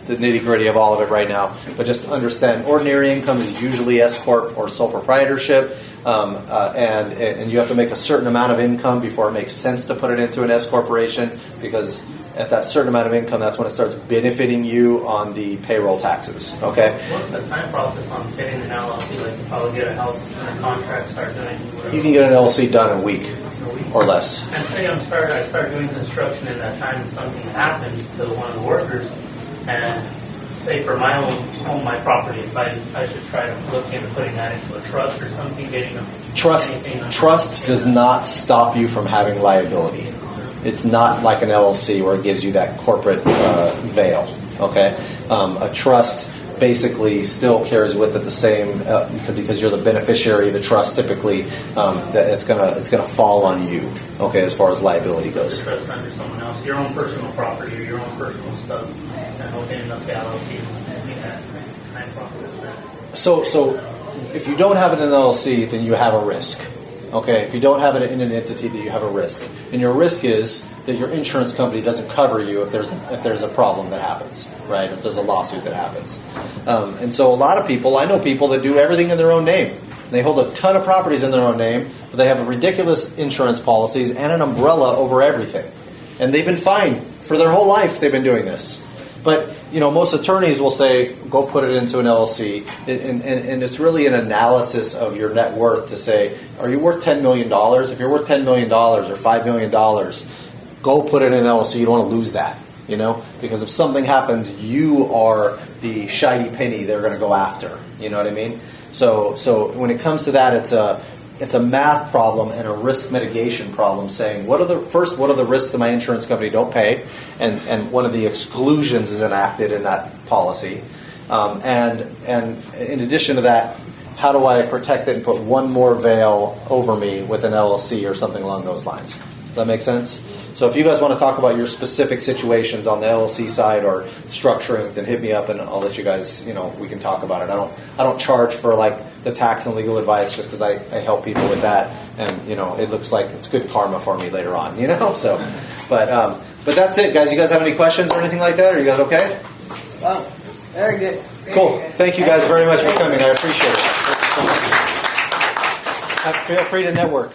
S1: the nitty-gritty of all of it right now, but just understand ordinary income is usually S corp or sole proprietorship, and you have to make a certain amount of income before it makes sense to put it into an S corporation, because at that certain amount of income, that's when it starts benefiting you on the payroll taxes. Okay.
S12: What's the time process on getting an LLC? Like, if I would get a house and a contract, start doing whatever?
S1: You can get an LLC done in a week or less.
S12: And say I start doing construction, and that time something happens to one of the workers, and say for my own home, my property, if I should try to look into putting that into a trust or something, getting a
S1: Trust does not stop you from having liability. It's not like an LLC where it gives you that corporate veil. Okay, a trust basically still carries with it the same because you're the beneficiary of the trust. Typically, that it's gonna fall on you. Okay, as far as liability goes.
S12: The trust under someone else, your own personal property or your own personal stuff, and opening up the LLC and that time process.
S1: So if you don't have it in an LLC, then you have a risk. Okay, if you don't have it in an entity, then you have a risk, and your risk is that your insurance company doesn't cover you if there's a problem that happens, right? If there's a lawsuit that happens, and so a lot of people, I know people that do everything in their own name. They hold a ton of properties in their own name, but they have ridiculous insurance policies and an umbrella over everything, and they've been fine for their whole life. They've been doing this. But, most attorneys will say, go put it into an LLC. And it's really an analysis of your net worth to say, are you worth $10 million? If you're worth $10 million or $5 million, go put it in an LLC. You don't want to lose that, because if something happens, you are the shiny penny they're going to go after. You know what I mean? So when it comes to that, it's a math problem and a risk mitigation problem, saying what are the risks that my insurance company don't pay, and one of the exclusions is enacted in that policy, and in addition to that, how do I protect it and put one more veil over me with an LLC or something along those lines? Does that make sense? So if you guys want to talk about your specific situations on the LLC side or structuring, then hit me up and I'll let you guys, we can talk about it. I don't charge for like the tax and legal advice just because I help people with that, and it looks like it's good karma for me later on, So, but that's it, guys. You guys have any questions or anything like that? Are you guys okay?
S3: Wow. Very good.
S1: Cool. Thank you guys very much for coming. I appreciate it. Feel free to network.